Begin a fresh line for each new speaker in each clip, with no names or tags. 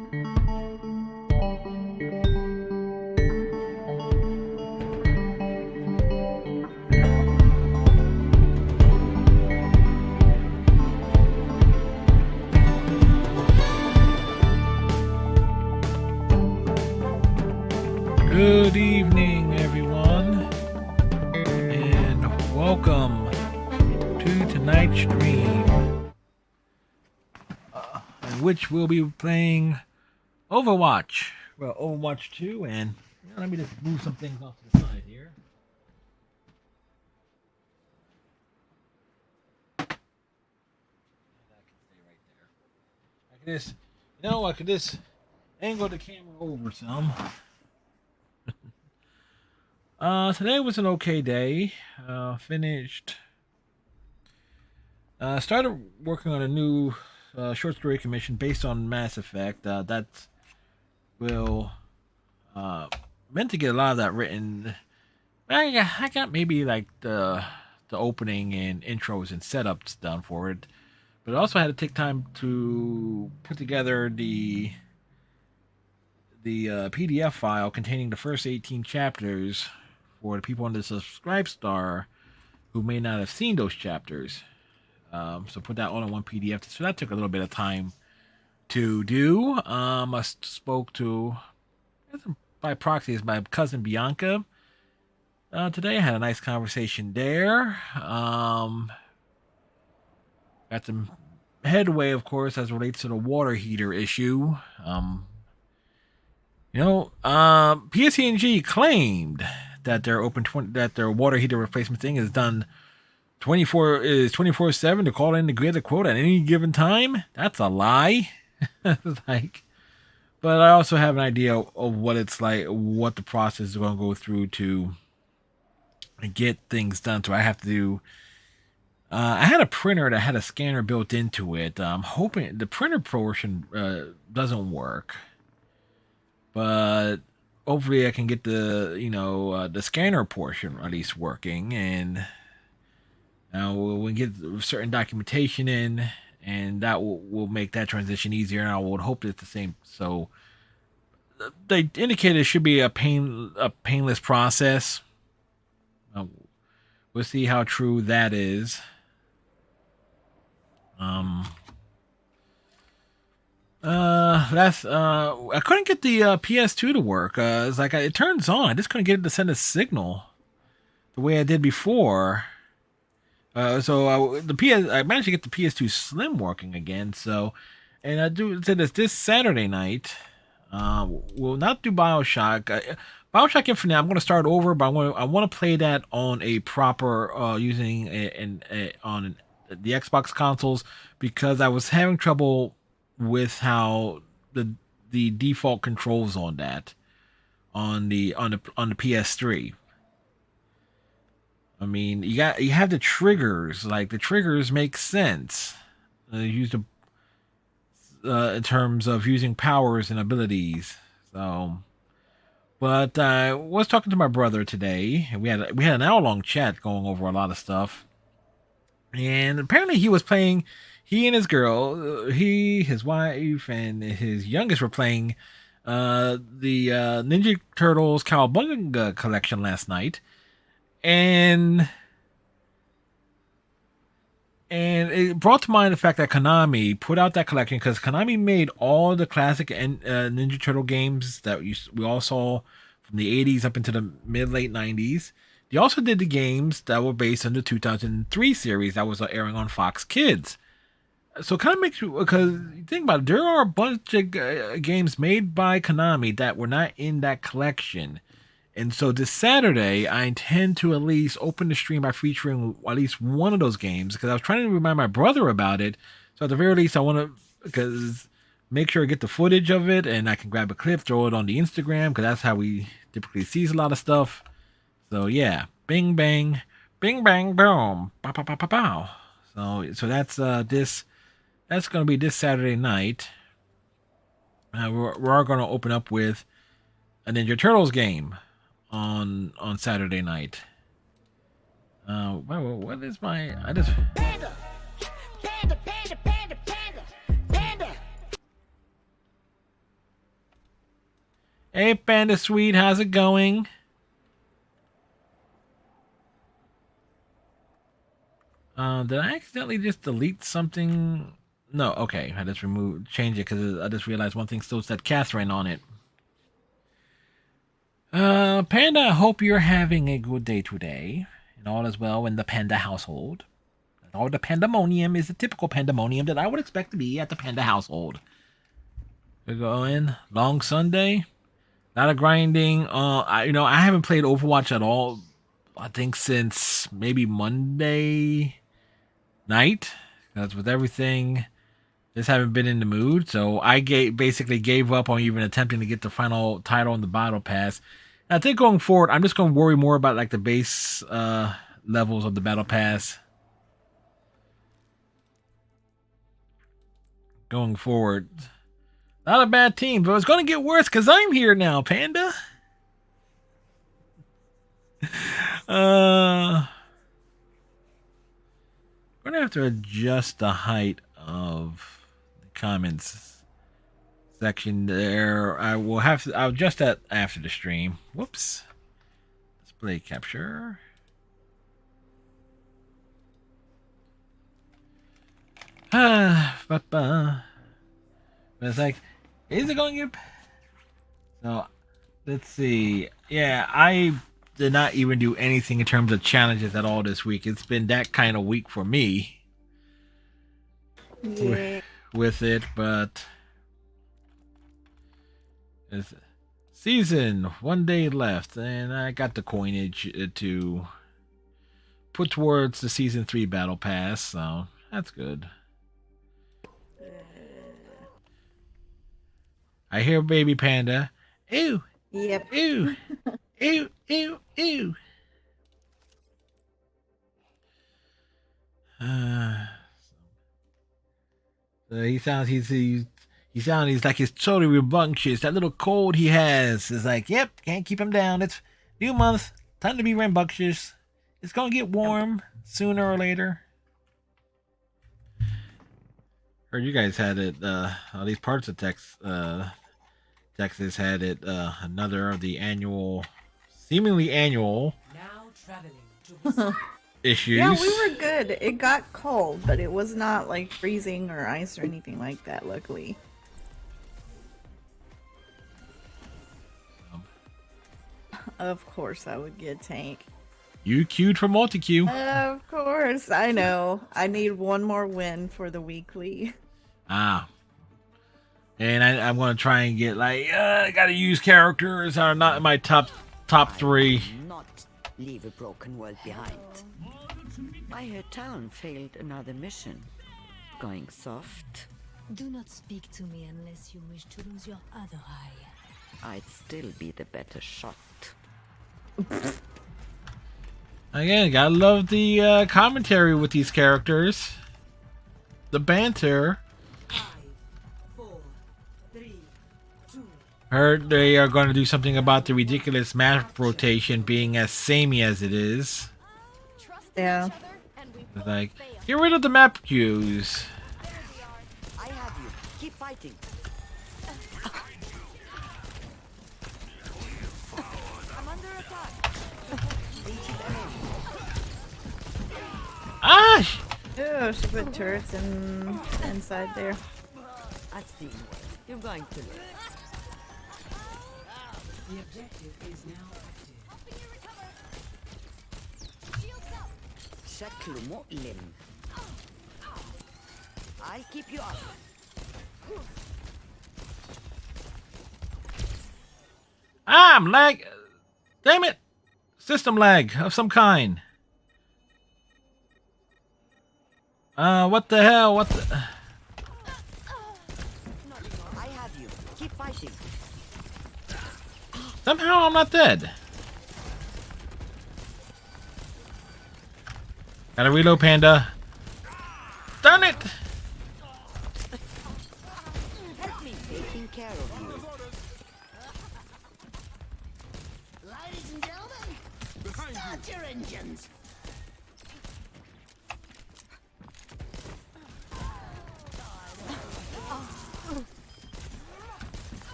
Good evening, everyone, and welcome to tonight's stream, in which we'll be playing Overwatch. Well, Overwatch 2, and let me just move some things off to the side here. That can stay right there. I could just, I could just angle the camera over some. Today was an okay day. Finished. Started working on a new short story commission based on Mass Effect. That will meant to get a lot of that written. I got maybe like the opening and intros and setups done for it, but I also had to take time to put together the PDF file containing the first 18 chapters for the people on the Subscribe Star who may not have seen those chapters. So put that all in one PDF. So that took a little bit of time to do. I spoke to, by proxy, is my cousin Bianca. Today I had a nice conversation there. Got some headway, of course, as it relates to the water heater issue. PSE&G claimed that their that their water heater replacement thing is done 24/7 to call in the grid a quote at any given time. That's a lie. But I also have an idea of what it's like, what the process is going to go through to get things done. So I have to do. I had a printer that had a scanner built into it. I'm hoping the printer portion doesn't work, but hopefully I can get the scanner portion at least working, and we'll get certain documentation in, and that will make that transition easier. And I would hope it's the same. So they indicated it should be a painless process. We'll see how true that is. I couldn't get the PS2 to work. It's like it turns on. I just couldn't get it to send a signal the way I did before. I managed to get the PS2 Slim working again. So, and I said this Saturday night. We'll not do BioShock. BioShock Infinite, I'm going to start over, but I want to play that on a proper using on the Xbox consoles, because I was having trouble with how the default controls on that on the PS3. I mean, you have the triggers. Like, the triggers make sense. Used in terms of using powers and abilities. So, but I was talking to my brother today, and we had an hour-long chat going over a lot of stuff. And apparently he was playing. He and his girl, his wife, and his youngest were playing the Ninja Turtles Cowabunga collection last night. And it brought to mind the fact that Konami put out that collection, because Konami made all the classic Ninja Turtle games that we all saw from the 80s up into the mid-late 90s. They also did the games that were based on the 2003 series that was airing on Fox Kids. So it kind of makes you, because you think about it, there are a bunch of games made by Konami that were not in that collection. And so this Saturday, I intend to at least open the stream by featuring at least one of those games, because I was trying to remind my brother about it. So at the very least, I want to make sure I get the footage of it, and I can grab a clip, throw it on the Instagram, because that's how we typically see a lot of stuff. So yeah, bing bang, bing bang boom, pow pow pow pow pow. So that's that's going to be this Saturday night. We're going to open up with a Ninja Turtles game on Saturday night. What is my? I just. Panda, panda, panda, panda, panda, panda. Hey, Panda Sweet, how's it going? Did I accidentally just delete something? No, okay. I just change it because I just realized one thing still said Catherine on it. Panda, I hope you're having a good day today, and all is well in the Panda household. All the pandemonium is the typical pandemonium that I would expect to be at the Panda household. We're going long Sunday, a lot of grinding. I haven't played Overwatch at all. I think since maybe Monday night, because with everything, just haven't been in the mood. So I basically gave up on even attempting to get the final title in the battle pass. And I think going forward, I'm just going to worry more about like the base levels of the battle pass going forward. Not a bad team, but it's going to get worse because I'm here now, Panda. I'm going to have to adjust the height of the comments section there. I'll adjust that after the stream. Whoops. Display capture. But it's like, is it going to get... So, let's see. Yeah, I did not even do anything in terms of challenges at all this week. It's been that kind of week for me.
Yeah.
With it, but it's season 1 day left, and I got the coinage to put towards the season 3 battle pass, so that's good. I hear baby panda. Ew.
Yep.
Ew. Ew. Ew. Ew. So he's like he's totally rambunctious. That little cold he has is like, yep, can't keep him down. It's new month, time to be rambunctious. It's gonna get warm sooner or later. Heard you guys had it. All these parts of Texas had it. Another of the seemingly annual
Now traveling to
issues.
Yeah, we were good. It got cold, but it was not like freezing or ice or anything like that, luckily. Of course I would get tank.
You queued for multi-queue.
Of course, I know. I need one more win for the weekly.
Ah. And I'm going to try and get like, I got to use characters that are not in my top 3.
Not leave a broken world behind. I hear Talon failed another mission. Going soft.
Do not speak to me unless you wish to lose your other eye.
I'd still be the better shot.
Again, gotta love the commentary with these characters. The banter.
5, 4, 3, 2.
Heard they are going to do something about the ridiculous map rotation being as samey as it is.
Yeah.
It's like, get rid of the map queues.
I have you. Keep fighting. I'm under attack.
Ah!
Oh, she put turrets inside there.
I've seen it. You're going to live.
The objective is now active.
شكله مؤلم. I'll keep you up.
Ah, I'm lag. Damn it. System lag of some kind. What the hell? What the...
I have you. Keep fighting.
Somehow I'm not dead. Gotta reload, Panda. Darn it!
Help me taking care of you.
Ladies and gentlemen, start your engines.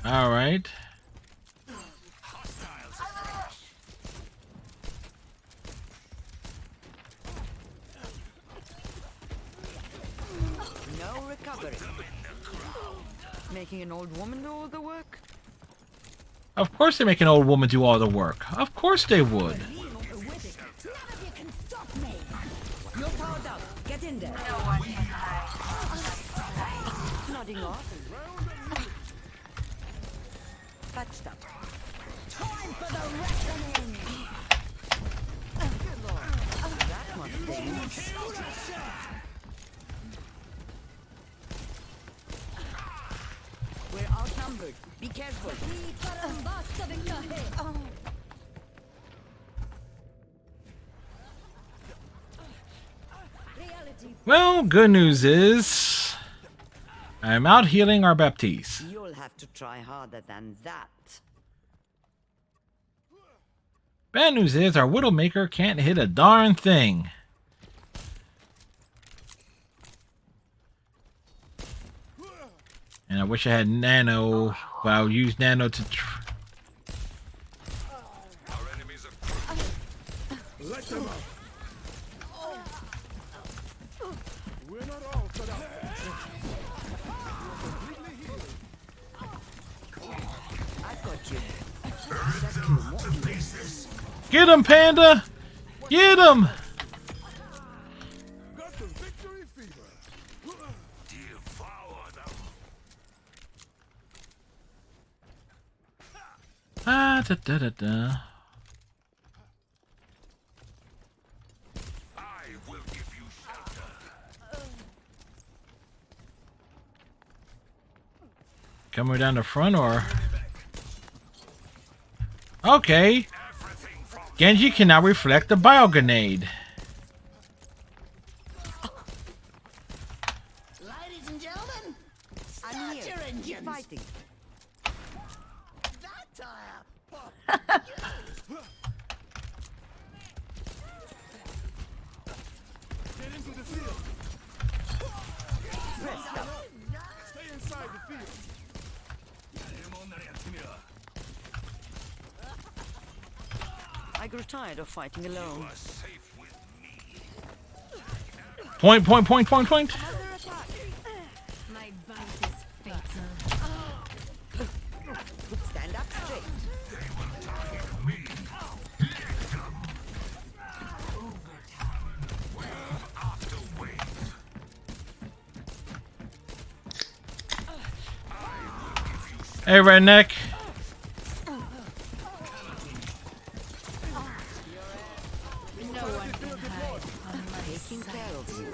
All right.
No recovery. Making an old woman do all the work?
Of course they make an old woman do all the work. Of course they would.
None of you can stop me.
You're powered up. Get in there. Nodding off. Patched up.
Time for the reckoning.
That must sting. We're outnumbered. Be careful.
Well, good news is I'm out healing our Baptiste.
You'll have to try harder than that.
Bad news is our Widowmaker can't hit a darn thing. And I wish I had Nano, but I'll use Nano to
Let them out. We're not all cut out.
I've got you.
Get him, Panda! Get him!
Got the victory fever. Devour them.
Ah, da da da da.
I will give you shelter.
Coming down the front or? Okay. Genji can now reflect the bio grenade.
Ladies and gentlemen,
I'm
start
here.
your
Keep
engines.
fighting.
That tire.
Get into the field.
Pressed up.
Stay inside the field.
I grew tired of fighting alone.
Point, point, point, point, point.
My bite is fatal.
Stand up straight.
Hey, redneck.
No one can hide from my
Taking
sight.
care of you.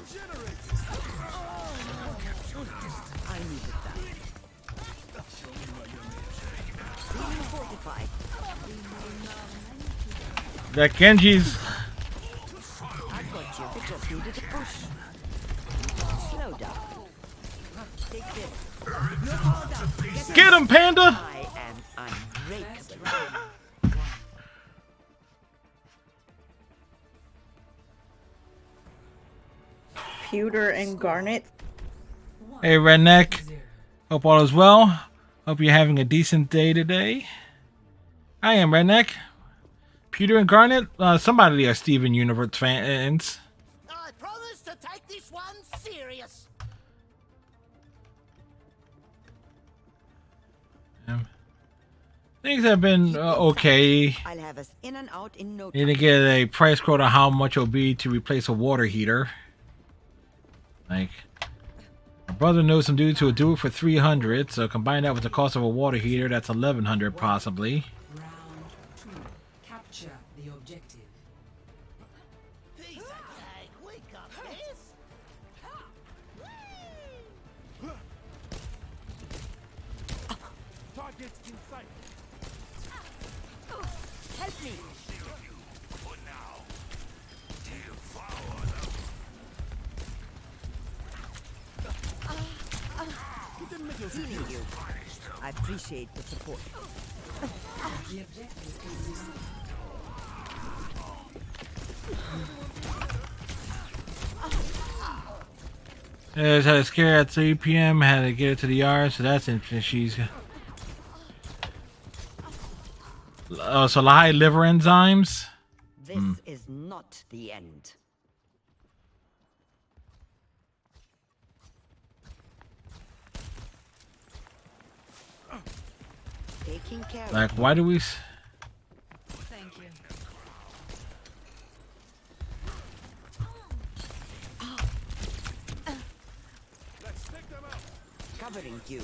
I needed that. Being fortified.
That Genji's.
I've got you. It just needed a push. Slow down. Take this.
Get him, Panda!
I am unbreakable.
Pewter and Garnet.
Hey, redneck. Hope all is well. Hope you're having a decent day today. I am redneck. Peter and Garnet. Somebody are Steven Universe fans.
I promise to take this one serious.
Things have been okay.
I'll have us in and out in no
Need
time.
to get a price quote on how much it'll be to replace a water heater. Like, my brother knows some dudes who will do it for 300. So combine that with the cost of a water heater, that's 1,100 possibly.
Round 2. Capture the objective.
Piece of cake, we got this.
Targets in sight.
Help me. Healing you. I appreciate the support.
The objective is received.
Just had a scare at 3 p.m. Had to get her to the yard, so that's interesting. She's so high liver enzymes.
This is not the end. Taking care of
Like, why do we?
Thank you.
Let's take them out.
covering you.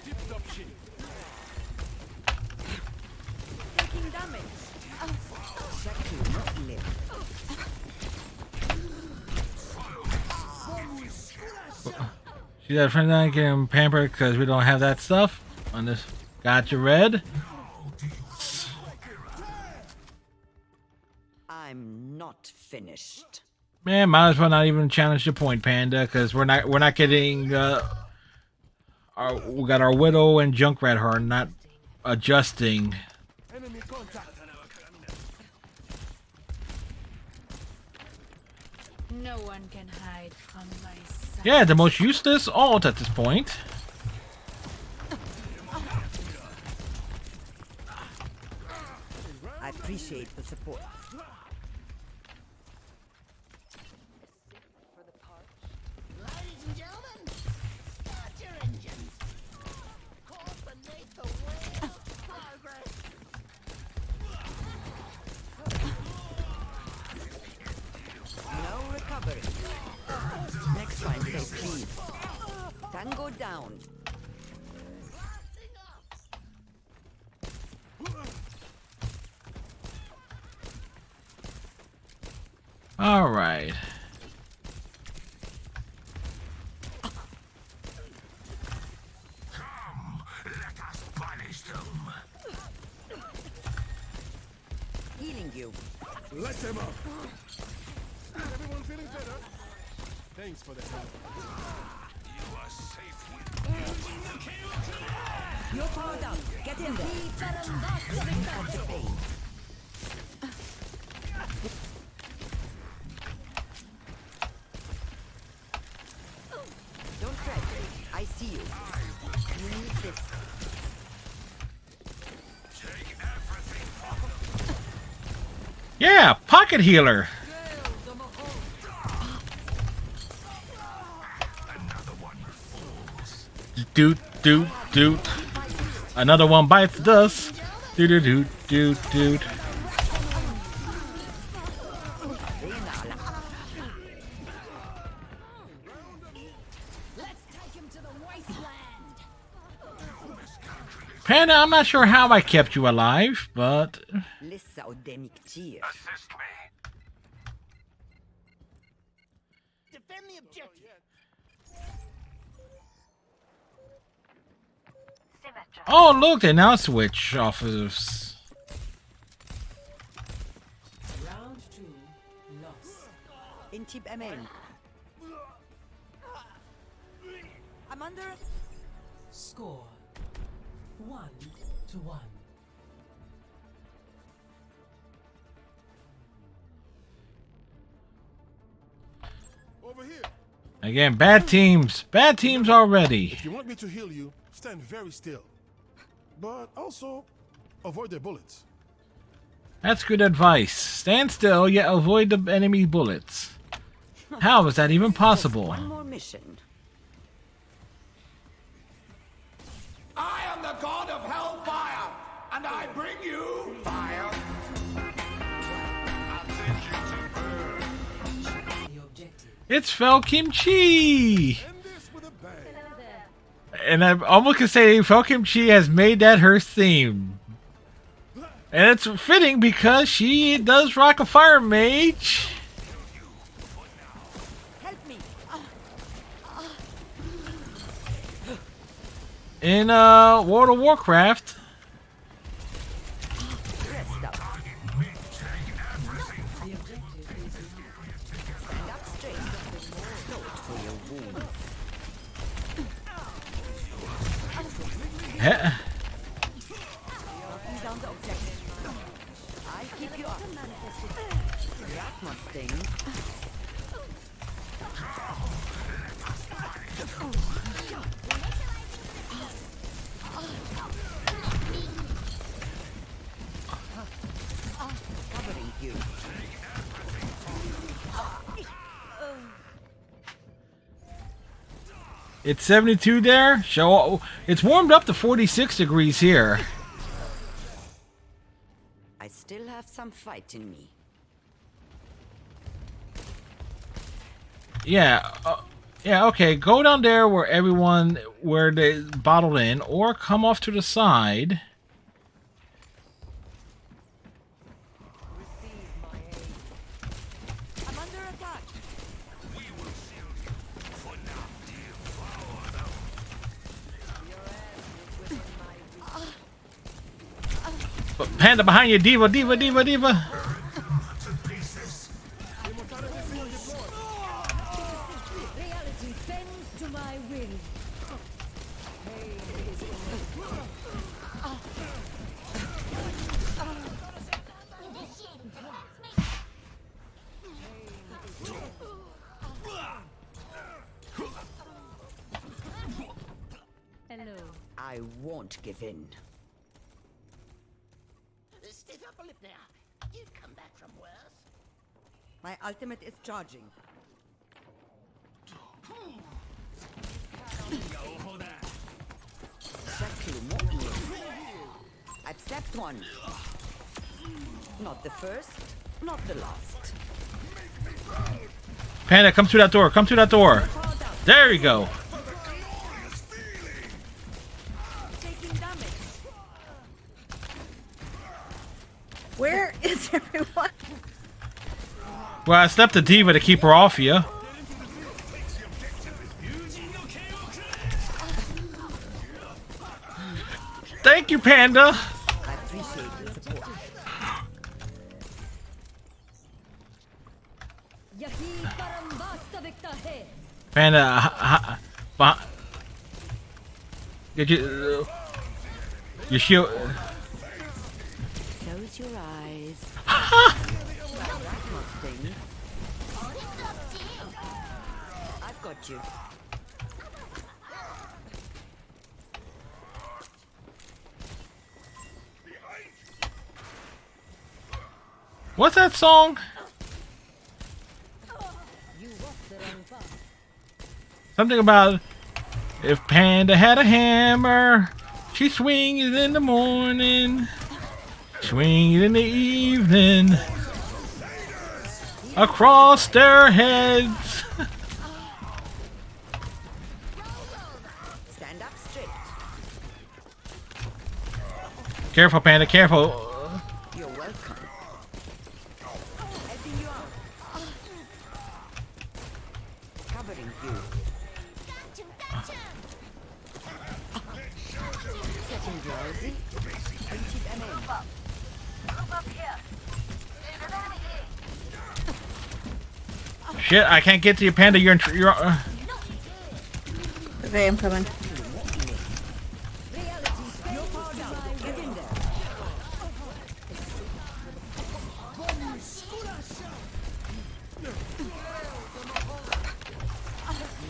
Dipped up shit.
Taking damage. Check to not live.
She's got a friend that getting pampered because we don't have that stuff on this. Gotcha, Red.
I'm not finished.
Man, might as well not even challenge the point, Panda, because we're not getting. We got our Widow and Junkrat are not adjusting.
Enemy contact.
No one can hide from my sight.
Yeah, the most useless alt at this point.
I appreciate the support.
Ladies and gentlemen, start your engines. Caught beneath the wheel of progress.
No recovery. Next one, say please. Tango down.
All right.
Healing you.
Let them up. Everyone feeling better? Thanks for the help. You are safe with
You're powered up. Get in there. Of the pain. Don't fret. I see you. You need this.
Yeah, pocket healer. Doot doot doot. Another one bites the dust. Doot doot doot doot doot.
Let's take him to the wasteland.
Panda, I'm not sure how I kept you alive, but
Lissa Odemic cheer.
defend the objective.
oh look, they now switch off of.
Round 2 lost.
Intib MN. I'm under.
Score 1-1.
over here.
Again, bad teams already.
If you want me to heal you, stand very still. But also, avoid their bullets.
That's good advice. Stand still, yet avoid the enemy bullets. How is that even possible?
One more mission.
I am the god of hellfire, and I bring you fire.
The objective.
It's Fel Kimchi!
End this with a bang.
And I almost could say Fel Kimchi has made that her theme. And it's fitting because she does rock a fire mage.
Help me.
In World of Warcraft.
Rest up.
The objective is
Stand up straight. Note for your wounds.
Heh.
Knocking down the objective. I'll keep you up. That must sting.
It's 72 there. Show it's warmed up to 46 degrees here.
I still have some fight in me.
Yeah. Yeah, okay. Go down there where they bottled in, or come off to the side.
I'm under attack.
Panda behind you, diva, diva, diva, diva.
Reality bends to my will. Hello.
I won't give in.
Stiff upper lip now. You come back from worse.
My ultimate is charging. Exactly what me. I've stepped one. Not the first, not the last.
Panda, come through that door. Come through that door. There you go.
Taking damage.
Where is everyone?
Well, I stepped the diva to keep her off you. Thank you, Panda.
I appreciate the support.
Yahi parambasta vikta hai.
Panda, get your shield.
Close your eyes. That must sting. I've got you.
What's that song? Something about if Panda had a hammer, she swing it in the morning, swing it in the evening, across their heads.
Stand up straight.
Careful, Panda, careful.
You're welcome. Helping you out. Covering you. Getting drowsy. Ancient and aim.
Shit, I can't get to you, Panda. You're
Okay, I'm coming.
Get in there.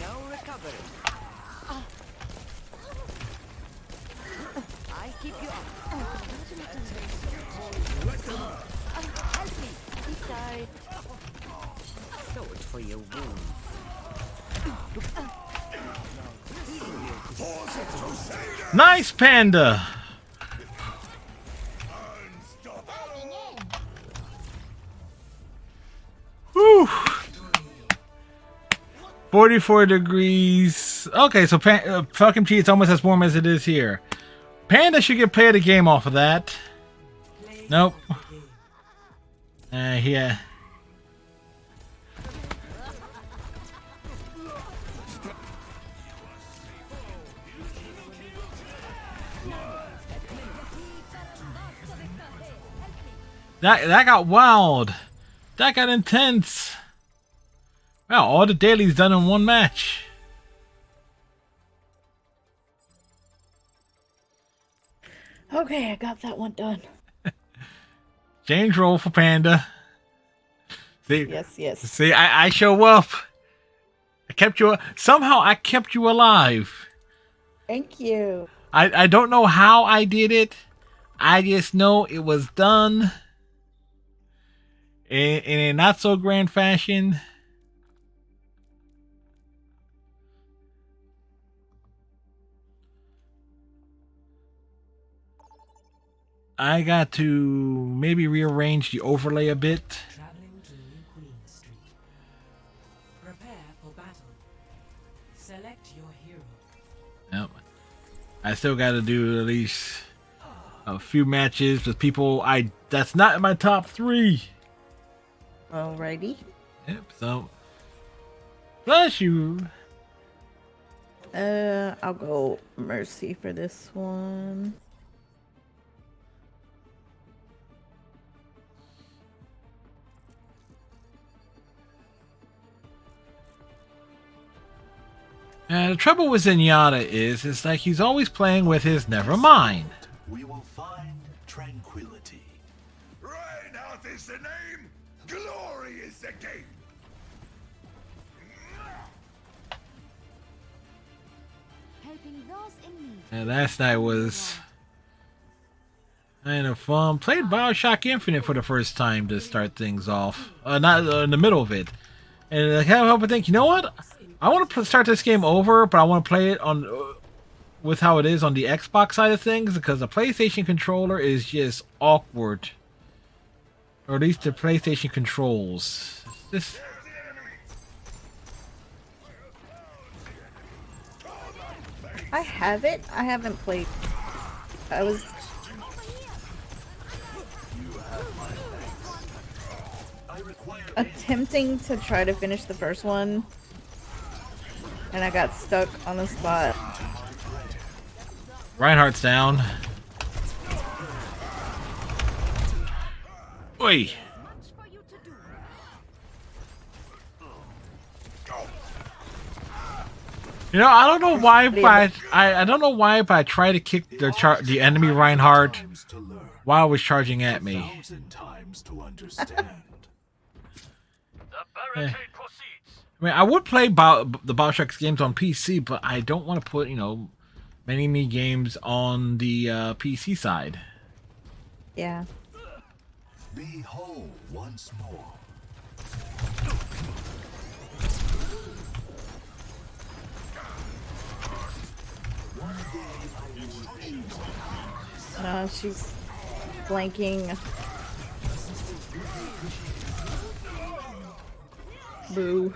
No recovery. I'll keep you up. Help me. Keep tight. Sword for your wounds.
nice, Panda. Whew. 44 degrees. Okay, so fucking it's almost as warm as it is here. Panda should get played a game off of that. Nope. Yeah. That got wild. That got intense. Wow, all the dailies done in one match.
Okay, I got that one done.
Change roll for Panda. See,
Yes.
see, I show up. I kept you. Somehow I kept you alive.
Thank you.
I don't know how I did it. I just know it was done in a not so grand fashion. I got to maybe rearrange the overlay a bit.
Traveling to New Queen Street. Prepare for battle. Select your hero.
Yep. I still got to do at least a few matches with people that's not in my top 3.
Alrighty.
Yep. So, bless you.
I'll go Mercy for this one.
The trouble with Zenyatta is, it's like he's always playing with his never mind.
We will find tranquility. Reinhardt is the name. Glory is the game.
Helping those in need.
And last night was kind of fun. Played Bioshock Infinite for the first time to start things off. Not in the middle of it. And I can't help but think, you know what? I want to start this game over, but I want to play it on with how it is on the Xbox side of things, because the PlayStation controller is just awkward. Or at least the PlayStation controls. This.
I have it. I haven't played. I was attempting to try to finish the first one, and I got stuck on the spot.
Reinhardt's down. Oi. You know, I don't know why, but I don't know why, but I try to kick the enemy Reinhardt while I was charging at me. I mean, I would play the Bioshock games on PC, but I don't want to put, you know, many games on the PC side.
Yeah.
Be whole once more.
No, she's blanking. Boo.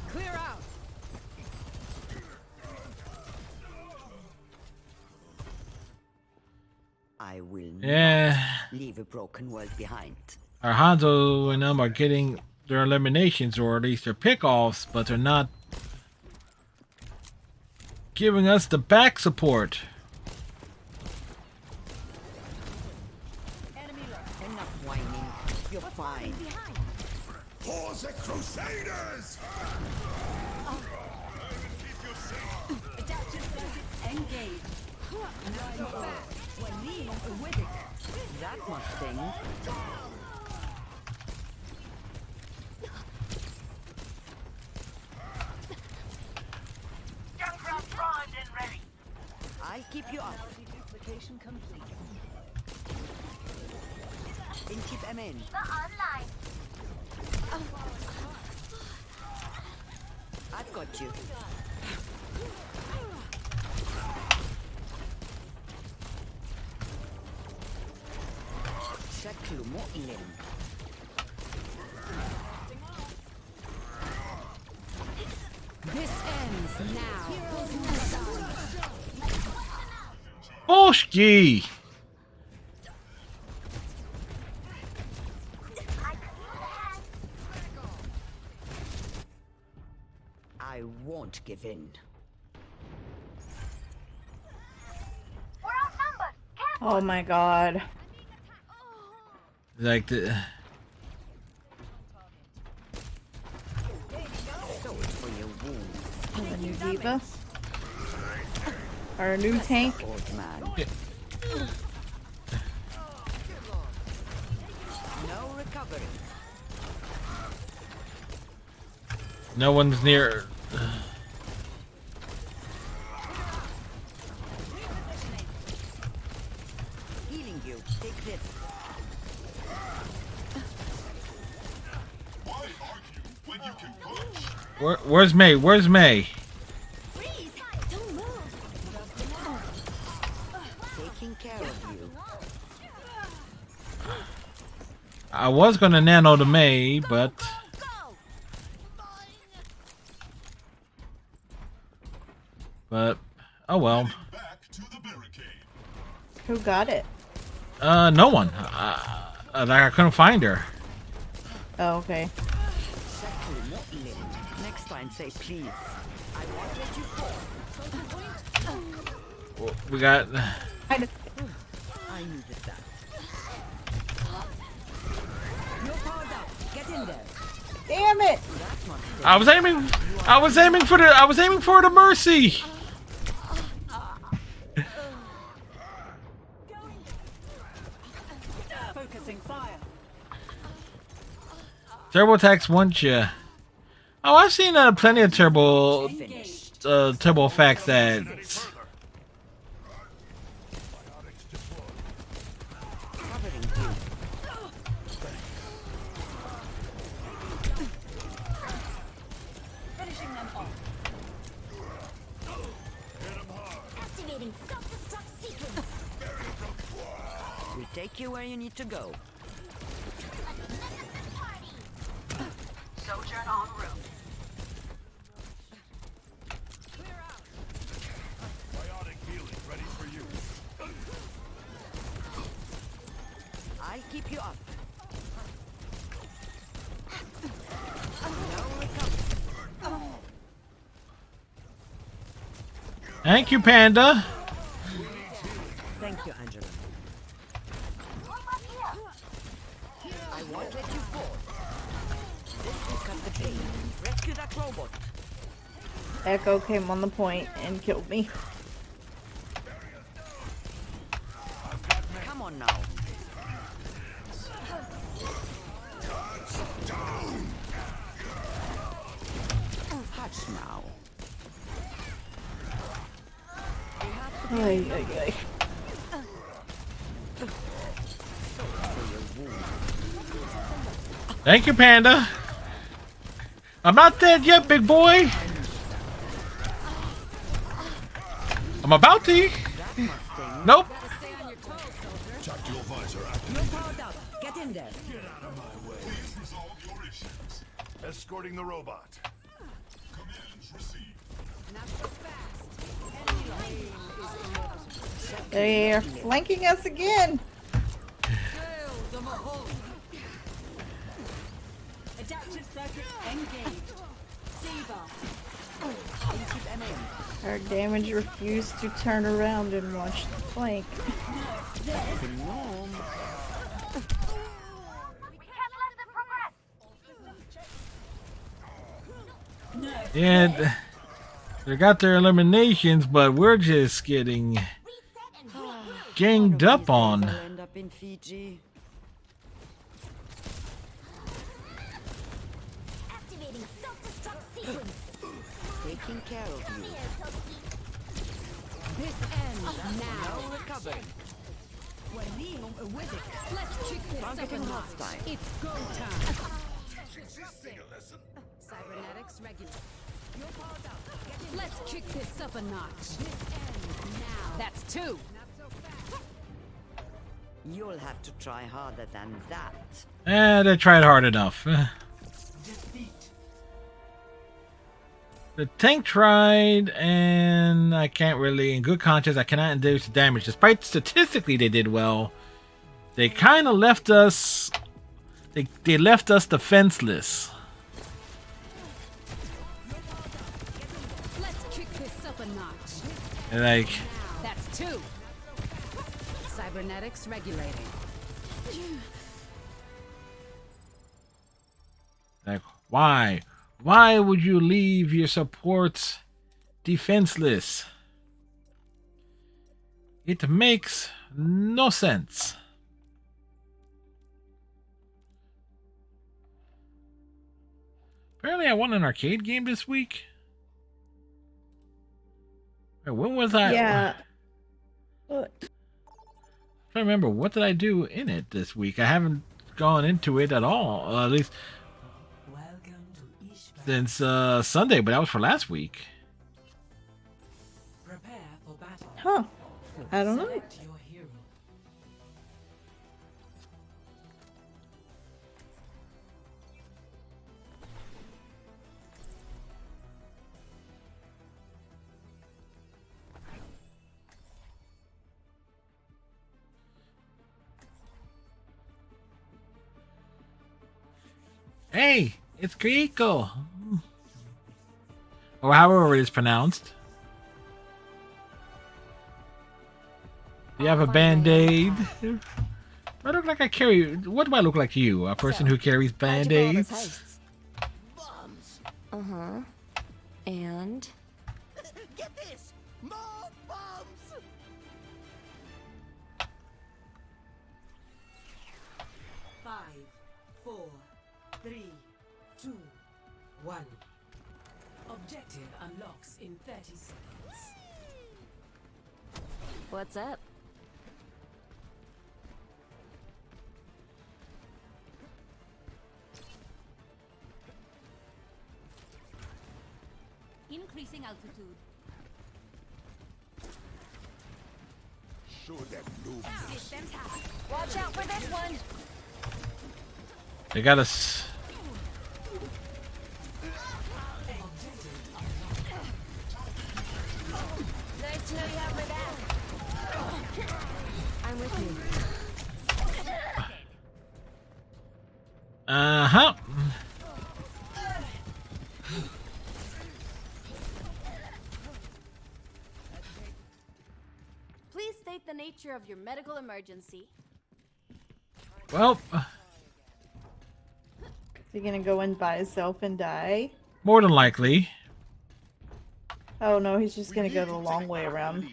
Clear out. I will not leave a broken world behind.
Our Hanzo and them are getting their eliminations, or at least their pickoffs, but they're not giving us the back support.
Enough whining. You're fine.
For the Crusaders!
Engage. That must sting.
Junkrat primed and ready.
I'll keep you up. Duplication complete. And keep them in.
Online.
I've got you. شكله مؤلم. This ends now.
Oshki!
I won't give in.
We're outnumbered. Careful.
Oh my god.
Like the.
So for your wounds,
A new diva. Or a new tank.
old man. No recovery.
No one's near.
Healing you. Take this.
Where's May? Where's May?
Freeze! Don't move!
Taking care.
I was gonna nano the May, but oh well.
Who got it?
No one. I couldn't find her.
Oh, okay.
Next time, say please. I won't let you fall.
We got.
I needed that. You're powered up. Get in there.
Damn it!
I was aiming for the mercy.
Focusing fire.
Turbo attacks once you. Oh, I've seen plenty of turbo effects that.
Finishing them off.
Activating self-destruct sequence.
We take you where you need to go.
Sojourn en route.
Biotic healing ready for you.
I'll keep you up. Now recover.
Thank you, Panda.
Thank you, Angela. I won't let you fall. This will cut the chain. Rescue that robot.
Echo came on the point and killed me.
Come on now. Hush now.
Ay, ay, ay.
Thank you, Panda. I'm not dead yet, big boy. I'm about to. Nope.
Tactical visor active.
You're powered up. Get in there.
Get out of my way. Please resolve your issues. Escorting the robot. Commands received.
They're flanking us again.
Adaptive circuit engaged. Diva.
Our damage refused to turn around and watch the flank.
We can't let them progress.
Yeah, they got their eliminations, but we're just getting ganged up on.
I'll end up in Fiji.
Activating self-destruct sequence.
Taking care of you.
This ends now.
Now recovering.
Let's kick this up a
Targeting
notch.
hostile.
It's go time.
Existing a lesson.
Cybernetics regular. Let's kick this up a notch. This ends now. That's two.
You'll have to try harder than that.
They tried hard enough. The tank tried, and I can't really, in good conscience, I cannot induce damage. Despite statistically they did well, they kind of left us. They left us defenseless.
Let's kick this up a notch.
Like,
That's two. Cybernetics regulating.
why? Why would you leave your supports defenseless? It makes no sense. Apparently I won an arcade game this week. When was I?
Yeah. What?
I don't remember. What did I do in it this week? I haven't gone into it at all. At least
Welcome to Ishbal.
since Sunday, but that was for last week.
Prepare for battle.
Huh. I don't know.
Select your hero.
Hey, it's Krieko. Or however it is pronounced. Do you have a band-aid? I look like I carry... What do I look like to you? A person who carries band-aids?
Bombs.
Uh-huh. And?
Get this! More bombs!
Five, 4, 3, 2, 1. Objective unlocks in 30 seconds.
What's up?
Increasing altitude.
Show them no
Systems high.
Watch out for this one!
They got us...
Nice to know you have my back. I'm with you.
Uh-huh.
Please state the nature of your medical emergency.
Well,
Is he gonna go in by himself and die?
more than likely.
Oh no, he's just gonna go the long way around.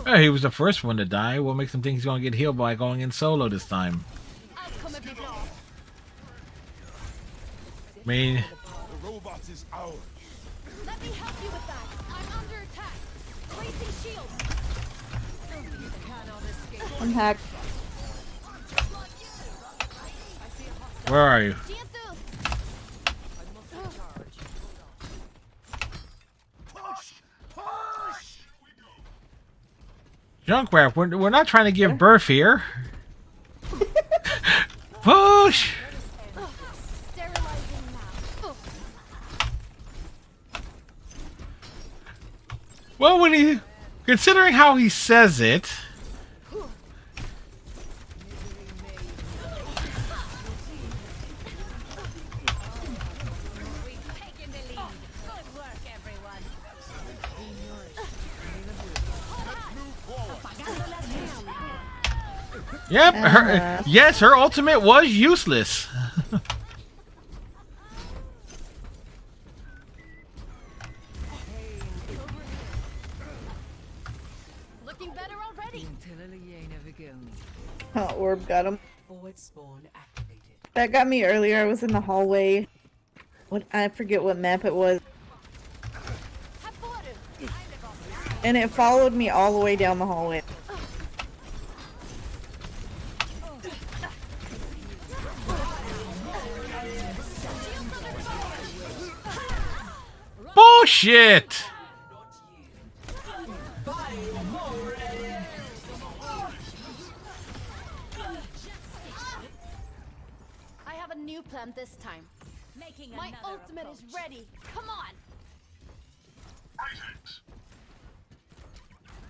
He was the first one to die. What makes him think he's going to get healed by going in solo this time?
I'll come a bit long.
I mean,
The robot is ours.
Let me help you with that. I'm under attack. Placing shield.
I'm hacked.
where are you?
Jianzu.
Push! Push!
Junkrat, we're not trying to give birth here. Push!
Sterilizing now.
Well, when he... Considering how he says it...
Taking the lead. Good work, everyone.
Yep, her, yes, her ultimate was useless.
Looking better already.
Oh, orb got him.
Forward spawn activated.
That got me earlier. I was in the hallway. What, I forget what map it was. And it followed me all the way down the hallway.
Bullshit!
I have a new plan this time. My ultimate is ready. Come on.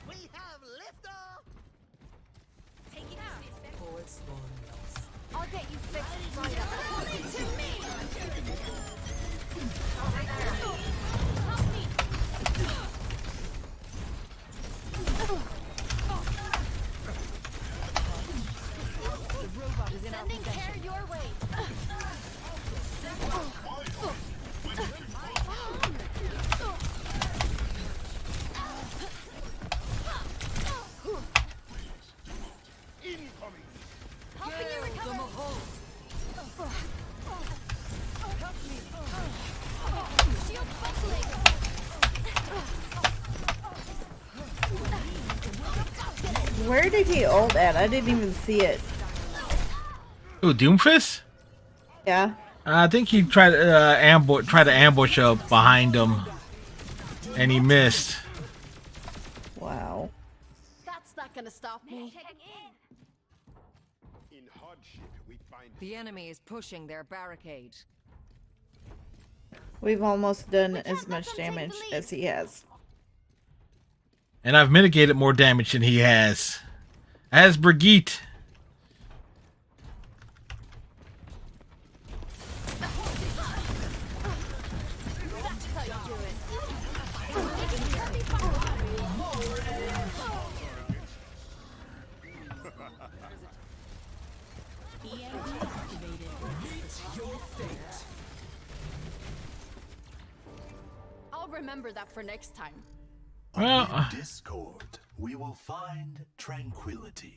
We have liftoff!
Taking assistance.
Forward spawn lost.
I'll get you fixed right up. Hold it to me. Help me. Sending care your way. Helping you recover. Shield buckling.
Where did he ult at? I didn't even see it.
Ooh, Doomfist?
Yeah.
I think he tried to ambush behind him, and he missed.
Wow.
That's not gonna stop me.
In hardship, we find
The enemy is pushing their barricade.
We've almost done
can't
as
let
much
them take the
damage
lead.
as he has.
And I've mitigated more damage than he has. As Brigitte.
I'll remember that for next time.
Well,
Amid discord, we will find tranquility.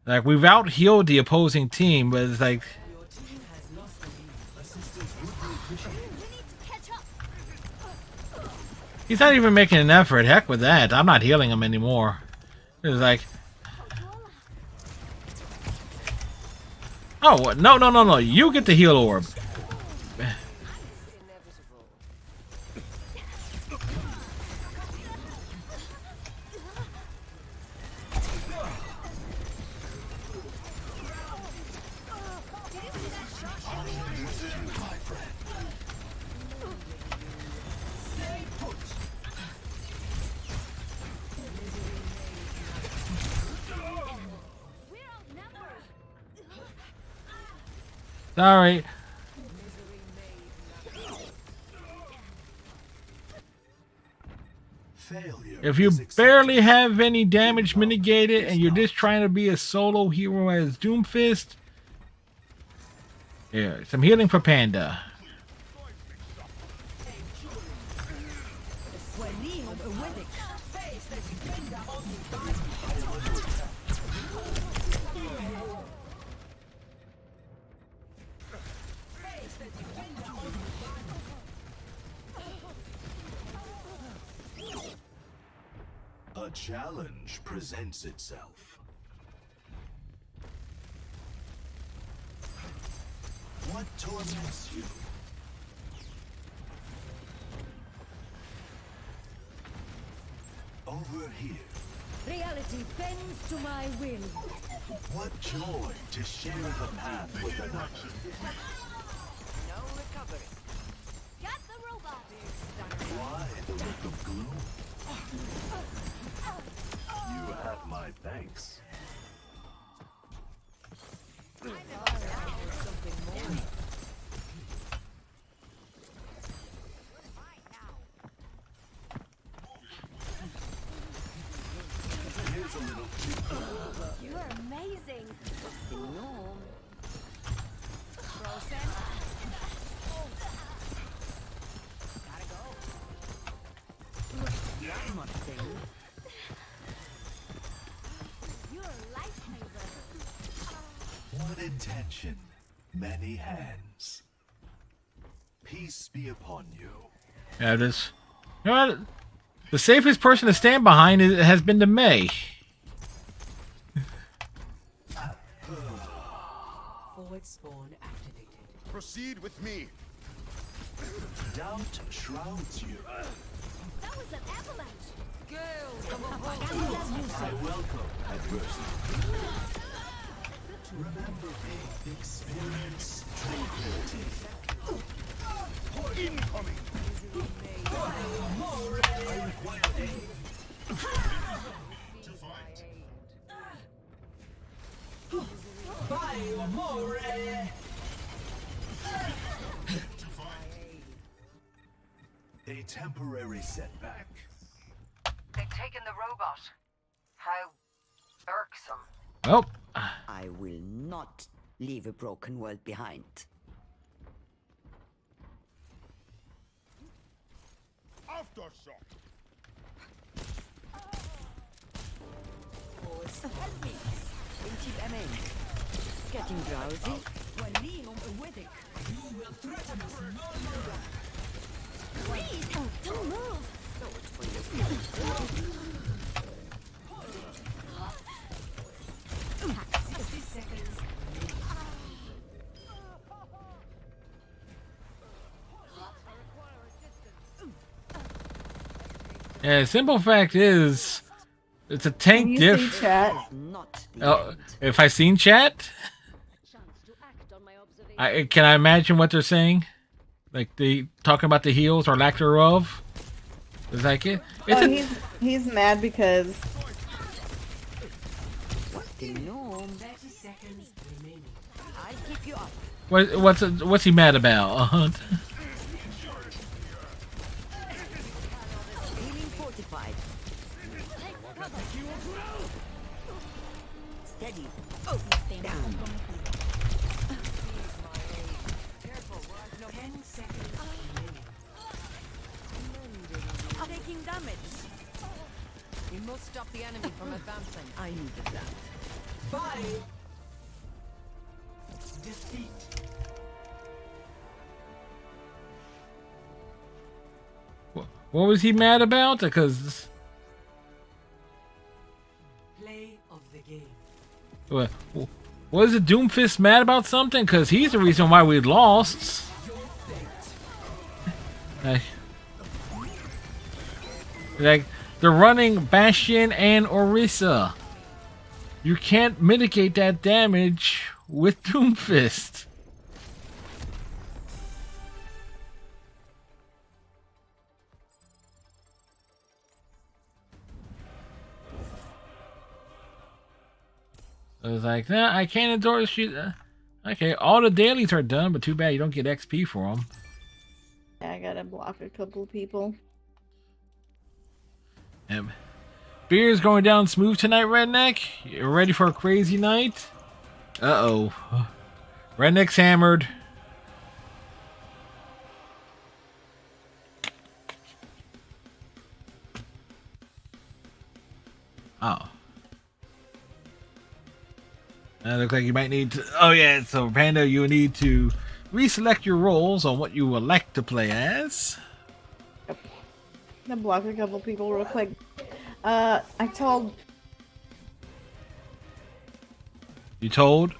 like we've out healed the opposing team, but it's like
Your team has lost the lead.
Assistance would be appreciated.
We need to catch up.
he's not even making an effort. Heck with that. I'm not healing him anymore. It's like, oh no no no no! You get the heal orb. Sorry.
Failure
If you
is accepted.
barely have any damage mitigated and you're just trying to be a solo hero as Doomfist, here, some healing for Panda.
A challenge presents itself. What torments you? Over here.
Reality bends to my will.
What joy to share the path with another.
No recovery.
Got the robot.
Why the look of gloom? You have my thanks. Here's a little
You are amazing.
No.
Frozen.
That must sting.
You're a lifesaver.
one intention, many hands. Peace be upon you.
Yeah, this. You know what? The safest person to stand behind has been the May.
Forward spawn activated.
Proceed with me.
Doubt shrouds you.
That was an avalanche.
I welcome adversity. Remember me, experience tranquility.
Incoming.
I require aid.
To fight. To fight.
A temporary setback.
They've taken the robot. How irksome.
Oh,
I will not leave a broken world behind.
Aftershock.
Help me. Intiv MN. Getting drowsy.
Please, don't move.
yeah. Simple fact is, it's a tank
Can you
diff.
see chat?
Not the
Oh,
end.
if I seen chat,
Chance to act on my observation.
can I imagine what they're saying? Like they talking about the heals or lack thereof. It's like it's
Oh,
a,
he's mad because
The gnome.
30 seconds remaining.
I'll keep you up.
what's he mad about?
Feeling fortified. Steady. Oh, down.
10 seconds remaining.
Taking damage. We must stop the enemy from advancing.
I needed that.
Bye. Defeat.
What was he mad about? Because
Play of the game.
was the Doomfist mad about something? Because he's the reason why we lost. Like they're running Bastion and Orisa. You can't mitigate that damage with Doomfist. I was like, nah, I can't endorse you. Okay, all the dailies are done, but too bad you don't get XP for them.
I gotta block a couple people.
Beer's going down smooth tonight, Redneck. You ready for a crazy night? Uh-oh. Redneck's hammered. Oh. Looks like you might need to... Oh, yeah, so Panda, you need to reselect your roles on what you would like to play as.
Yep. I'm gonna block a couple people real quick. I told...
You told?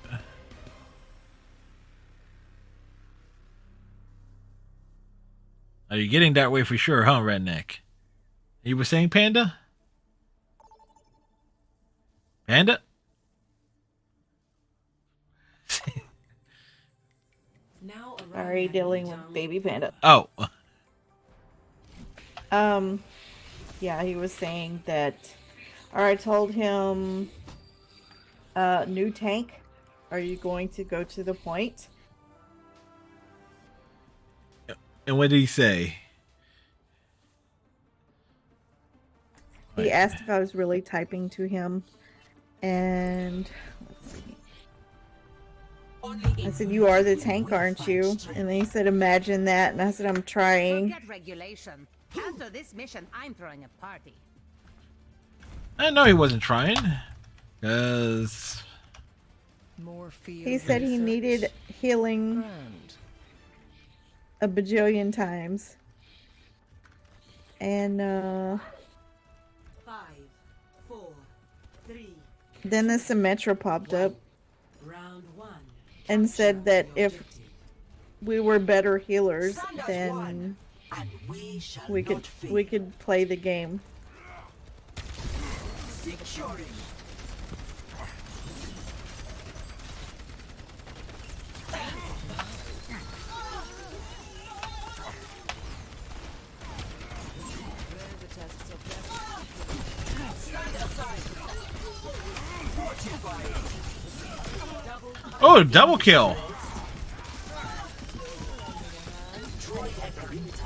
Are you getting that way for sure, huh, Redneck? You were saying Panda? Panda?
Now
Sorry, dealing with baby panda.
Oh.
Yeah, he was saying that... Or I told him... new tank. Are you going to go to the point?
And what did he say?
He asked if I was really typing to him. And... Let's see. I said, you are the tank, aren't you? And then he said, imagine that. And I said, I'm trying.
Forget regulation. After this mission, I'm throwing a party.
I know he wasn't trying. Because...
He said he needed healing a bajillion times. And,
5, 4, 3.
then the Symmetra popped up
Round 1.
and said that if
Objective.
we were better healers, then we could play the game.
Oh, double kill.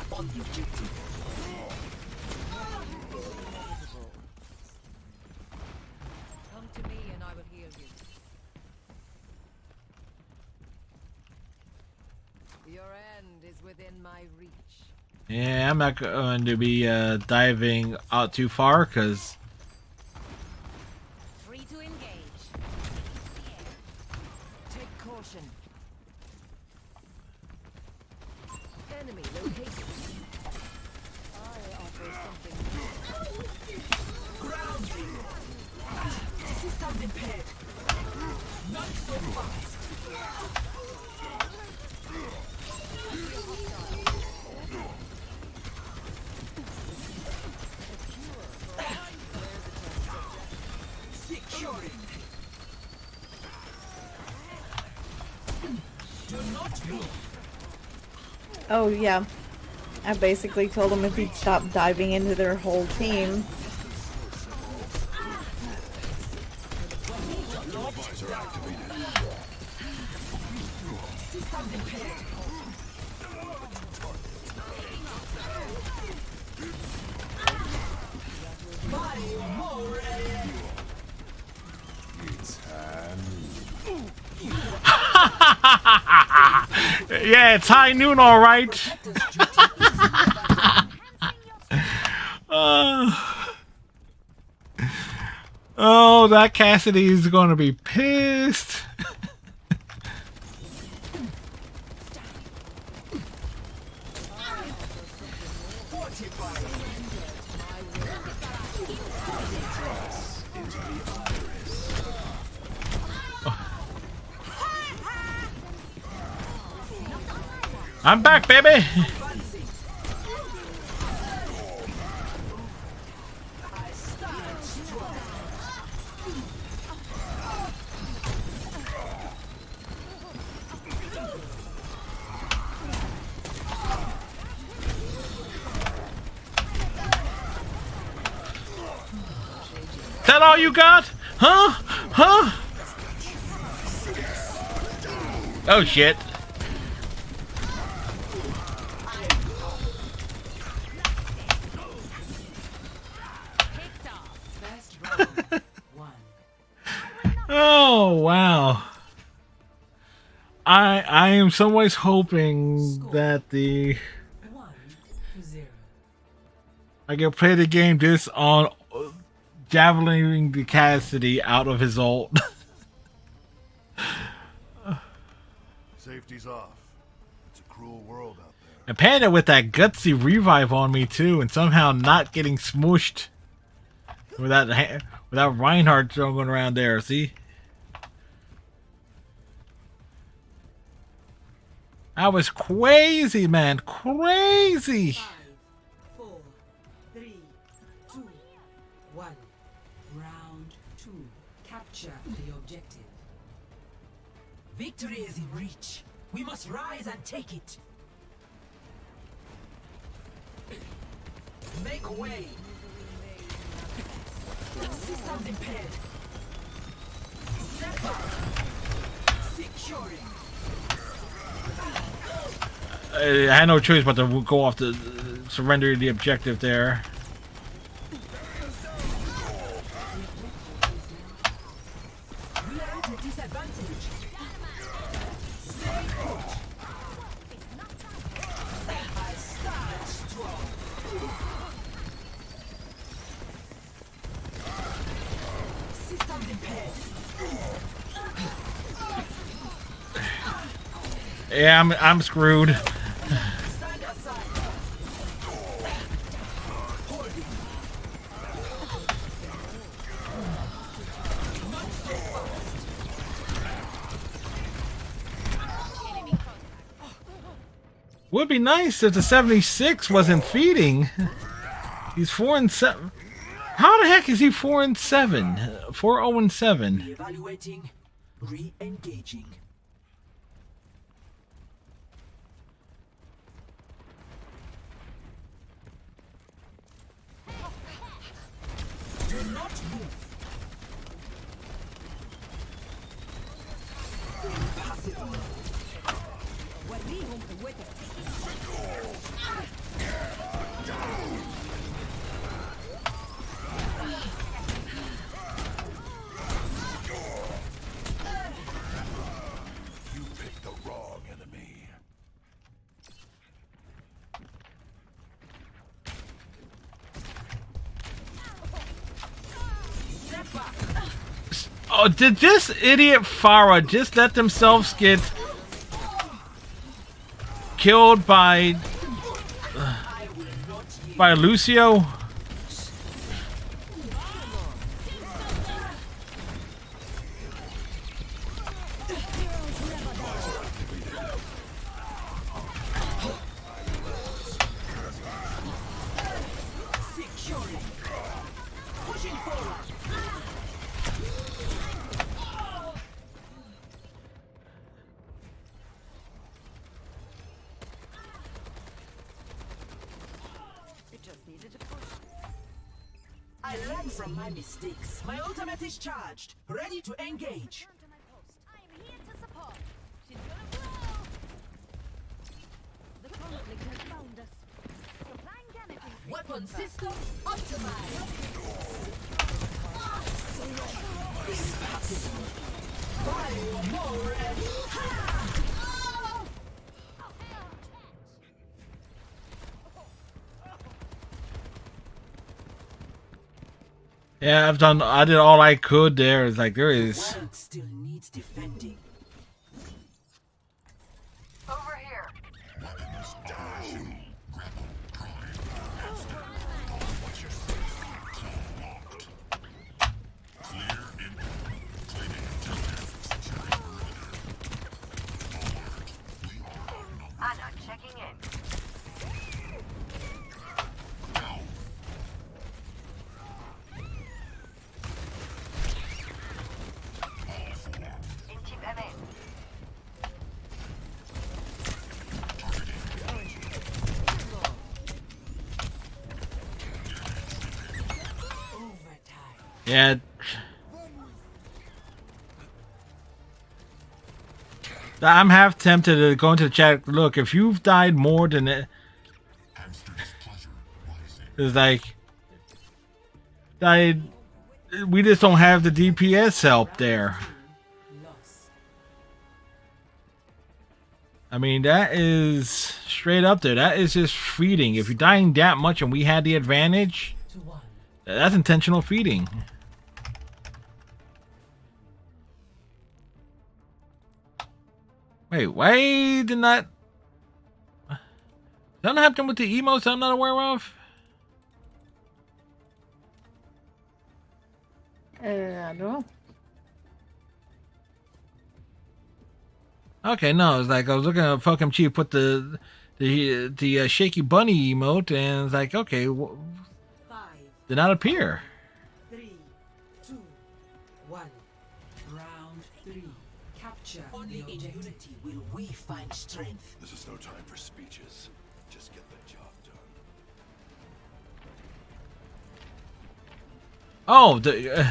Come to me and I will heal you. Your end is within my reach.
Yeah, I'm not going to be diving out too far because
Free to engage. Take caution. Enemy located. I offer something.
Oh, yeah. I basically told him if he'd stop diving into their whole team.
Yeah, it's high noon, all right. Oh, that Cassidy is going to be pissed. I'm back, baby. That all you got? Huh? Huh? Oh shit. Oh wow. I am some ways hoping that the
1-0.
I can play the game just on javelining the Cassidy out of his ult.
Safety's off. It's a cruel world out there.
And Panda with that gutsy revive on me too, and somehow not getting smooshed without Reinhardt going around there. See, I was crazy, man, crazy.
5, 4, 3, 2, 1. Round 2. Capture the objective. Victory is in reach. We must rise and take it. Make way. Systems impaired. Step up. Securing.
I had no choice but to go off the surrender the objective there.
We are at a disadvantage. Stay put. I start strong. Systems impaired.
Yeah, I'm screwed.
Stand aside.
Would be nice if the 76 wasn't feeding. He's 4-7. How the heck is he 4-7? 4-0-7.
Evaluating. Re-engaging. Do not move. Impossible.
You picked the wrong enemy.
Step back.
Oh, did this idiot Farah just let themselves get killed by Lucio?
Securing. Pushing forward.
It just needed a push.
I learn from my mistakes. My ultimate is charged, ready to engage.
Return to my post. I am here to support. She's gonna blow. The conflict has found us. Supplying damage increase.
Weapon system optimized. Fire more ready.
Yeah, I did all I could there. It's like there is.
World still needs defending.
Over here. Anna checking in. Intip hemen.
Yeah. I'm half tempted to go into the chat. Look, if you've died more than it, it's like died. We just don't have the DPS help there. I mean, that is straight up there. That is just feeding. If you're dying that much and we had the advantage, that's intentional feeding. Wait, why did not... Something happened with the emotes I'm not aware of?
I don't know.
Okay, no, it's like I was looking at Pokemon Chief put the shaky bunny emote, and it's like, okay, did not appear.
3, 2, 1. Round 3. Capture. Only in unity will we find strength.
This is no time for speeches. Just get the job done.
Oh, the...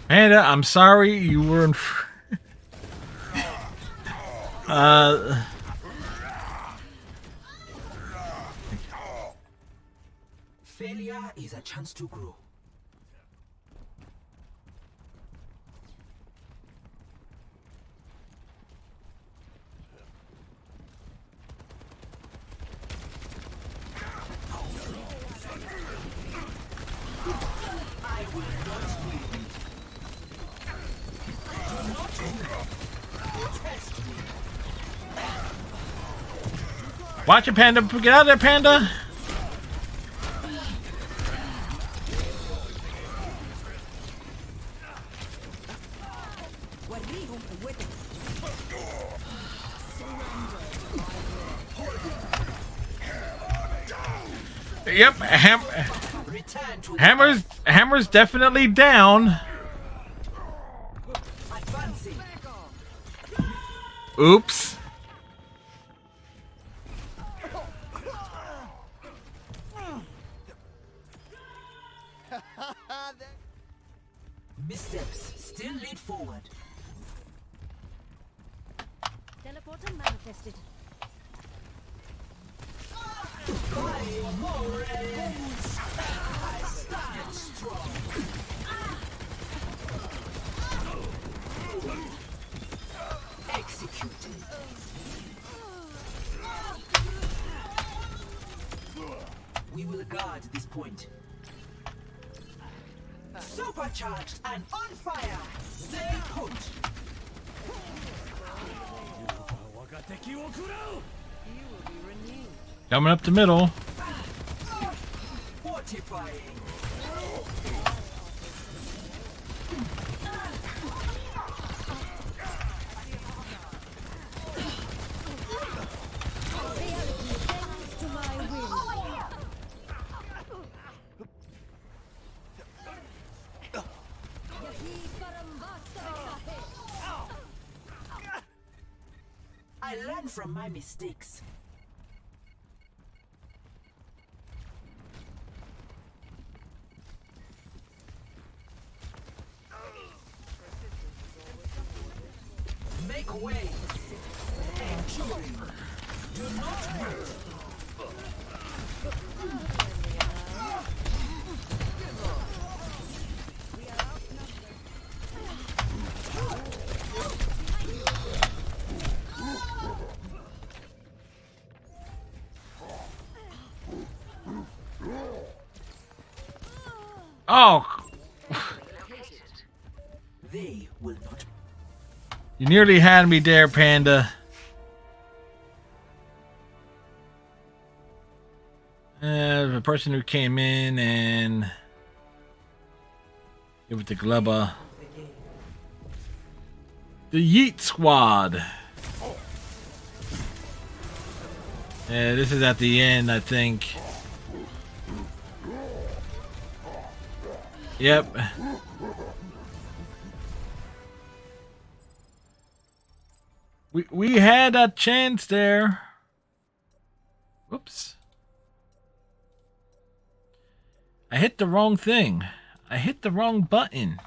Panda, I'm sorry you were in.
Failure is a chance to grow. I will not win. Do not win. Test me.
Watch it, Panda. Get out of there, Panda. Yep, Hammer's definitely down.
Advancing.
Oops.
Missteps still lead forward.
Teleporter manifested.
Fire more ready. I stand strong. Executed. We will guard this point. Supercharged and on fire. Stay put.
Coming up the middle.
Fortifying. I learn from my mistakes. Make way. Enjoy. Do not wait.
Oh,
They will not.
you nearly had me there, Panda. The person who came in and give it to Gleba. The Yeet Squad. Yeah, this is at the end, I think. Yep. We had a chance there. Whoops. I hit the wrong thing. I hit the wrong button.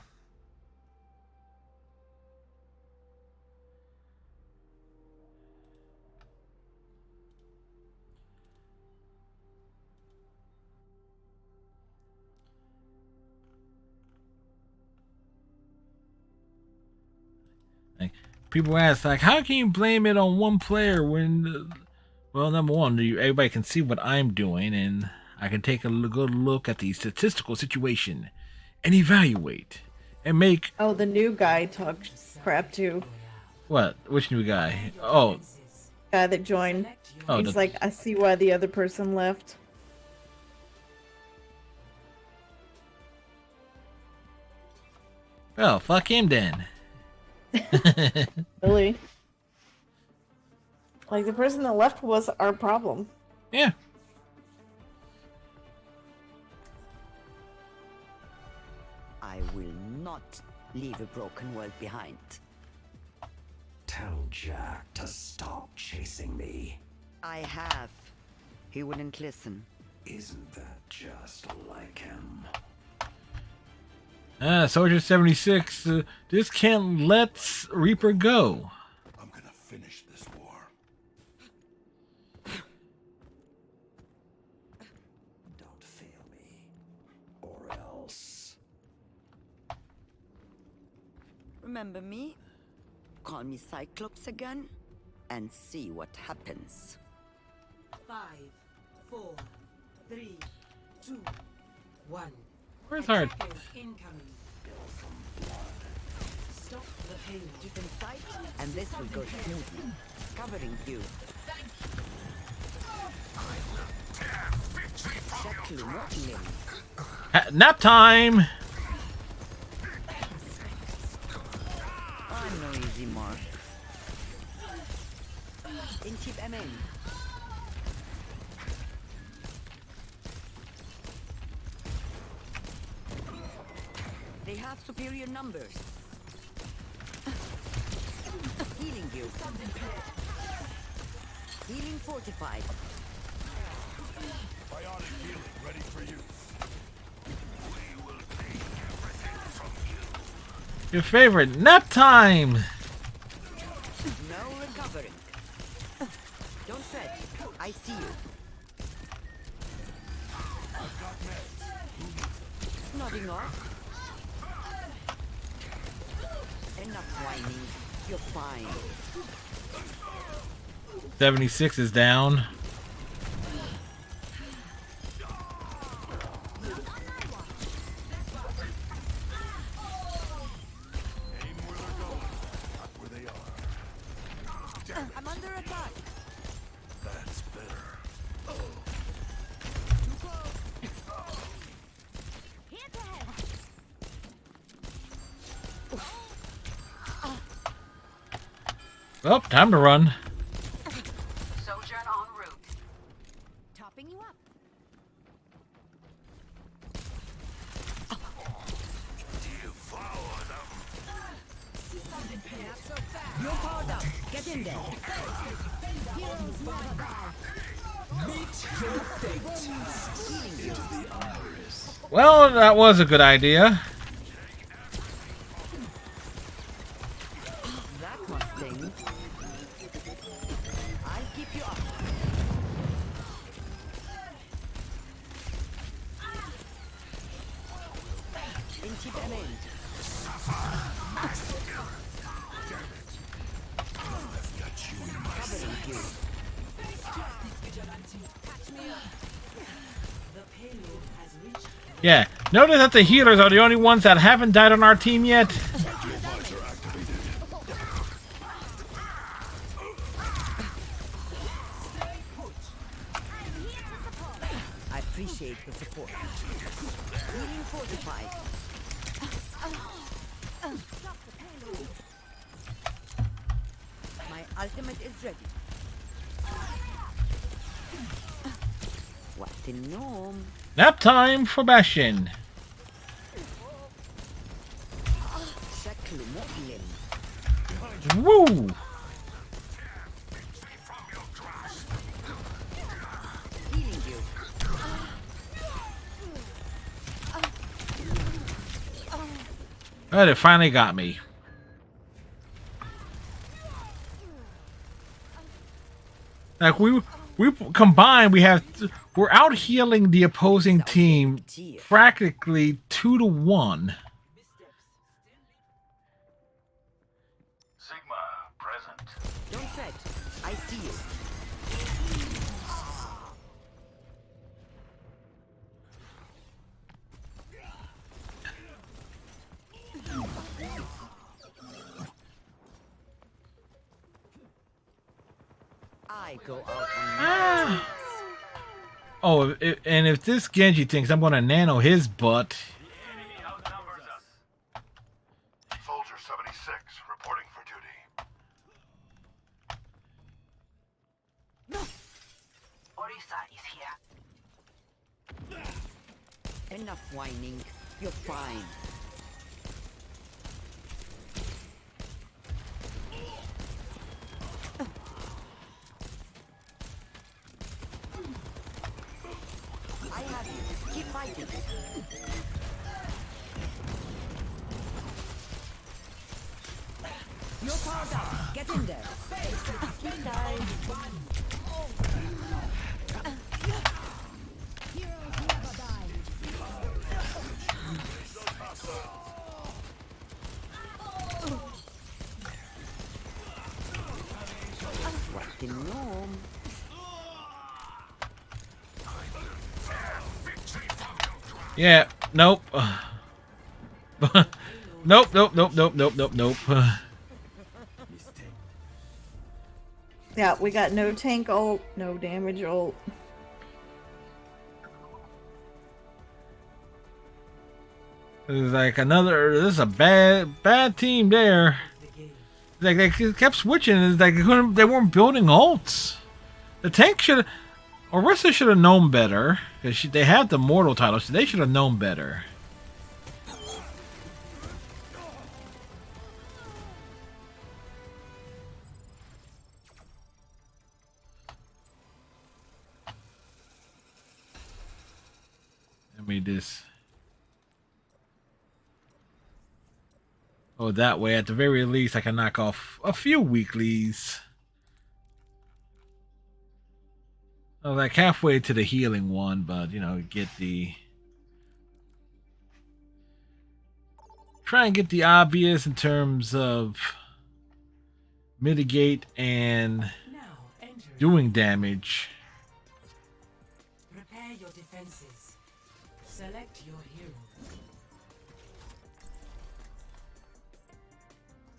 Like, people ask, like, how can you blame it on one player when, well, number one, everybody can see what I'm doing, and I can take a good look at the statistical situation and evaluate and make.
Oh, the new guy talks crap too.
What? Which new guy? Oh,
Guy that joined.
oh,
He's like, I see why the other person left.
well, fuck him then.
Really? Like, the person that left was our problem.
Yeah.
I will not leave a broken world behind.
Tell Jack to stop chasing me.
I have. He wouldn't listen.
Isn't that just like him?
Soldier 76. This can't let Reaper go.
I'm gonna finish this war. Don't fail me, or else.
Remember me? Call me Cyclops again and see what happens.
5, 4, 3, 2, 1.
Where's our...
Attackers incoming. Stop the payload.
Keep in sight, and this will go smoothly. Covering you. Exactly what Lily.
Nap time!
I'm no easy mark. In keep MN. They have superior numbers. Healing you. Healing fortified.
Bionic healing ready for use. We will take everything from you.
Your favorite, nap time!
No recovering. Don't fret. I see you.
I've got meds. Who needs them?
Nodding off. Enough whining. You're fine.
76 is down.
Aim where they're going, not where they are. Damn it,
I'm under attack.
that's better.
Hands ahead.
Well, time to run.
Sojourn en route.
Topping you up.
Devour them.
You're powered up. Get in there.
Well, that was a good idea.
That must sting. I'll keep you up. Intimidate. Covering you.
Yeah. Notice that the healers are the only ones that haven't died on our team yet.
I appreciate the support. Healing fortified. My ultimate is ready. What the gnome?
Nap time for Bastion.
Shaklu Mo'lim.
Woo!
Healing you.
Oh, it finally got me. Like we combined, we're out healing the opposing team practically 2-1.
Sigma, present.
Don't fret. I see you. I go out on
Oh, and if this Genji thinks I'm gonna nano his butt,
Soldier 76, reporting for duty.
Orisa is here.
enough whining. You're fine. I have you. Keep fighting. You're powered up. Get in there. What the gnome?
yeah, nope. Nope, nope, nope, nope, nope, nope, nope.
Yeah, we got no tank ult, no damage ult.
It's like this is a bad team there. Like they kept switching. It's like they weren't building ults. The tank should, Orisa should have known better because they have the mortal title, so they should have known better. Let me just. Oh, that way, at the very least, I can knock off a few weeklies. I was like halfway to the healing one, but, get the... Try and get the obvious in terms of mitigate and doing damage.
Prepare your defenses. Select your hero.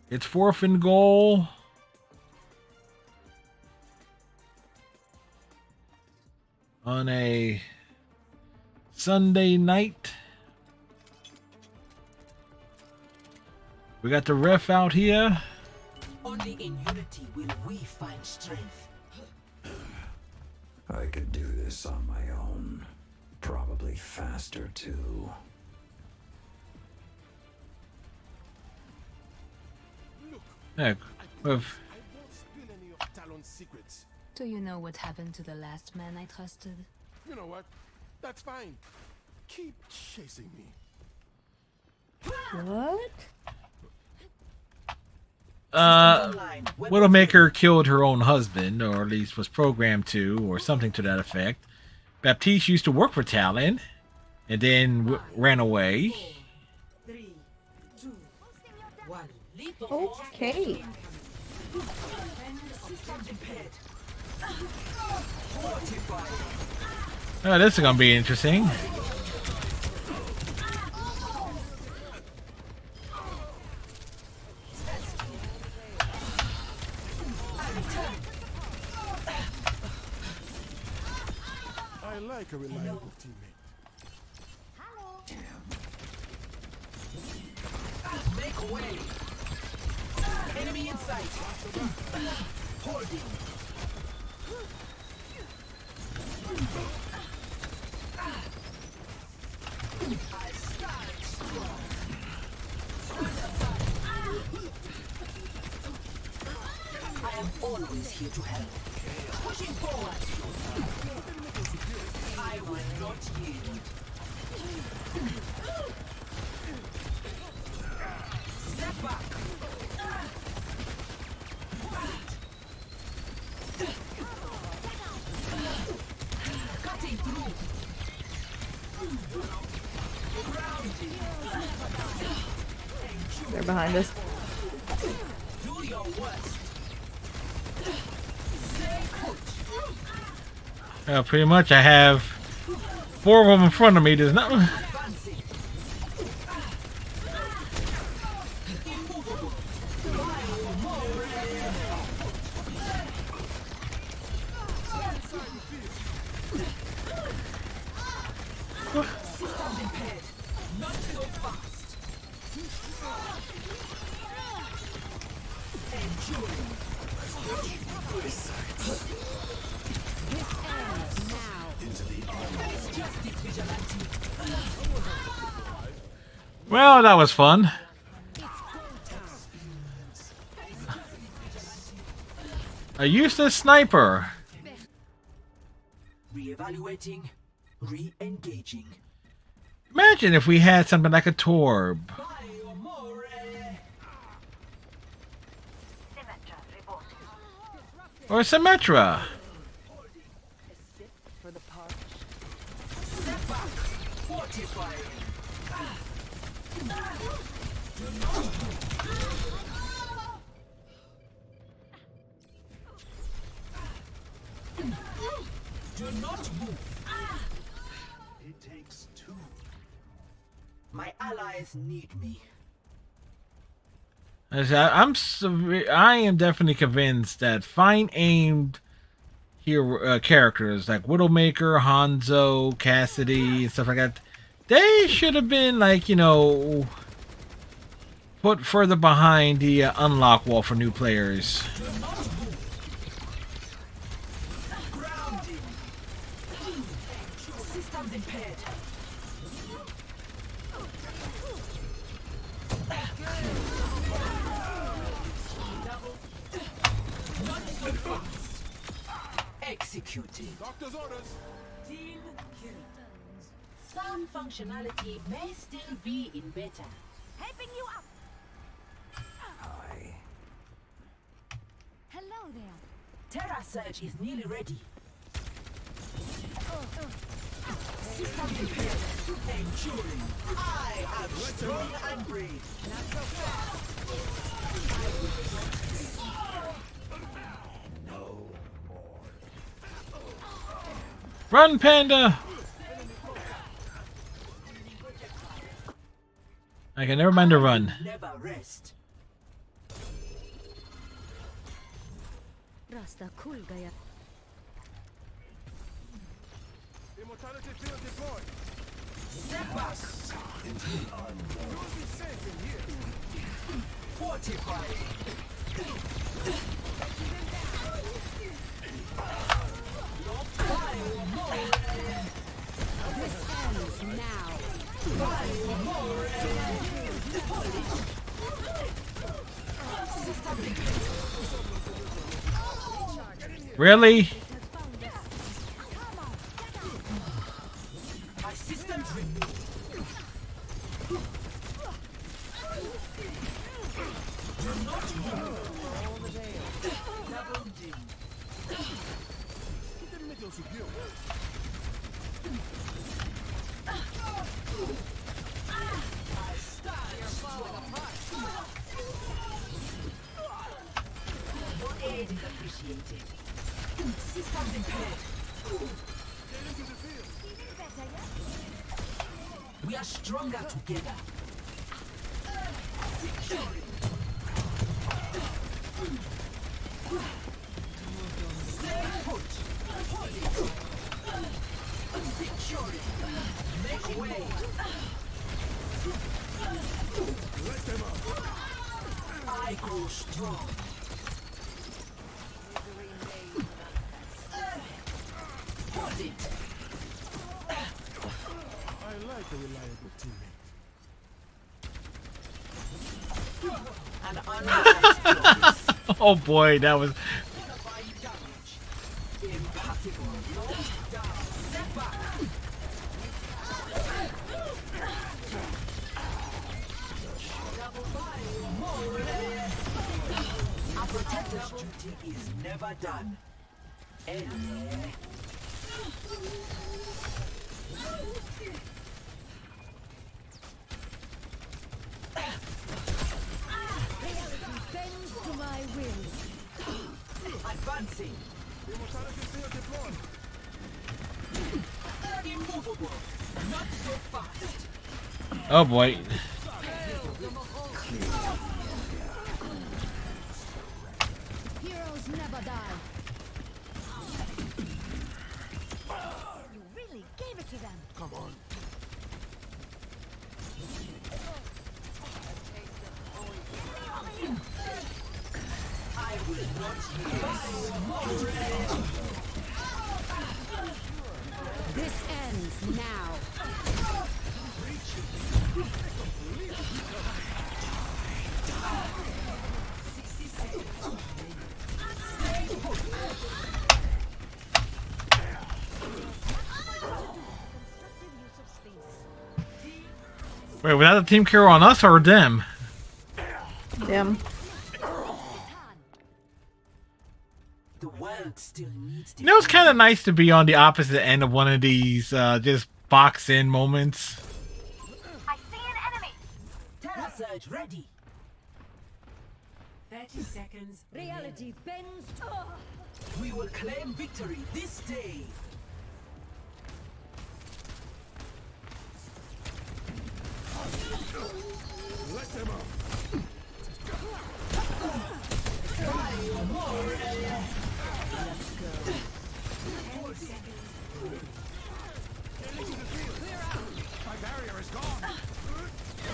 It's 4th and goal. On a Sunday night. We got the ref out here.
Only in unity will we find strength.
I could do this on my own. Probably faster, too.
Look,
Yeah, with
I won't spill any of Talon's secrets.
Do you know what happened to the last man I trusted?
You know what? That's fine. Keep chasing me.
What?
Widowmaker killed her own husband, or at least was programmed to, or something to that effect. Baptiste used to work for Talon, and then ran away.
3, 2, 1. Leap of
Okay.
Oh, this is gonna be interesting.
I like a reliable teammate.
Make way. Enemy in sight. Holding. I stand strong. I am always here to help. Pushing forward. I will not yield. Step back. Cutting through.
They're behind us.
Do your worst.
Pretty much, I have 4 of them in front of me. There's not.
Advancing. Systems impaired. Not so fast. Enduring. Justice vigilante.
Well, that was fun. A useless sniper.
Re-evaluating. Re-engaging.
Imagine if we had something like a Torb or a Symmetra.
Step back. Fortifying. Do not move.
It takes 2.
My allies need me.
I am definitely convinced that fine-aimed hero characters like Widowmaker, Hanzo, Cassidy, and stuff like that, they should have been like, you know, put further behind the unlock wall for new players.
Grounding. Systems impaired. Not so fast. Executing.
Doctor's orders.
Team kill.
Some functionality may still be in beta.
Helping you up.
I
Hello there.
Terra Surge is nearly ready.
Systems impaired. Enduring. I am strong and brave.
Run, Panda! Okay, never mind the run.
Never rest.
Rasta cool gaya.
Immortality field deployed.
Step back.
You'll be safe in here.
Fortify.
This ends now.
Systems
Really?
My systems renew. Do not move. Double ding.
Che meglio su più.
Your aid is appreciated. Systems impaired. We are stronger together. Stay put. Secure it. Make way.
Let them up.
I grow strong. Hold it.
I like a reliable teammate.
An unmatched
Oh boy, that was.
impossible. Down. Step back. Double fire. More. Our protector's duty is never done. And
Bends to my will.
advancing.
Dimostrare che sei deployed.
Immovable. Not so fast.
Oh boy.
Heroes never die. You really gave it to them.
Come on.
I will not yield.
This ends now.
Wait, was that a team kill on us or them?
Them.
The world still needs
You know, it's kind of nice to be on the opposite end of one of these just box in moments.
I see an enemy.
Terra Surge ready.
30 seconds.
Reality bends.
We will claim victory this day.
Let them up.
My barrier is gone.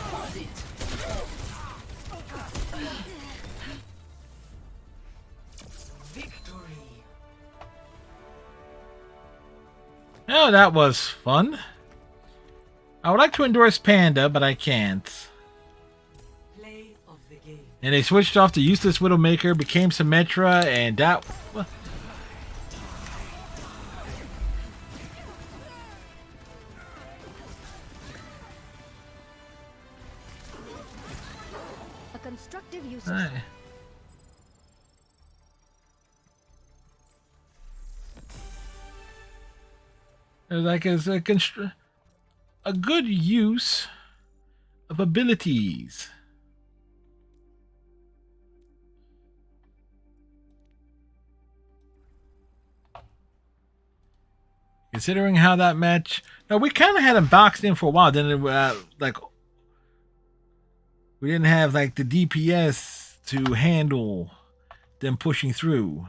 Hold it. Victory.
Oh, that was fun. I would like to endorse Panda, but I can't.
Play of the game.
And they switched off the useless Widowmaker, became Symmetra, and that...
A constructive use of
Hey. Like it's a good use of abilities. Considering how that match, now we kind of had him boxed in for a while. Then it, like we didn't have like the DPS to handle them pushing through.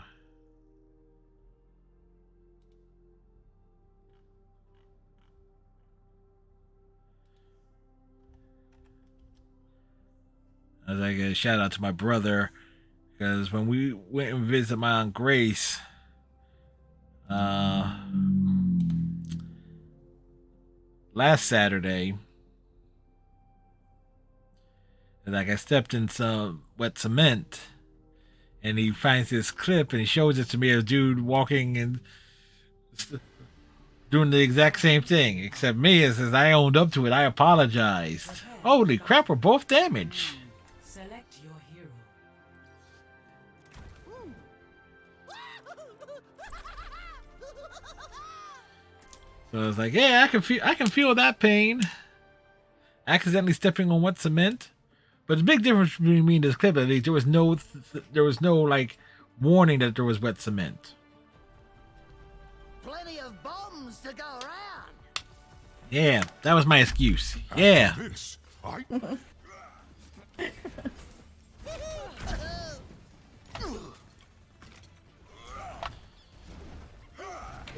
As I get a shout out to my brother, because when we went and visited my Aunt Grace, last Saturday, like I stepped in some wet cement, And he finds this clip and he shows it to me, a dude walking and doing the exact same thing, except me. It says I owned up to it. I apologized. Holy crap, we're both damaged.
Select your hero.
So it's like, yeah, I can feel that pain. Accidentally stepping on wet cement. But the big difference between me and this clip, at least, there was no like warning that there was wet cement.
Plenty of bombs to go around.
Yeah, that was my excuse. Yeah.
This, I...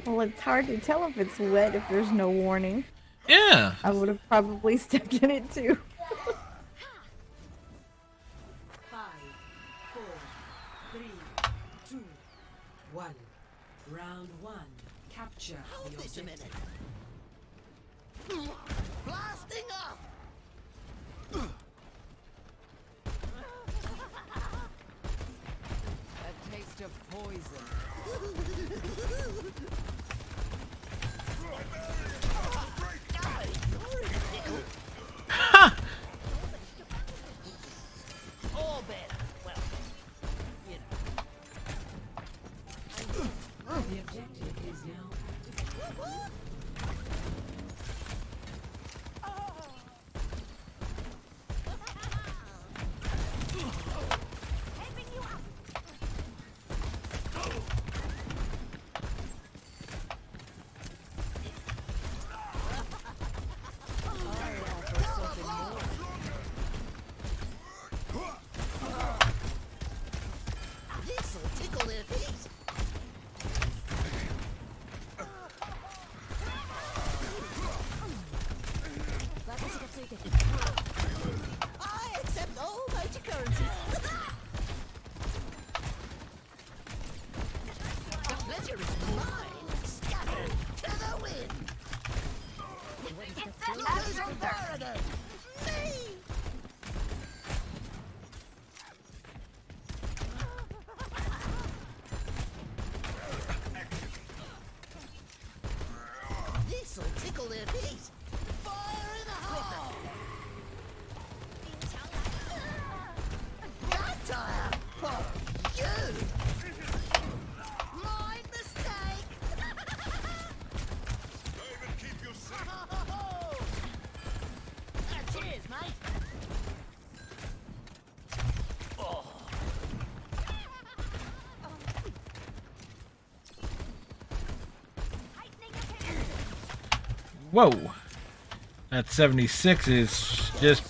Well, it's hard to tell if it's wet if there's no warning.
Yeah.
I would have probably stepped in it too.
5, 4, 3, 2, 1. Round 1. Capture
Hold
the
this a
objective.
minute. Blasting up.
A taste of poison.
Ha!
All better. Well, you know.
The objective is now active.
This'll tickle their feet. I accept all major currencies. The pleasure is mine. Scattered to the wind. Who's there again? Me! This'll tickle their feet. Fire in the hole! Tire for you! My mistake!
David, keep you safe.
Cheers, mate!
Whoa. That 76 is just...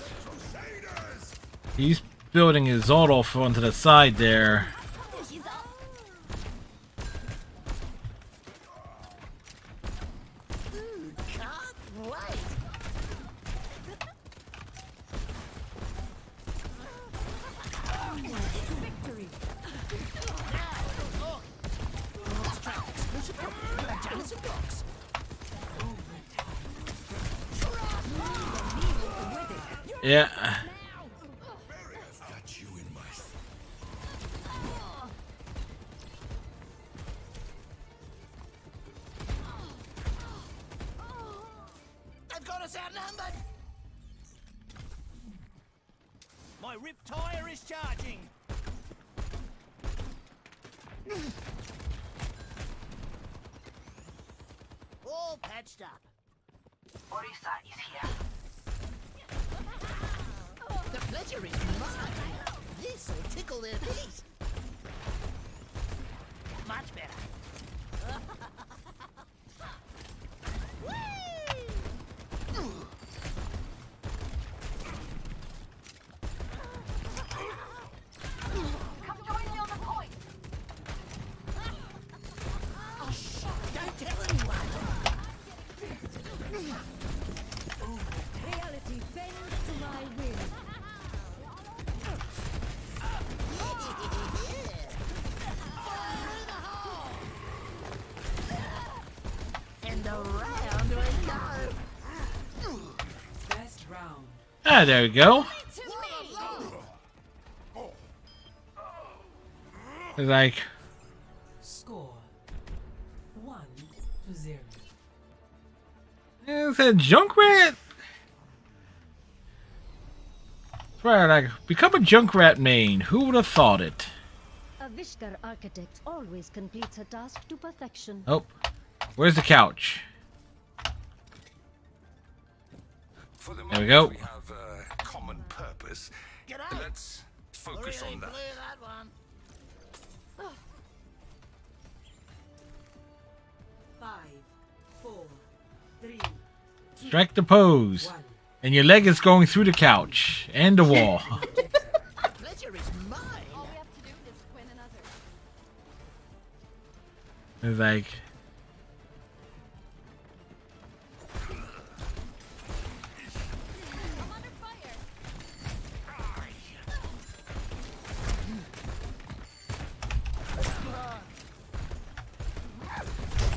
He's building his Zoldoff onto the side there.
Can't wait!
Victory.
Let's try exclusive property by Janice and Box.
Yeah.
Got you in my...
They've got us outnumbered! My rip tire is charging! All patched up. Orisa is here. The pleasure is mine. This'll tickle their feet. Much better.
Come join me on the point.
Don't tell anyone.
Reality bends to my will.
And around we go.
Best round.
Ah, there we go.
To me.
It's like,
Score 1-0.
it's a Junkrat. Right, like become a Junkrat main. Who would have thought it?
A Vishkar architect always completes a task to perfection.
Oh, where's the couch?
For the
There we
moment,
go.
we have a common purpose. Let's focus on that.
That one.
5, 4, 3,
Strike the pose. And your leg is going through the couch and the wall.
Pleasure is mine.
All we have to do is win another.
It's like,
I'm under fire.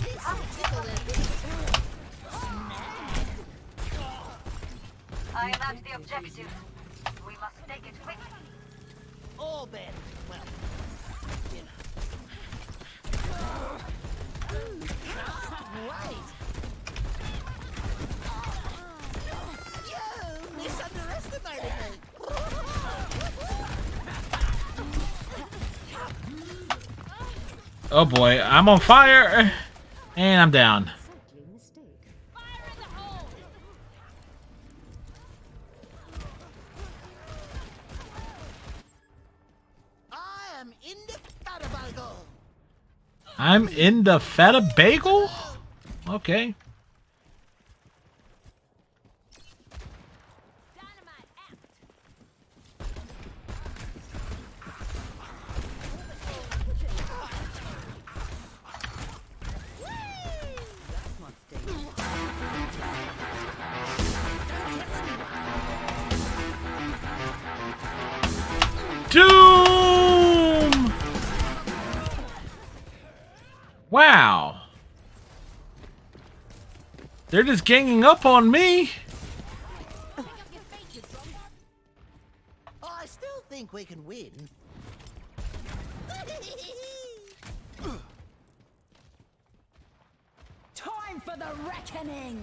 This'll tickle their feet.
I am at the objective. We must take it quickly.
All bad. Well, you know. Wait. You misunderestimated me.
oh boy, I'm on fire. And I'm down.
Simply mistake.
Fire in the hole.
I am indefatigable.
I'm in the feta bagel? Okay.
Dynamite out.
Doom! Wow. They're just ganging up on me.
I still think we can win.
Time for the reckoning.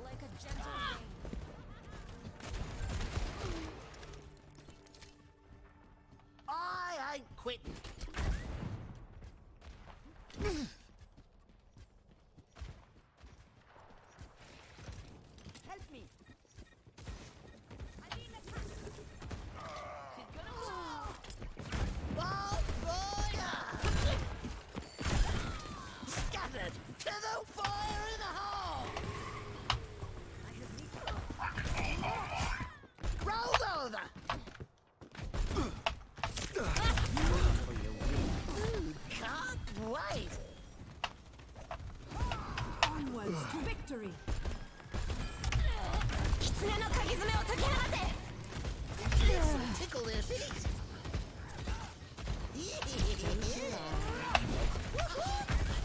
Like a gentle rain.
I ain't quitting. Help me. Scattered to the fire in the hole. Rolled over. Can't wait.
Onwards to victory.
This'll tickle their feet.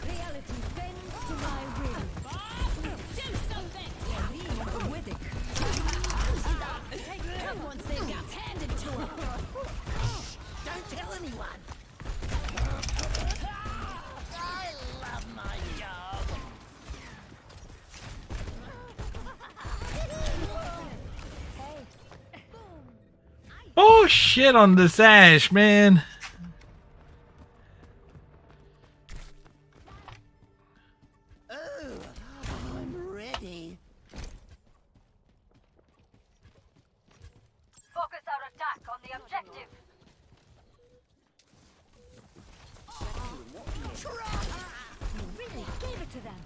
Reality bends to my will.
Do something. Come once they got handed to him.
Don't tell anyone. I love my job.
Oh shit on this Ash, man.
Oh, I'm ready.
Focus our attack on the objective.
You really gave it to them.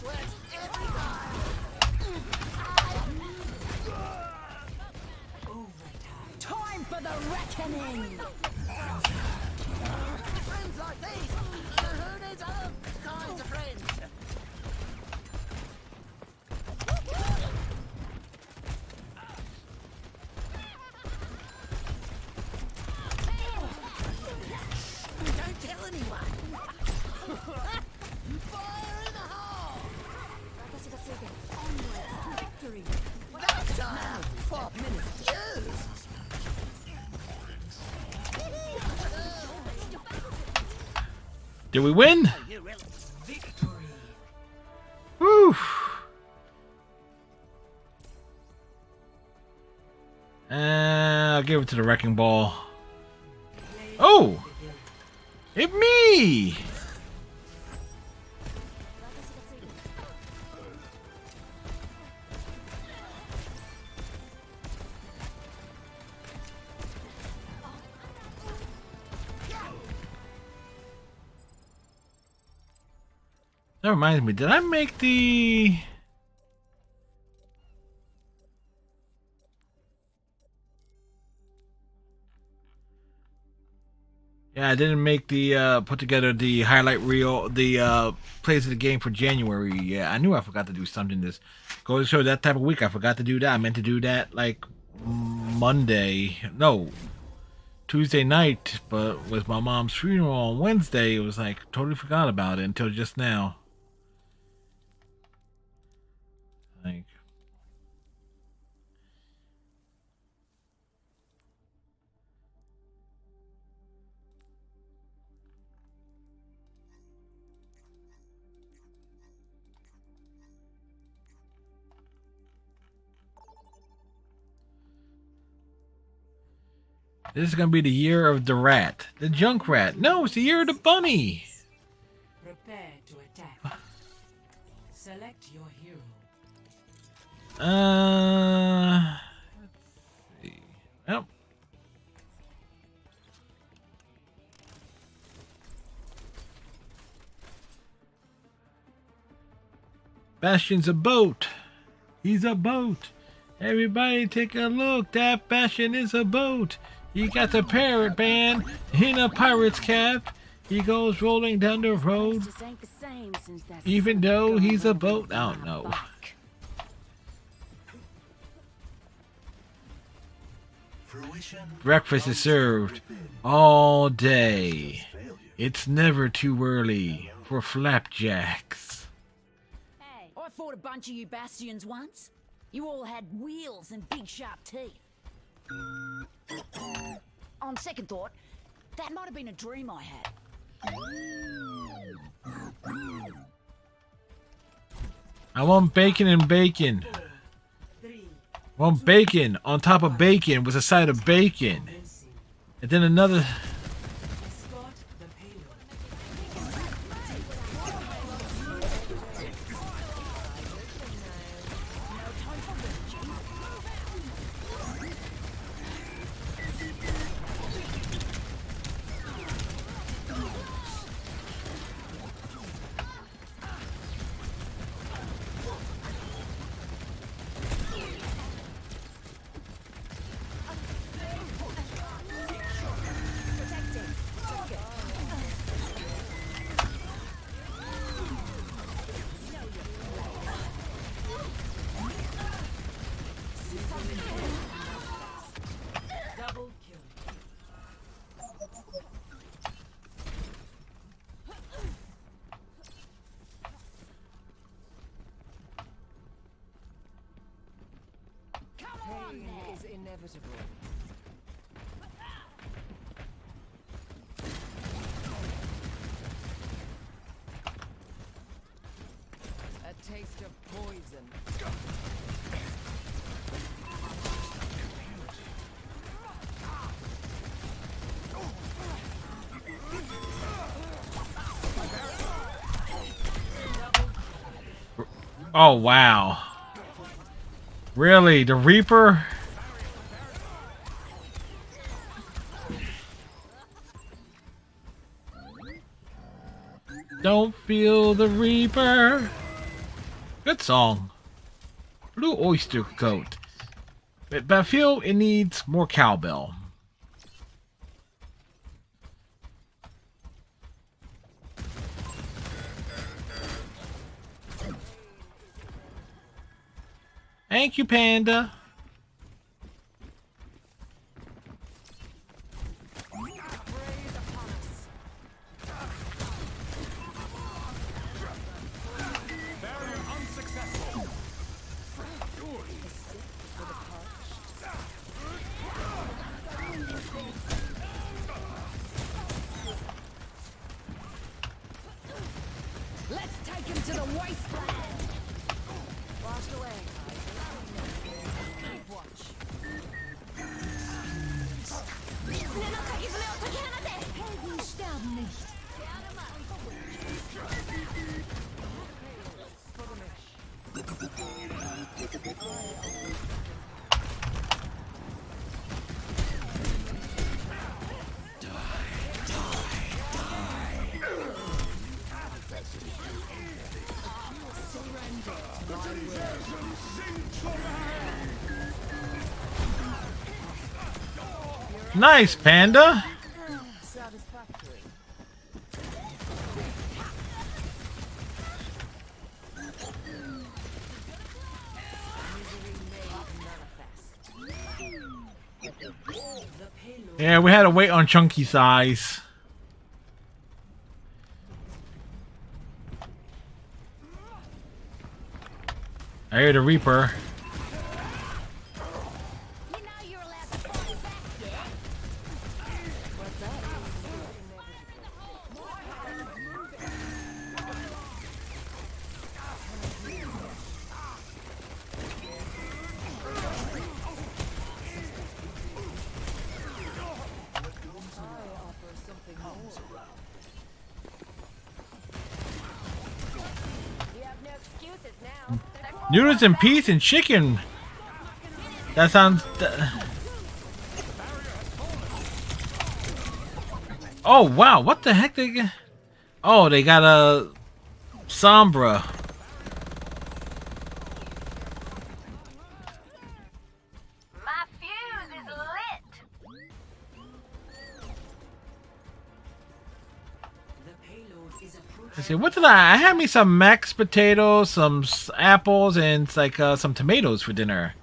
Works every time.
Time for the reckoning.
Friends like these. Who needs other kinds of friends?
Did we win?
Oh, you really?
Victory.
Woo! I'll give it to the wrecking ball. Oh! It's me! That reminds me, did I make the... Yeah, I didn't make the, put together the highlight reel, the, plays of the game for January. Yeah, I knew I forgot to do something this. Go to show that type of week, I forgot to do that. I meant to do that, like, Monday. No, Tuesday night, but with my mom's funeral on Wednesday, it was like, totally forgot about it until just now. Like... This is gonna be the year of the rat. The junk rat. No, it's the year of the bunny.
Prepare to attack. Select your hero.
Let's see. Oh. Bastion's a boat. He's a boat. Everybody take a look. That Bastion is a boat. He got the parrot band in a pirate's cap. He goes rolling down the road. Even though he's a boat. I don't know. Breakfast is served all day. It's never too early for flapjacks.
Hey, I fought a bunch of you bastions once. You all had wheels and big sharp teeth. On second thought, that might have been a dream I had.
I want bacon and bacon. I want bacon on top of bacon with a side of bacon. And then another...
Is inevitable. A taste of poison.
Oh, wow. Really? The Reaper? Don't feel the Reaper. Good song. Blue Oyster Cult. But I feel it needs more cowbell. Thank you, Panda. Nice, Panda.
Satisfactory.
Yeah, we had to wait on chunky size. I hear the Reaper. Noodles and peas and chicken. That sounds. Oh wow! What the heck? They get? Oh, they got a Sombra.
My fuse is lit.
Let's see. What did I had me some Max potatoes, some apples, and it's like some tomatoes for dinner.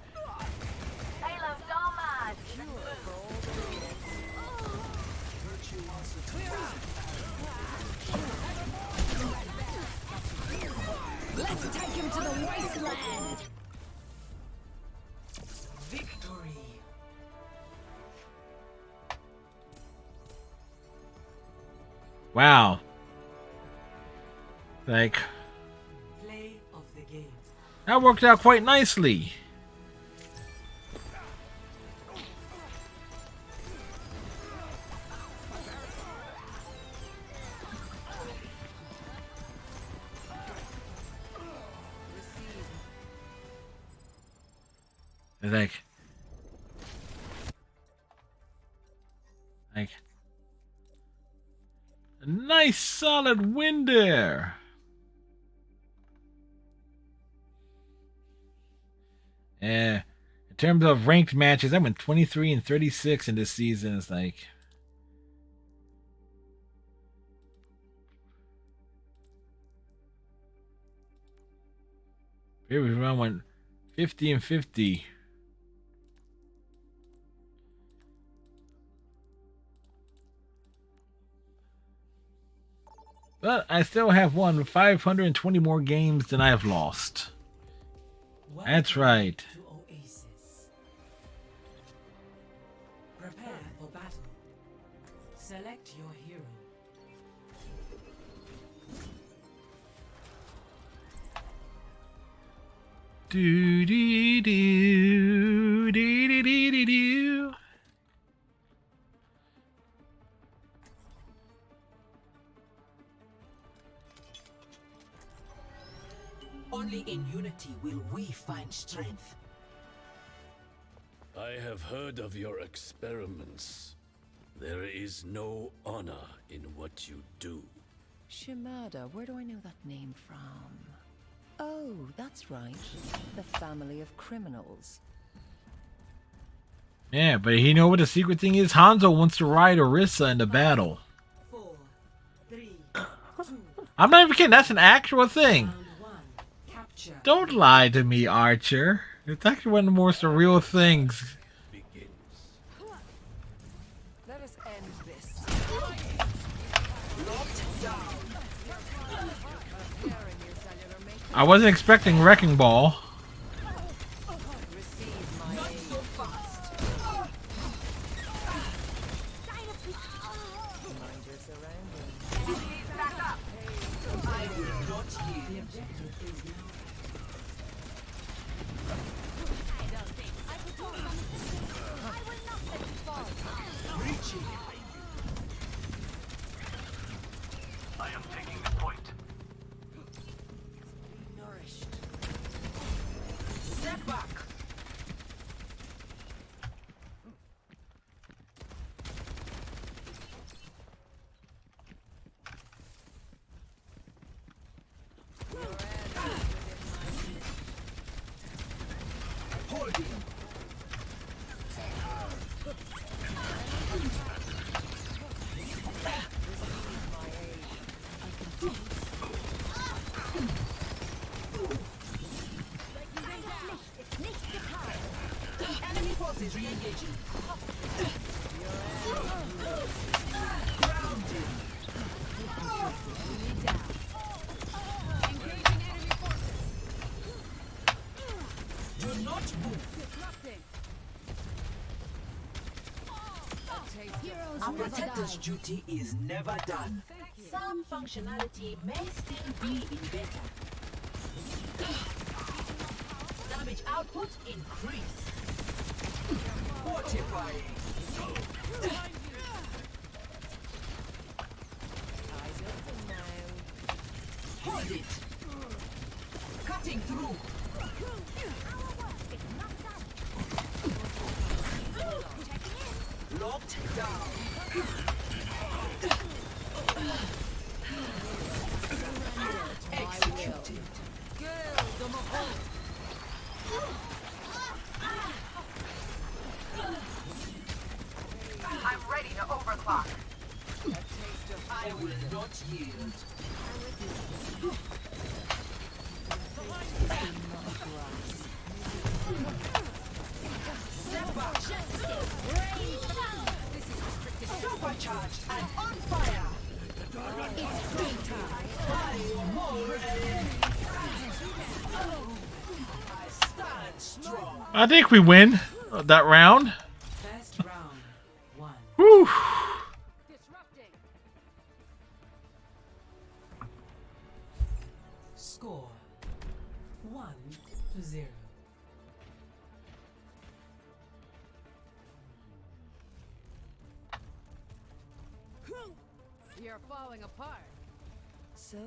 Let's take him to the wasteland.
Victory.
Wow. Like,
Play of the game.
that worked out quite nicely. Like, a nice solid win there. In terms of ranked matches, I went 23 and 36 in this season. It's like, previous round went 50 and 50. But I still have won 520 more games than I have lost. That's right.
To Oasis. Prepare for battle. Select your hero.
Do dee do dee dee dee dee do.
Only in unity will we find strength.
I have heard of your experiments. There is no honor in what you do.
Shimada, where do I know that name from? Oh, that's right. The family of criminals.
Yeah, but he know what the secret thing is? Hanzo wants to ride Orisa in the battle.
4, 3, 2,
I'm not even kidding, that's an actual thing.
round 1. Capture.
Don't lie to me, Archer. It's actually one of the more surreal things.
Let us end this.
I wasn't expecting Wrecking Ball.
Not so fast.
Mind your surroundings.
I will not yield. The objective is now. Reaching.
I am taking the point.
Nourished. Step back. Enemy forces re-engaging.
Engaging enemy forces.
Do not move.
Disrupting. Heroes
Our
never
protector's
die.
duty is never done.
Some functionality may still be in beta. Damage output increased.
Fortifying. Hold it. Cutting through. Locked down. Executed.
I'm ready to overclock.
I will not yield. Step up. Supercharged and on fire. I stand strong.
I think we win that round.
First round, 1.
Whew.
Disrupting.
Score 1-0.
You're falling apart.
So,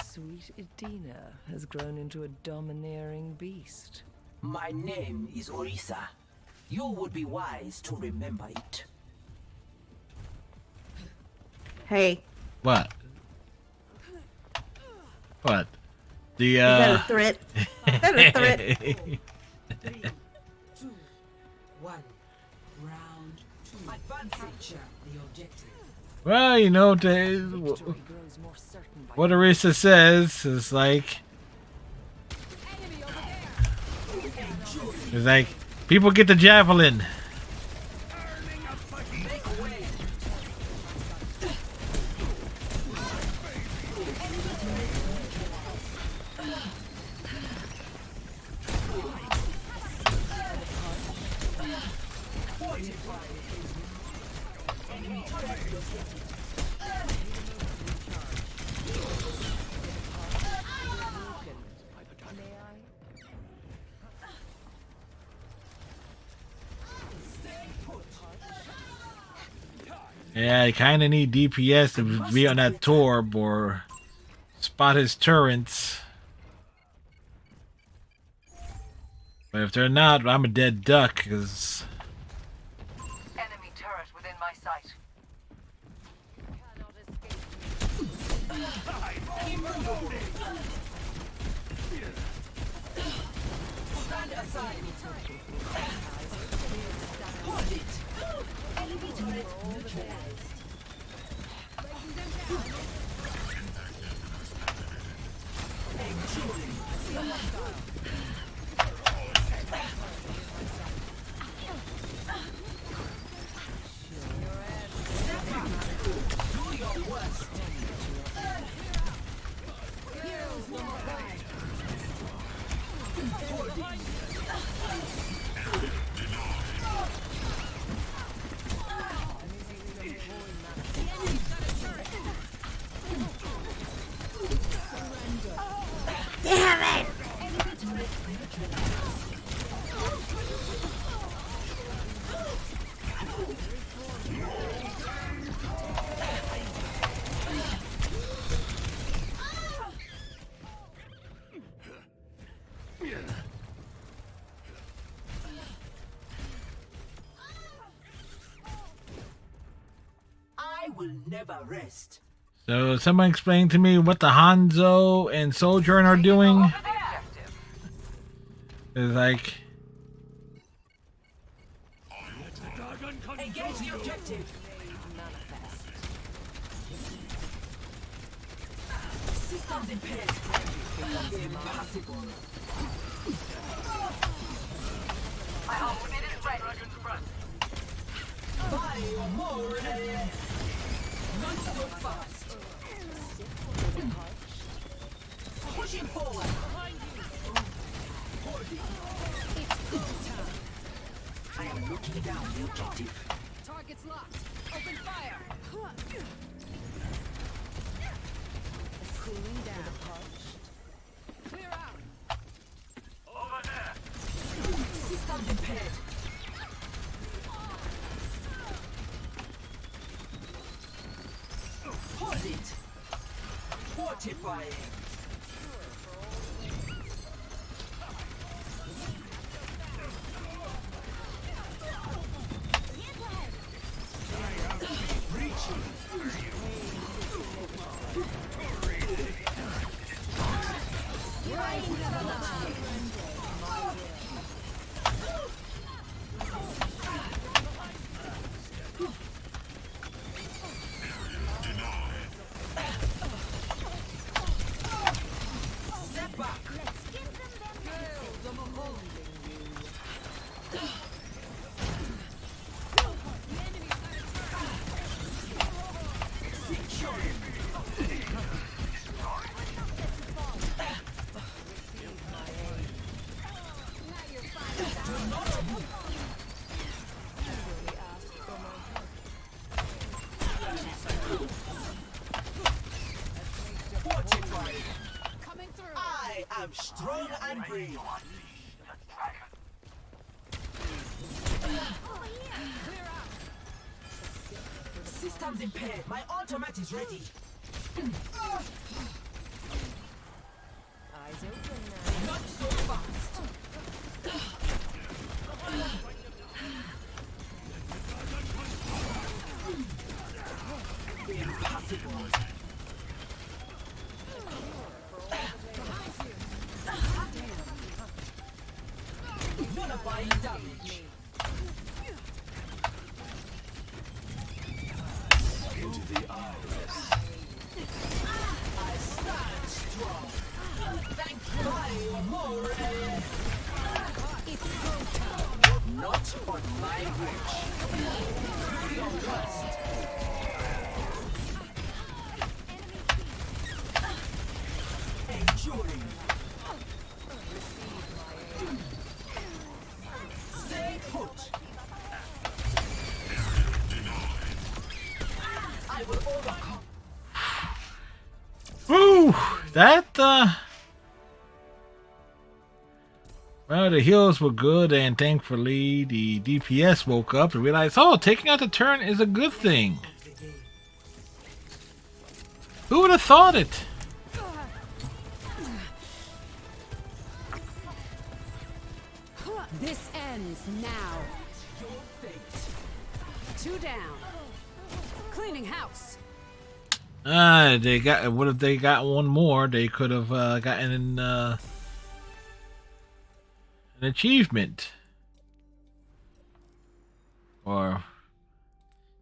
sweet Edina has grown into a domineering beast.
My name is Orisa. You would be wise to remember it.
Hey,
What? What? The
is that a threat? Is that a threat?
3, 2, 1. Round 2. Capture the objective.
Well, you know, what Arisa says is like, it's like, people get the javelin. Yeah, you kind of need DPS to be on that torb or spot his turrets. But if they're not, I'm a dead duck, because...
Enemy turret within my sight.
Stand aside. Hold it. Enemy turret neutralized. Do your worst.
Damn it!
I will never rest.
So, someone explain to me what the Hanzo and Sojourn are doing. It's like,
Engage the objective. Systems impaired. Impossible.
My ultimate is ready.
Fire more. Not so fast. Pushing forward. I am looking down the objective.
Target's locked. Open fire. Cooling down. Clear out.
Over there.
Systems impaired. Hold it. Fortifying. Step back.
Coming through.
I am strong and brave.
Clear out.
Systems impaired. My automat is ready.
Eyes open now.
Not so fast. Impossible. Nullifying damage.
Into the iris.
I stand strong. Thank you. Fire more.
It's go time.
Not on my reach. Your trust. Enduring. Stay put. I will overcome.
Woo! That well, the heals were good, and thankfully the DPS woke up and realized, oh, taking out the turn is a good thing. Who would have thought it?
This ends now. Two down. Cleaning house.
They got. What if they got one more? They could have gotten an achievement, or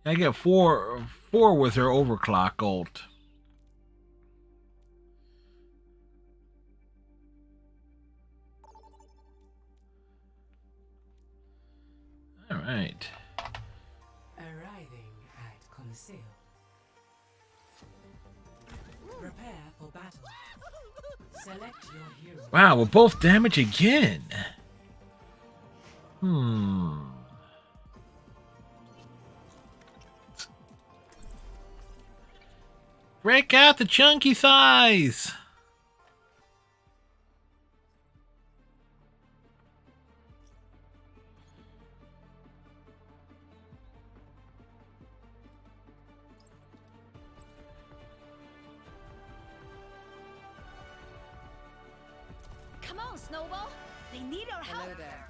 I get four with her overclock ult. All right.
Arriving at Coliseum. Prepare for battle. Select your hero.
Wow, we're both damaged again. Break out the chunky thighs.
Come on, Snowball. They need our help.
Hello there.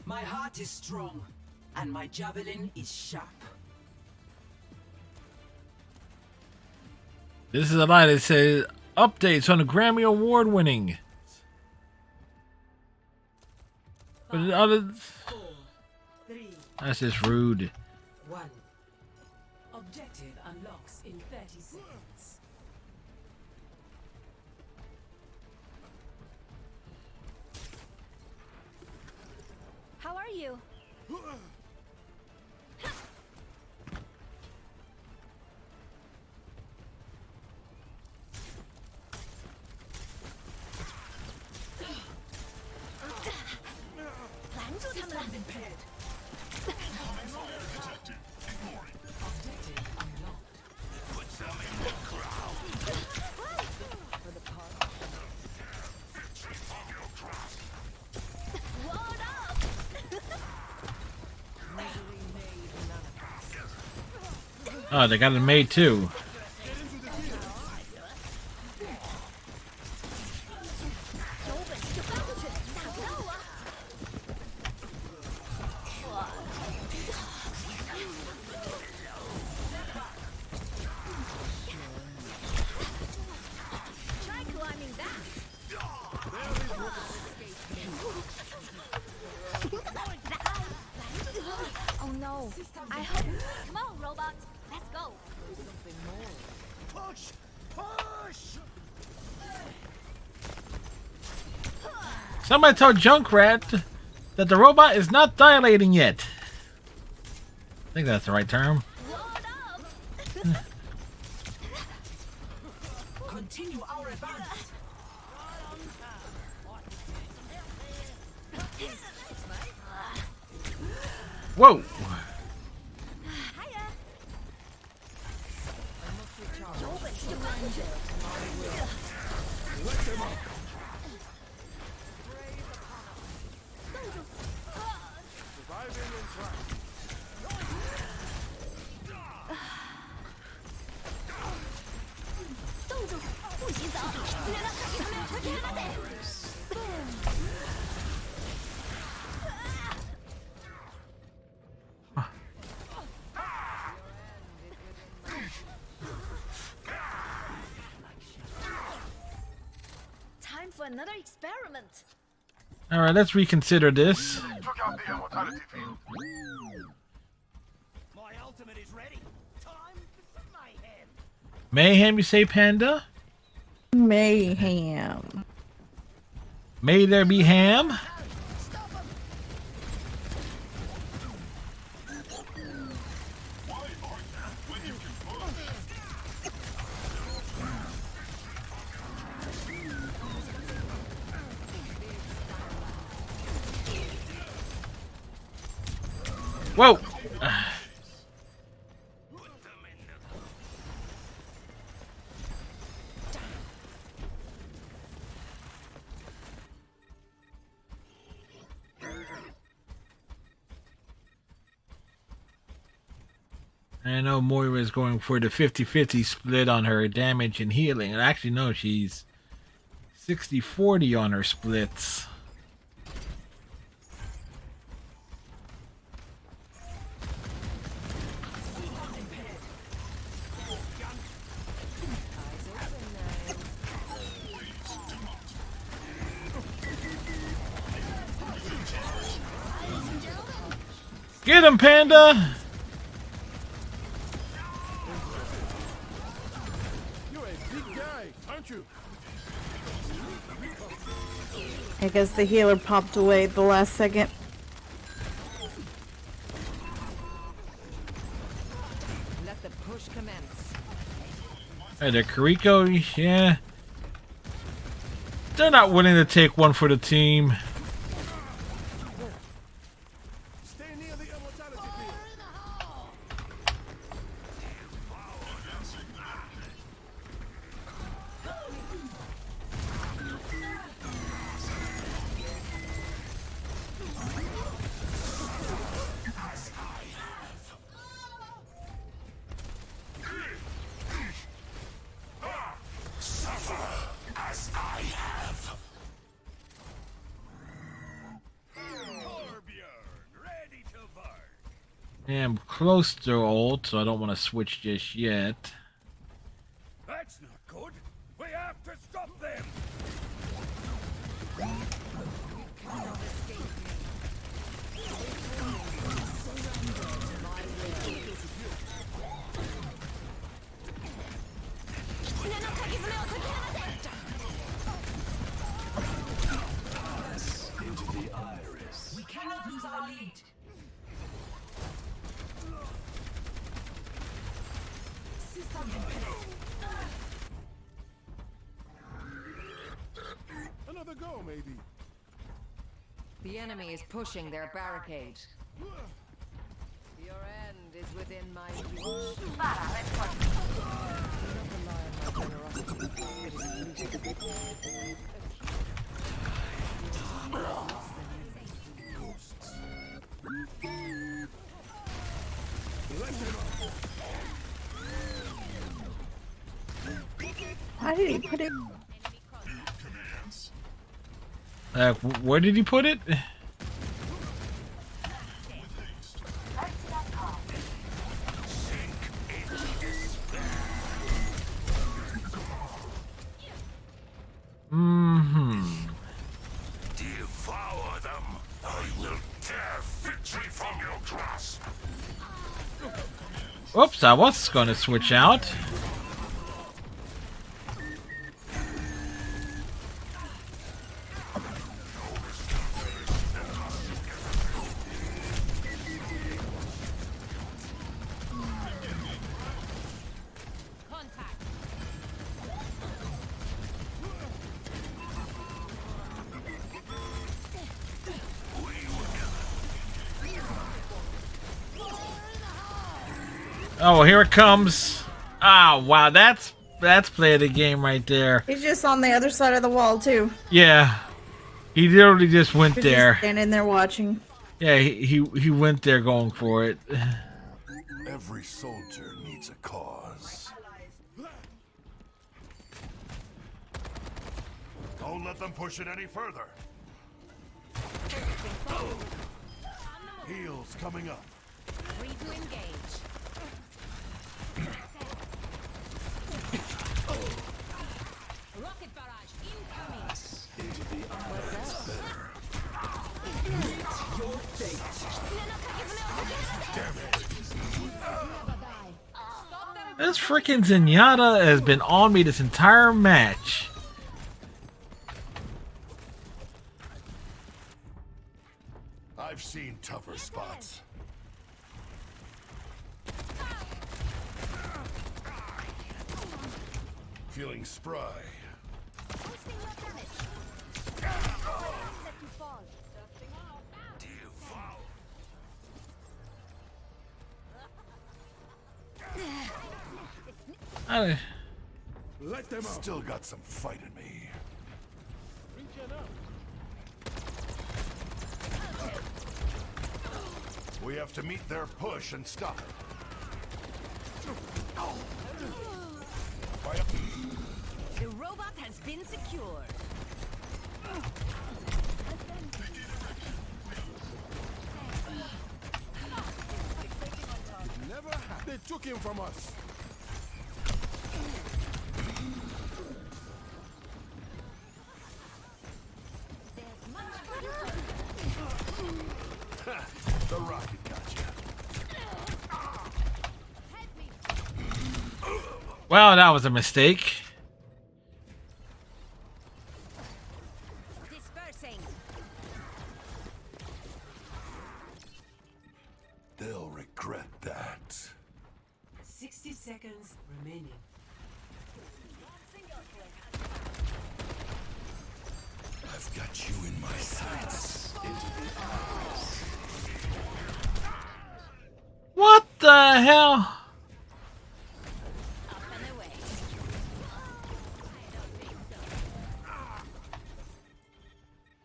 My heart is strong, and my javelin is sharp.
This is a line that says updates on the Grammy Award winning. But the other,
4, 3,
That's just rude.
1. Objective unlocks in 30 seconds.
How are you?
Oh, they got it made too.
Try climbing that. Oh no. I hope. Come on, robot. Let's go.
Push! Push!
Somebody tell Junkrat that the robot is not dilating yet. I think that's the right term.
Continue our advance.
Whoa!
Time for another experiment.
All right, let's reconsider this.
Took out the immortality field.
My ultimate is ready. Time for some mayhem.
Mayhem, you say, Panda?
Mayhem.
May there be ham? Whoa! I know Moira is going for the 50-50 split on her damage and healing. And actually, no, she's 60-40 on her splits. Get him, Panda!
You're a big guy, aren't you?
I guess the healer popped away at the last second.
Let the push commence.
Hey, the Kariko, yeah. They're not willing to take one for the team.
Stay near the immortality field.
Suffer as I have.
Ready to burn.
Yeah, I'm close to ult, so I don't want to switch just yet.
That's not good. We have to stop them.
go, maybe.
The enemy is pushing their barricade. Your end is within my reach. Do not rely on my generosity. It is fleeting.
How did he put it?
Where did he put it?
Devour them. I will tear victory from your grasp.
Oops, I was going to switch out. Oh, here it comes. Ah, wow, that's play of the game right there.
He's just on the other side of the wall too.
Yeah. He literally just went
He's
there.
just standing there watching.
Yeah, he went there going for it.
Every soldier needs a cause. Don't let them push it any further. Heals coming up.
Free to engage. Rocket barrage incoming.
Into the eyes better.
Your fate.
This freaking Zenyatta has been on me this entire match.
I've seen tougher spots. Feeling spry.
Let them out.
Still got some fight in me. We have to meet their push and stop it.
The robot has been secured.
Never had. They took him from us.
The rocket got you.
Well, that was a mistake.
Dispersing.
They'll regret that.
60 seconds remaining.
I've got you in my sights.
What the hell?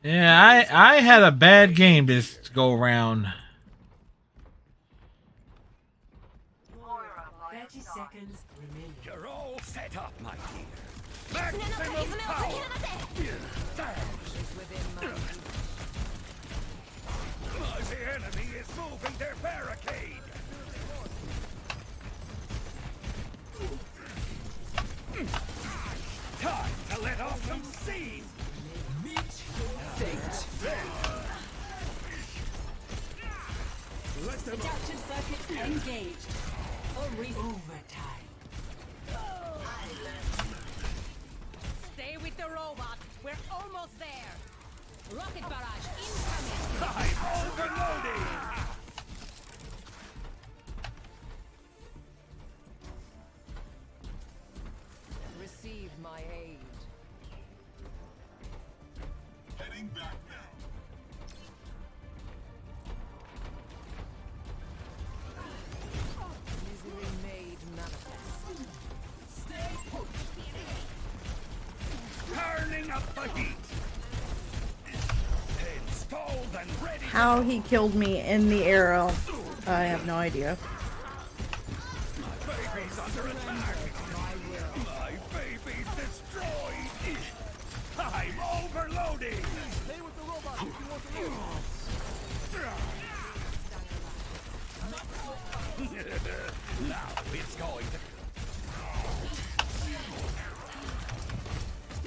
Yeah, I had a bad game this go round.
30 seconds remaining.
You're all set up, my dear. Maximum power. The enemy is moving their barricade. Time to let off some steam. Meet your fate.
Let them out.
Adaptive circuits engaged. Overtime.
Stay with the robot. We're almost there. Rocket barrage incoming.
I'm overloading.
Receive my aid.
How he killed me in the arrow, I have no idea.
Baby's under attack! My baby's destroyed! I'm overloading!
Play with the robot if you want to live.
Now it's going to...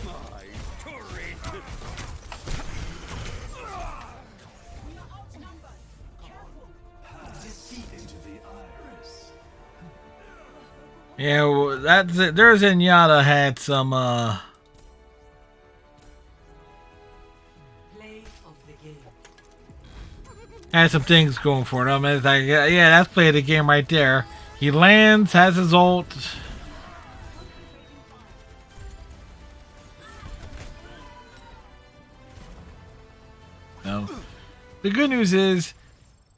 My turret! Defeat into the iris.
Yeah, well, that's it. There's Zenyatta had some had some things going for him. It's like, yeah, that's play of the game right there. He lands, has his ult. No. The good news is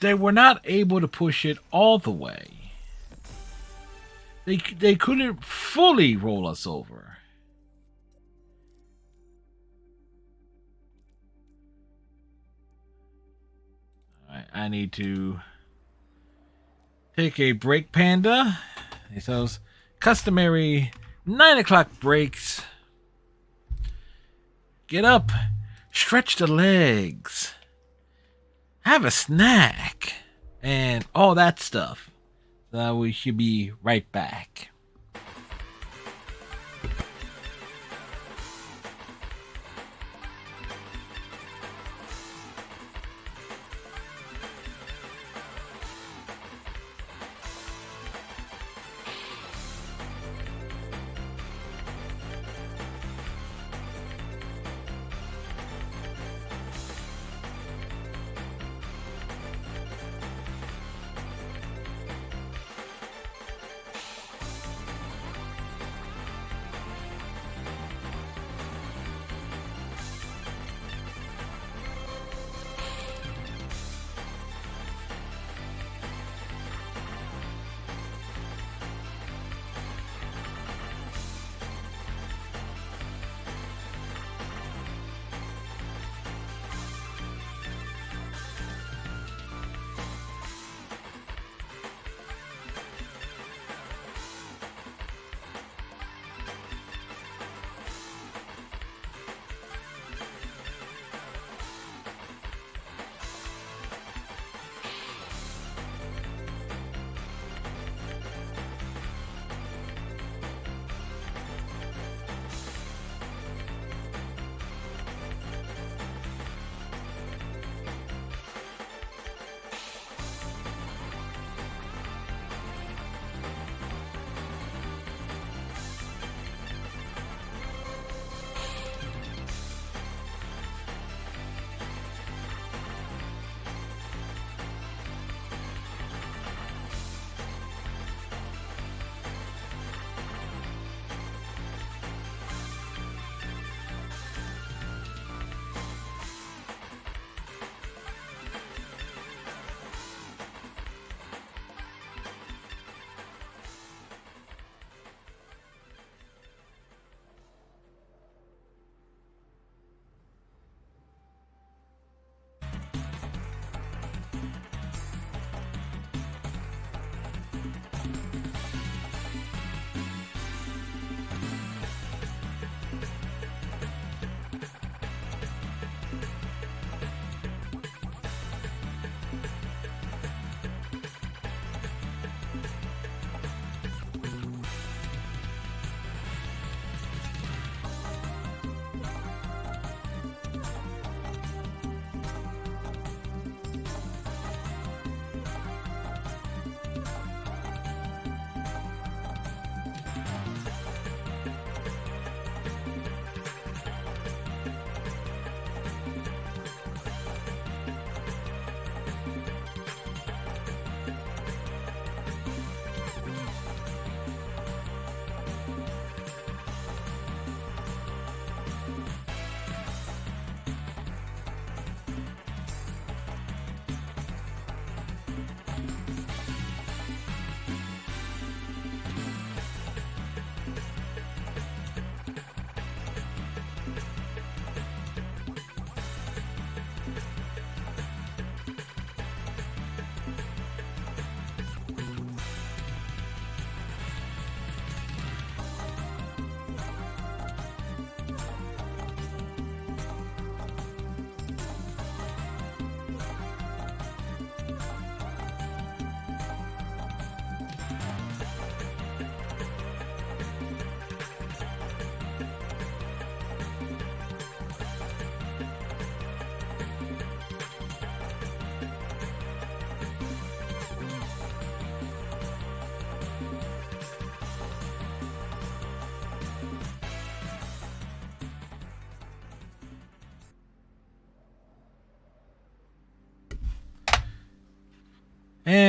they were not able to push it all the way. They couldn't fully roll us over. Alright, I need to take a break, Panda. Those customary 9 o'clock breaks. Get up, stretch the legs, have a snack, and all that stuff. So we should be right back.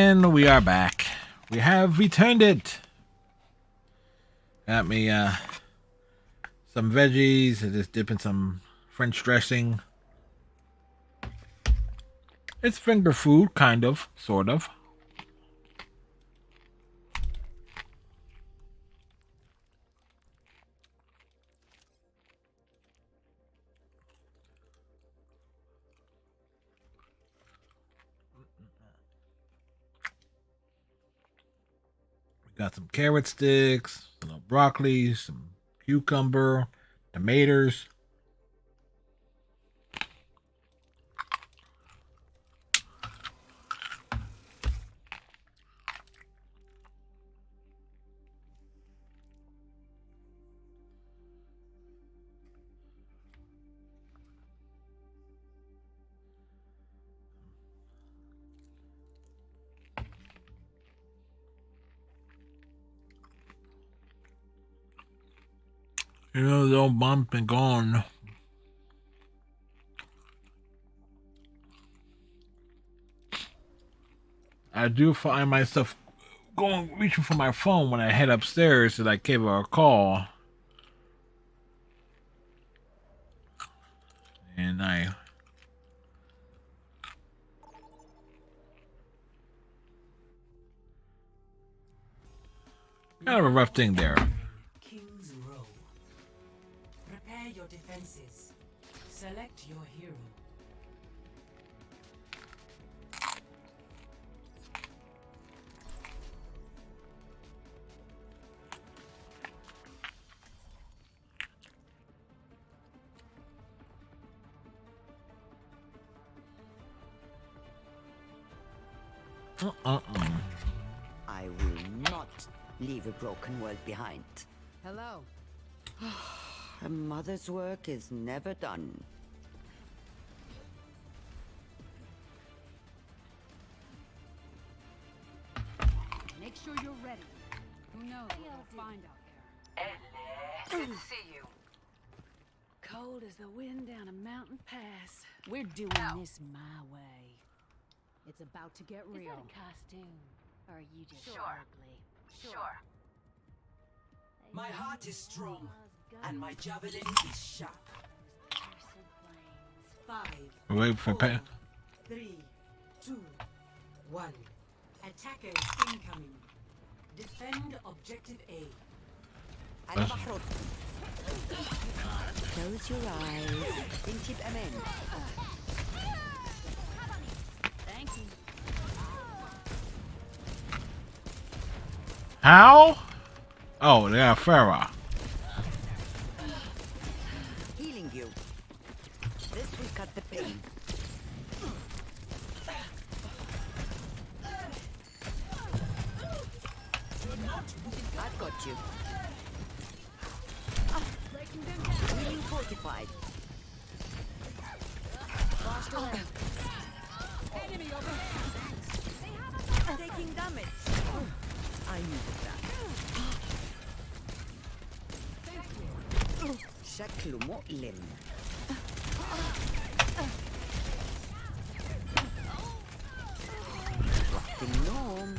And we are back. We have returned it. Got me some veggies. I just dip in some French dressing. It's finger food, kind of, sort of. Got some carrot sticks, some broccoli, some cucumber, tomatoes. You know, the old bump and gone. I do find myself reaching for my phone when I head upstairs to like give her a call. And I kind of a rough thing there.
King's Row. Prepare your defenses. Select your hero.
I will not leave a broken world behind.
Hello.
A mother's work is never done.
Make sure you're ready. Who knows what we'll find out there.
Good to see you.
Cold as the wind down a mountain pass. We're doing this my way. It's about to get real.
Is that a costume? Or are you just
Sure.
ugly?
Sure.
My heart is strong, and my javelin is sharp. 5,
Wait for
4, 3, 2, 1. Attackers incoming. Defend objective A.
Close your eyes. Intip amen.
Thank you.
How? Oh, yeah, Farah.
Healing you. This will cut the pain. I've got you. Healing fortified.
Enemy over.
Taking damage. I needed that. شكله مؤلم. وقت النوم.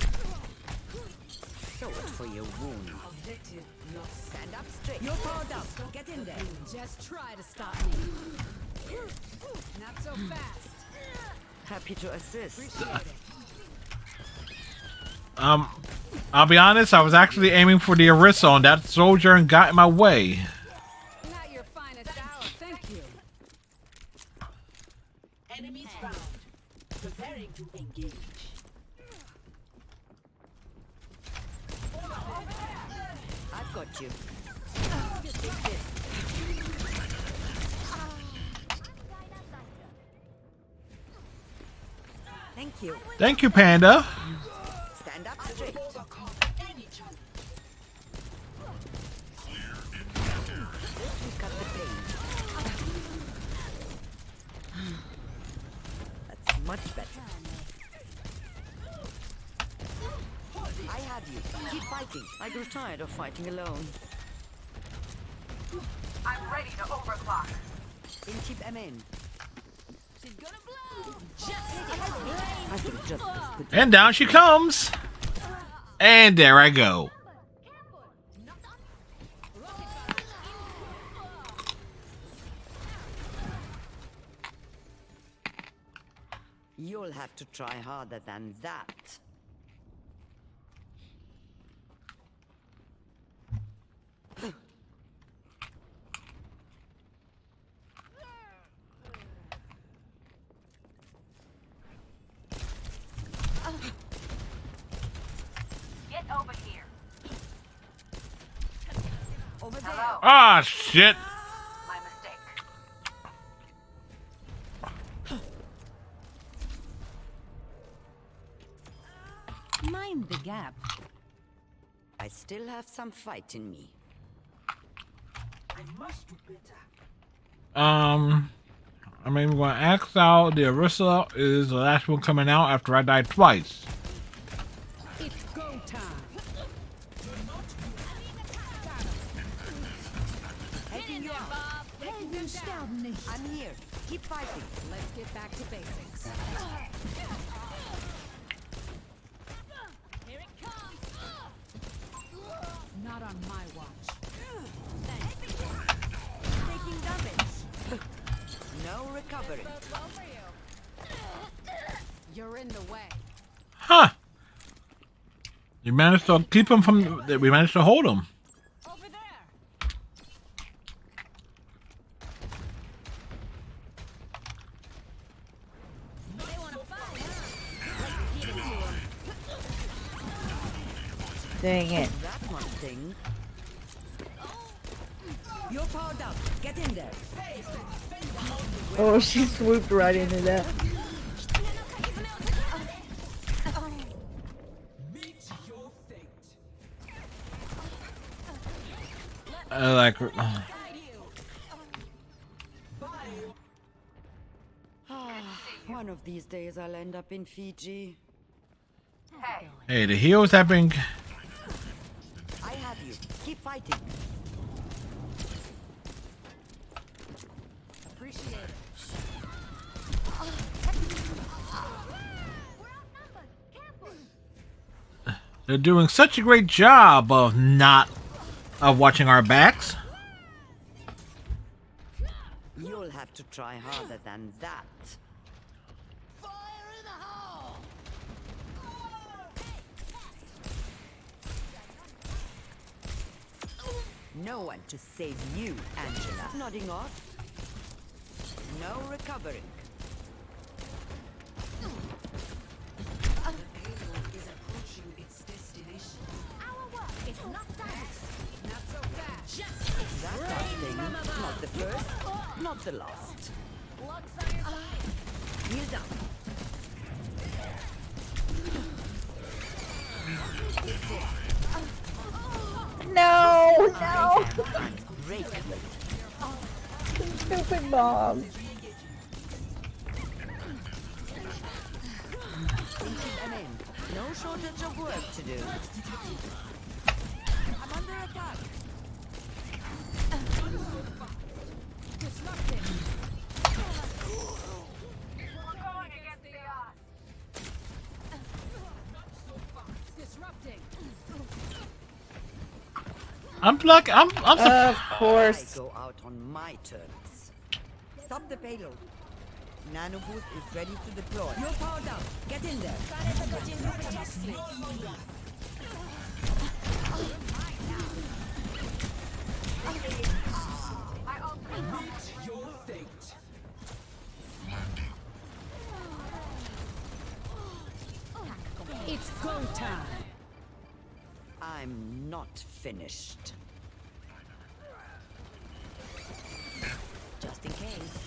Sew it for your wounds.
Objective lost.
Stand up straight. You're powered up. Get in there.
Just try to stop me. Not so fast.
Happy to assist.
I'll be honest, I was actually aiming for the Orisa on that soldier and got in my way.
Not your finest hour, thank you.
Enemies found. Preparing to engage.
I've got you. Thank you.
Thank you, Panda.
Stand up straight. Cut the pain. That's much better. I have you. Keep fighting. I grew tired of fighting alone.
I'm ready to overclock.
Intip amen.
She's gonna blow.
Just
I think justice could.
And down she comes. And there I go.
You'll have to try harder than that.
Get over here.
Over there.
Ah, shit.
My mistake.
Mind the gap.
I still have some fight in me.
I must do better.
I'm even going to ask out. The Arissa is the last one coming out after I died twice.
It's go time.
Heading you up. I'm here. Keep fighting.
Let's get back to basics. Here it comes. Not on my watch.
Taking damage. No recovery.
You're in the way.
Huh. You managed to keep him from... We managed to hold him.
Over there. They want to fight, huh? Let's give it to 'em.
Dang it.
That one thing. You're powered up. Get in there.
Oh, she swooped right into that.
Meet your fate.
Like...
One of these days I'll end up in Fiji.
Hey, the heals have been...
I have you. Keep fighting.
Appreciate it.
They're doing such a great job of watching our backs.
You'll have to try harder than that.
Fire in the hole!
No one to save you, Angela. Nodding off. No recovering.
Is approaching its destination.
Our work is not done.
Not so fast.
That last thing, not the first, not the last.
Looks on your side.
Kneel down.
No, no.
Unbreakable.
Stupid bombs.
An end. No shortage of work to do. I'm under attack.
Disrupting.
We're going against the odds.
Disrupting.
I'm
Of course.
I go out on my terms. Stop the payload. Nano boost is ready to deploy. You're powered up. Get in there.
Meet your fate.
It's go time.
I'm not finished. Just in case.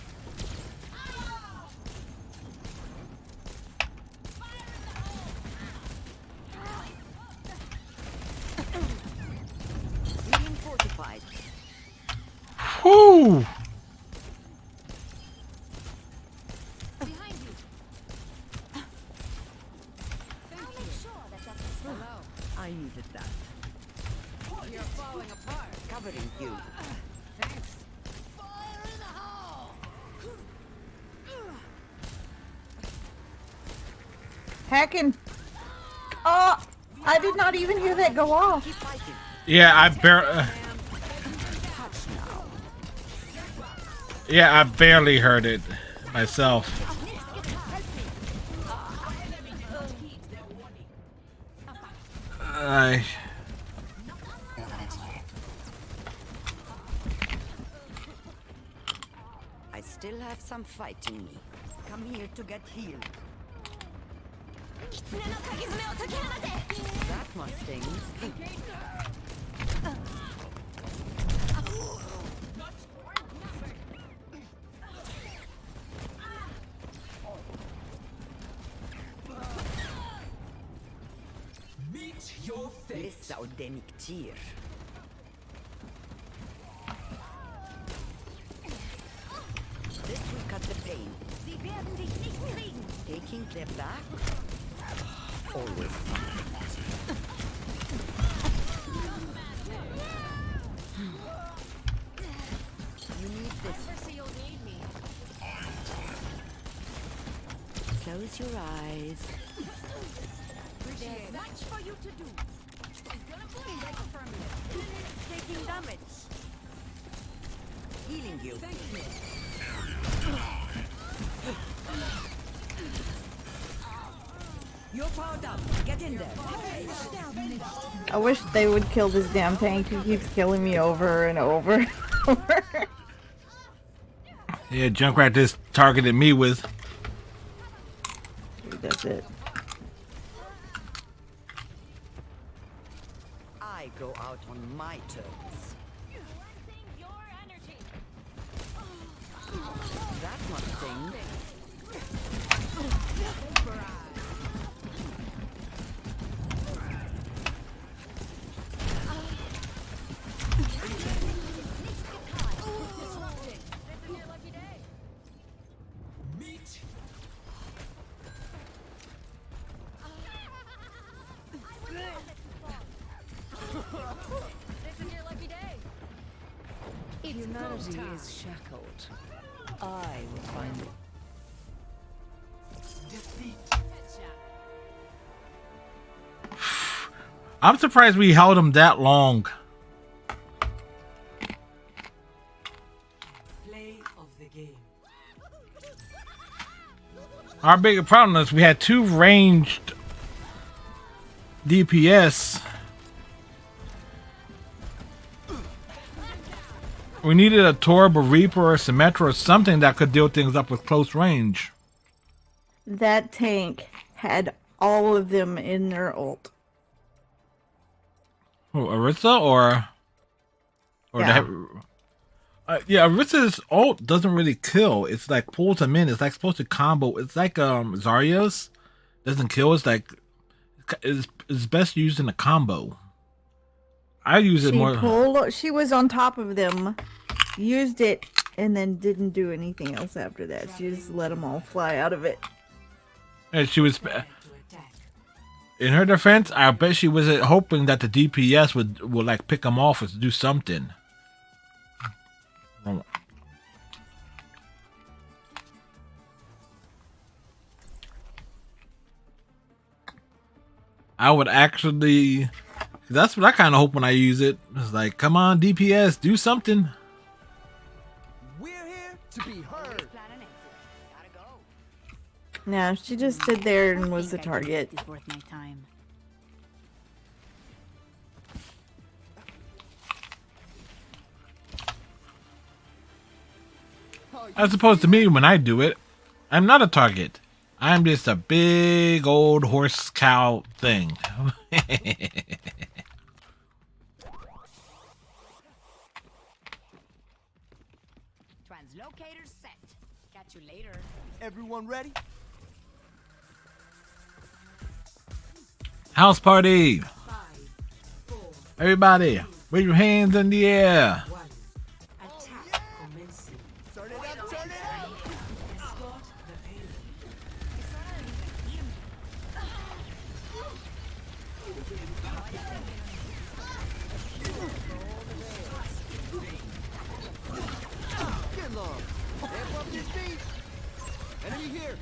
Being fortified.
Whoo!
Behind you.
I'll make sure that doesn't stop.
Hello.
I needed that.
You're falling apart.
Covering you.
Thanks.
Fire in the hole!
Hacking. Oh, I did not even hear that go off.
Yeah, I barely heard it myself.
I still have some fight in me. Come here to get healed. That must sting.
Meet your fate.
Lissau Deniktir. This will cut the pain.
Sie werden dich nicht kriegen.
Taking them back? Always You need this. Close your eyes.
There's much for you to do. She's gonna bleed like a permanent.
Taking damage. Healing you.
Thank you.
You're powered up. Get in there.
I wish they would kill this damn tank. He keeps killing me over and over and over.
Yeah, Junkrat just targeted me with.
That's it.
I go out on my terms. That must sting. Humanity is shackled. I will find it.
I'm surprised we held him that long.
Play of the game.
Our bigger problem is we had two ranged DPS. We needed a Torb, a Reaper, or a Symmetra, or something that could deal things up with close range.
That tank had all of them in their ult.
Oh, Orisa or
Yeah.
Yeah, Orisa's ult doesn't really kill. It's like pulls them in. It's like supposed to combo. It's like Zarya's doesn't kill. It's like it's best used in a combo. I use it more.
She was on top of them, used it, and then didn't do anything else after that. She just let them all fly out of it.
And she was, in her defense, I bet she was hoping that the DPS would like pick them off or do something. I would actually. That's what I kind of hope when I use it. It's like, come on, DPS, do something.
We're here to be heard.
No, she just stood there and was the target.
It's worth my time.
As opposed to me when I do it, I'm not a target. I'm just a big old horse cow thing.
Translocator set. Catch you later.
Everyone ready?
House party! Everybody, wave your hands in the air.
Turn it up, turn it up! Get long. Ramp up this beat. Enemy here.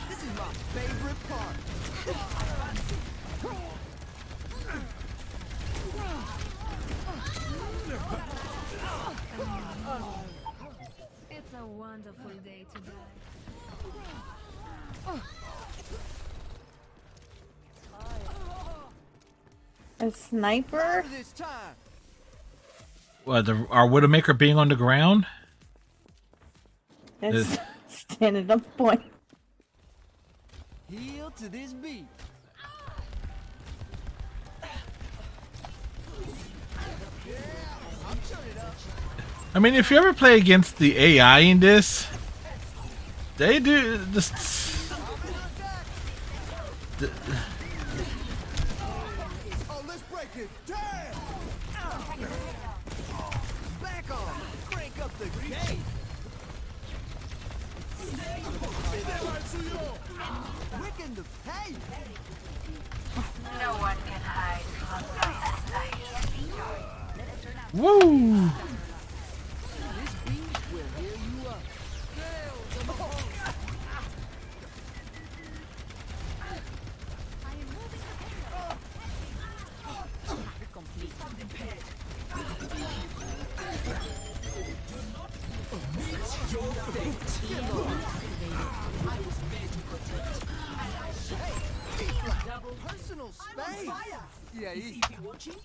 This is my favorite part.
It's a wonderful day to die.
A sniper?
This time.
What, our Widowmaker being on the ground?
That's standing up point.
Heel to this beat.
I mean, if you ever play against the AI in this, they do just.
Oh, let's break it. Damn! Back on. Crank up the gate. Wicking the pace.
No one can hide from my sight.
Woo!
This beat will heal you up. Personal space. Yeah, he.
Watching?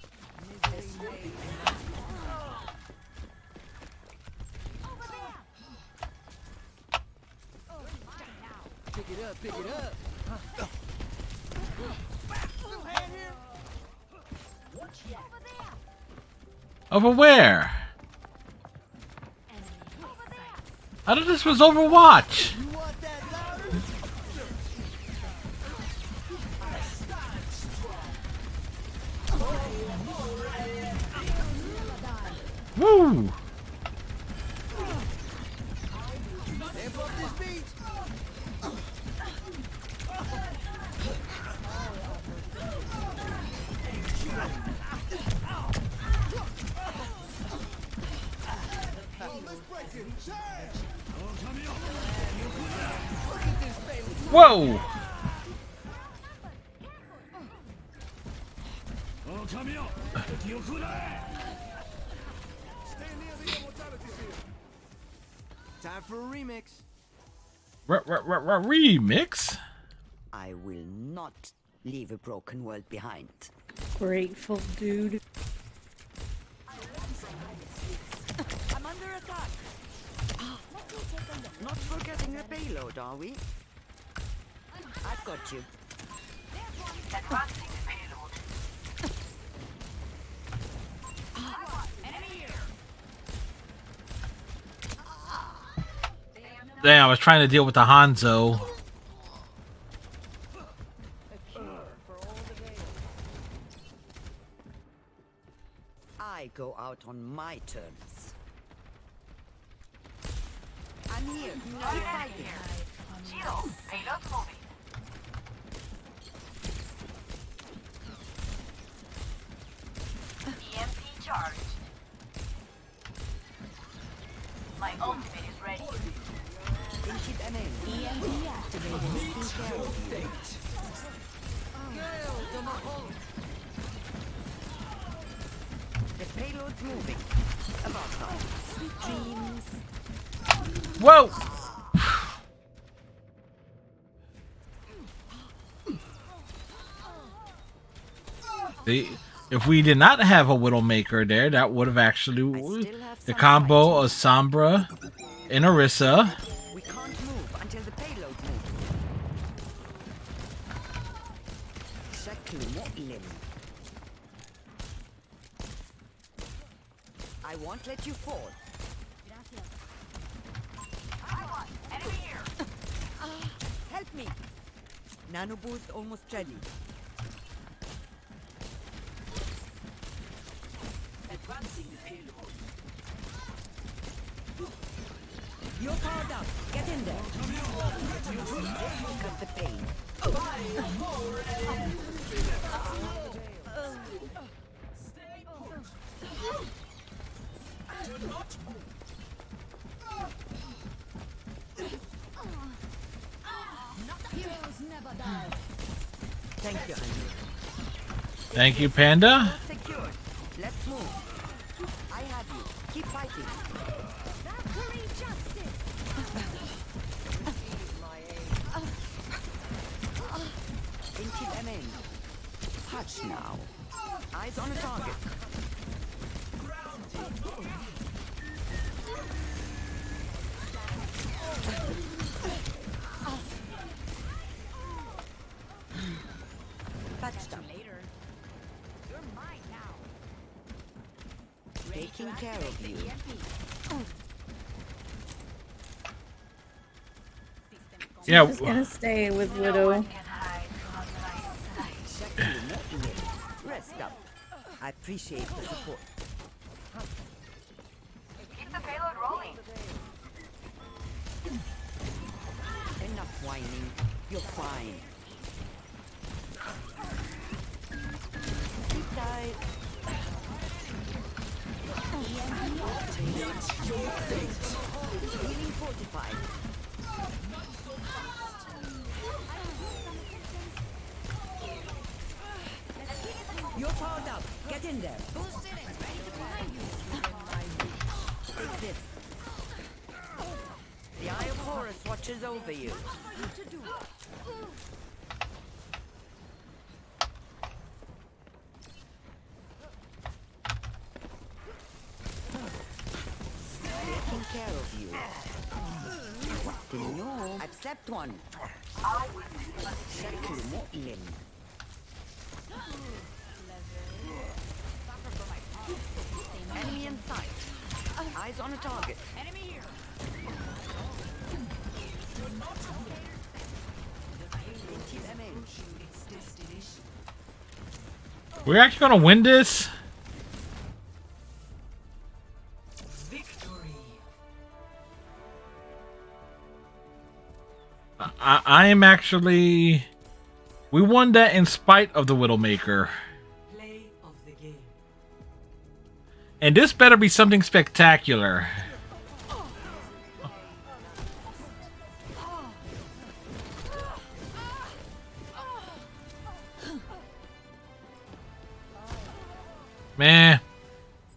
Pick it up, pick it up. Little hand here.
Over where? I thought this was Overwatch.
You want that louder?
Woo!
Amp up this beat.
Whoa!
Time for a remix.
Remix?
I will not leave a broken world behind.
Grateful dude.
I'm under attack. Not forgetting a payload, are we? I've got you.
Advancing the payload.
Damn, I was trying to deal with the Hanzo.
I go out on my terms. I'm here.
No enemy here. Zero. Payload moving. EMP charged. My ultimate is ready.
EMP activated. The payload's moving. About time. Sweet dreams.
Whoa! If we did not have a Widowmaker there, that would have actually the combo of Sombra and Orisa.
We can't move until the payload moves. Exactly what limb? I won't let you fall.
Enemy here.
Help me! Nano boost almost ready.
Advancing the payload.
You're powered up. Get in there. Cut the pain.
Thank you, Panda.
Secured. Let's move. I have you. Keep fighting. Into them in. Hush now. Eyes on a target. Touchdown.
You're mine now.
Taking care of you.
Yeah.
I'm just gonna stay with Widow.
Rest up. I appreciate the support.
Keep the payload rolling.
Enough whining. You're fine. Sit tight. Healing fortified. You're powered up. Get in there.
Boosted and ready to fly.
Take this. The Eye of Horus watches over you. Taking care of you. What do you know? I've slept one. شكل مؤلم. Enemy in sight. Eyes on a target.
Enemy here.
Keep them in.
We're actually gonna win this.
Victory.
I am actually. We won that in spite of the Widowmaker.
Play of the game.
And this better be something spectacular. Man,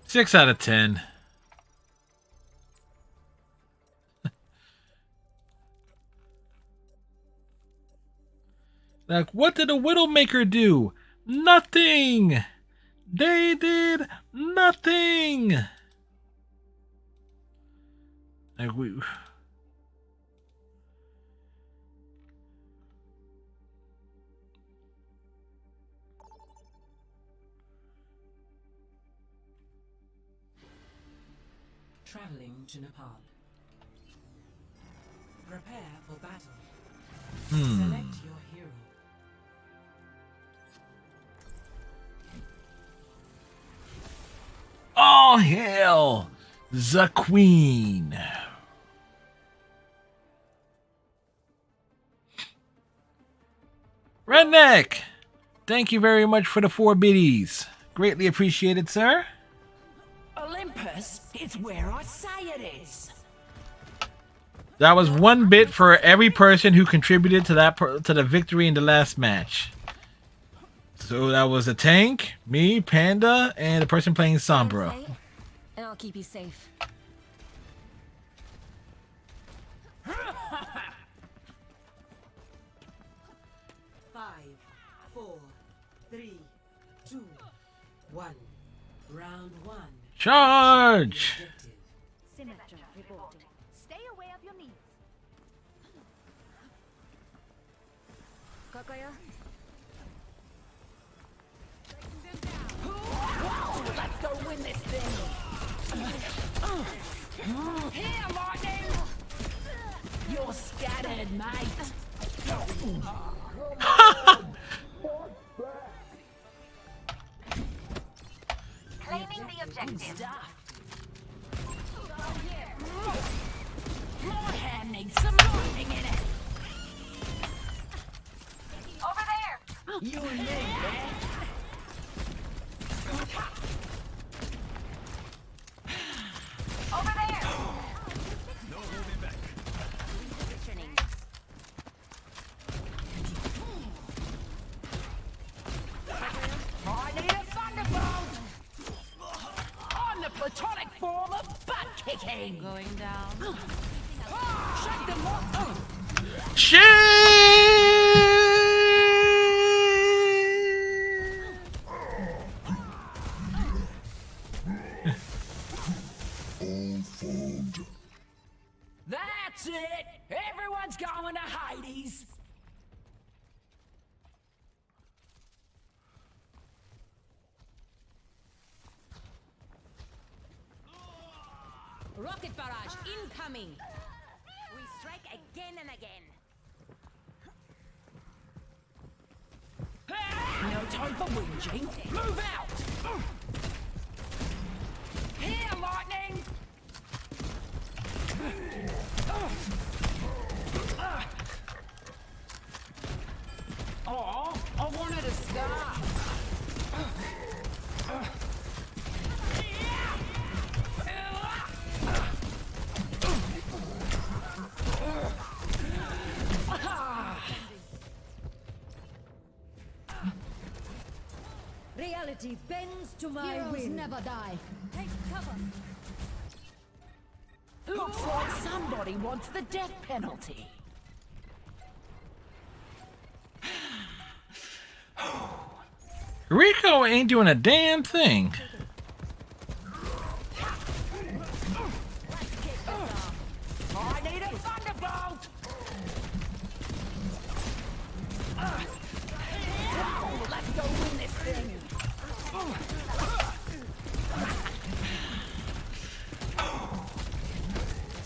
6 out of 10. Like, what did the Widowmaker do? Nothing! They did nothing! Like, we...
Traveling to Nepal. Prepare for battle. Select your hero.
Oh, hell! The Queen. Redneck! Thank you very much for the 4 biddies. Greatly appreciated, sir.
Olympus is where I say it is.
That was 1 bit for every person who contributed to that to the victory in the last match. So that was a tank, me, Panda, and the person playing Sombra.
And I'll keep you safe.
5, 4, 3, 2, 1. Round 1.
Charge!
Symmetra reporting. Stay aware of your needs. Kakaya?
Let's go win this thing. Here, Lightning. You're scattered, mate.
Claiming the objective.
My hand needs some lightning in it.
Over there.
You and me, man.
Over there.
No holding back.
king.
Going down.
Shut them up.
Shit!
All fold.
That's it. Everyone's going to Hades.
Rocket barrage incoming.
We strike again and again.
No time for whinging. Move out. Here, lightning.
Oh, I wanted a scar.
Reality bends to my
Heroes
will.
never die.
Take cover.
Looks like somebody wants the death penalty.
Rico ain't doing a damn thing.
I need a thunderbolt. Let's go win this thing.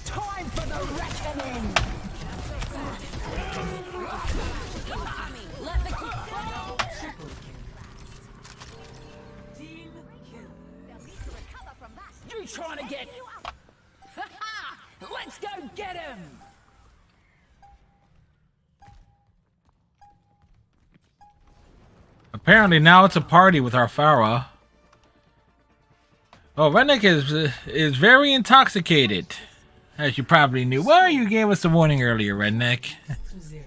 Time for the reckoning.
Let the kick go.
Team kill.
You trying to get? Let's go get him.
Apparently now it's a party with our Farah. Oh, Redneck is very intoxicated, as you probably knew. Well, you gave us a warning earlier, Redneck.
0.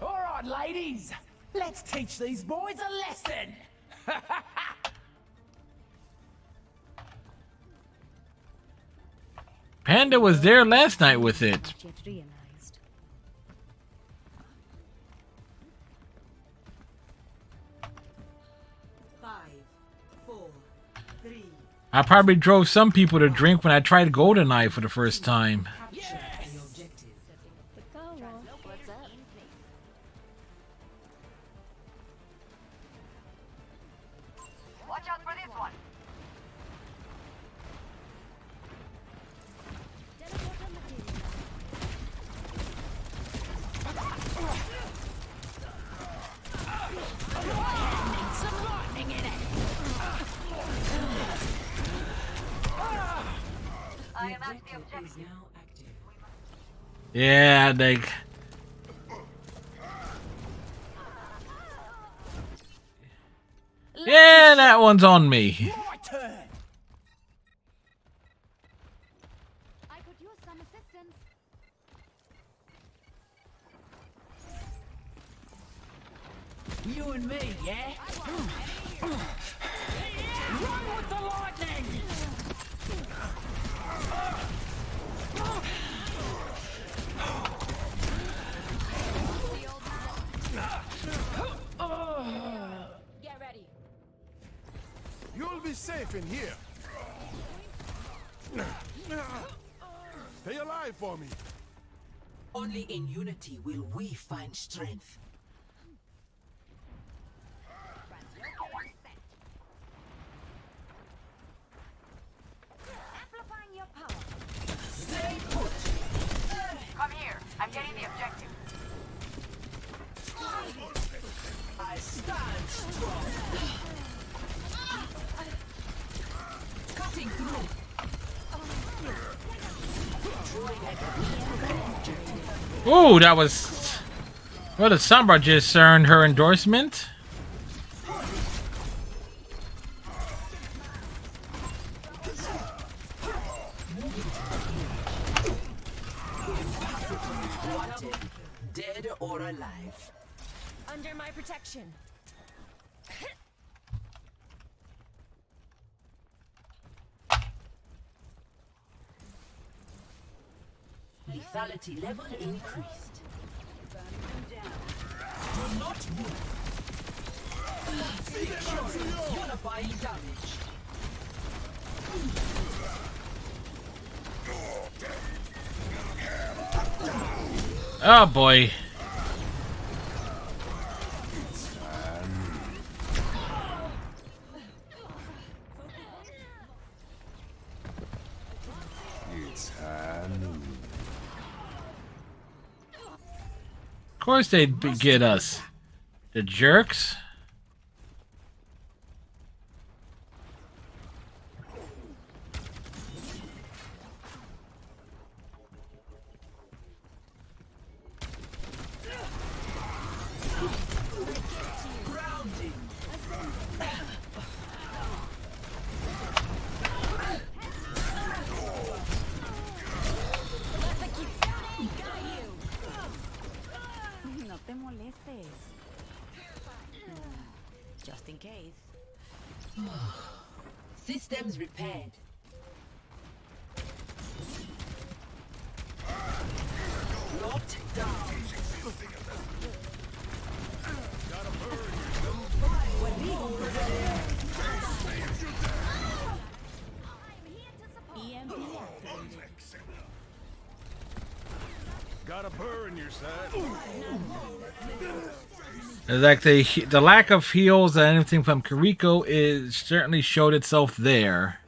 All right, ladies. Let's teach these boys a lesson.
Panda was there last night with it.
Not yet realized.
5, 4, 3.
I probably drove some people to drink when I tried GoldenEye for the first time.
Capture the objective.
What's up?
Watch out for this one.
Teleporter material.
Some lightning in it.
I am at the
Is
objective.
now active.
Yeah, like... Yeah, that one's on me.
My turn.
I could use some assistance.
You and me, yeah? Run with the lightning!
Get ready.
You'll be safe in here. Stay alive for me.
Only in unity will we find strength.
Amplifying your power.
Stay put!
Come here. I'm getting the objective.
I stand strong! Cutting through!
Ooh, that was... Well, the Sombra just earned her endorsement.
dead or alive.
Under my protection.
Lethality level increased. Do not move. Unifying damage.
Oh boy. Of course they'd get us. The jerks.
No te molestes. Just in case.
Systems repaired. Locked down.
Got a burr in your side.
Like the lack of heals and anything from Kiriko is certainly showed itself there.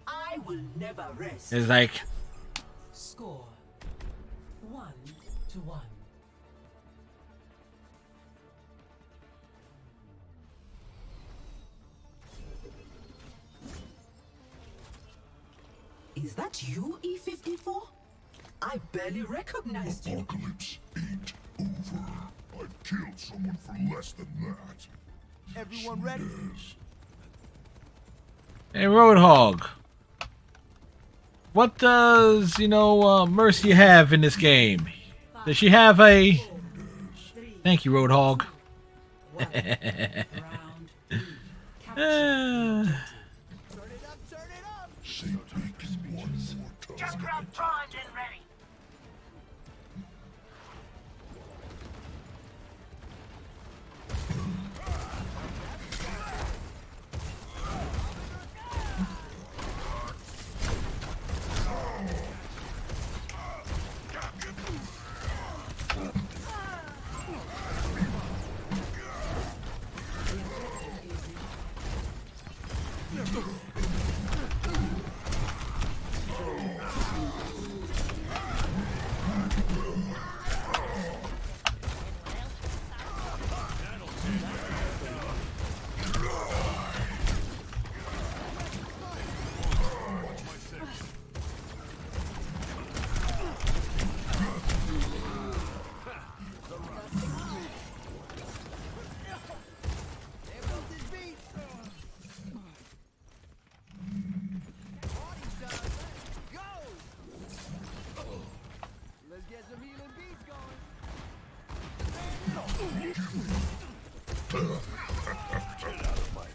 I will never rest.
It's like
Score 1-1. Is that you, E54? I barely recognized you.
Apocalypse ain't over. I've killed someone for less than that.
Everyone ready?
Hey, Roadhog. What does, Mercy have in this game? Does she have a... Thank you, Roadhog.
Just grab drawings and ready.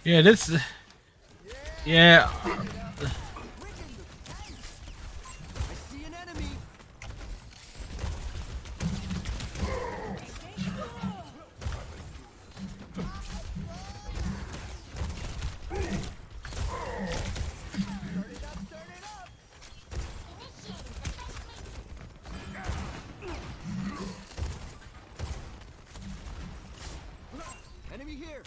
Yeah, this... Yeah.
Enemy here.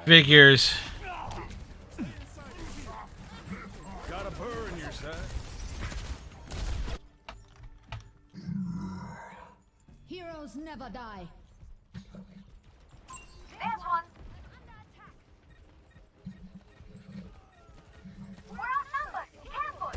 Figures.
Got a burr in your side.
Heroes never die.
There's one. We're outnumbered. Careful.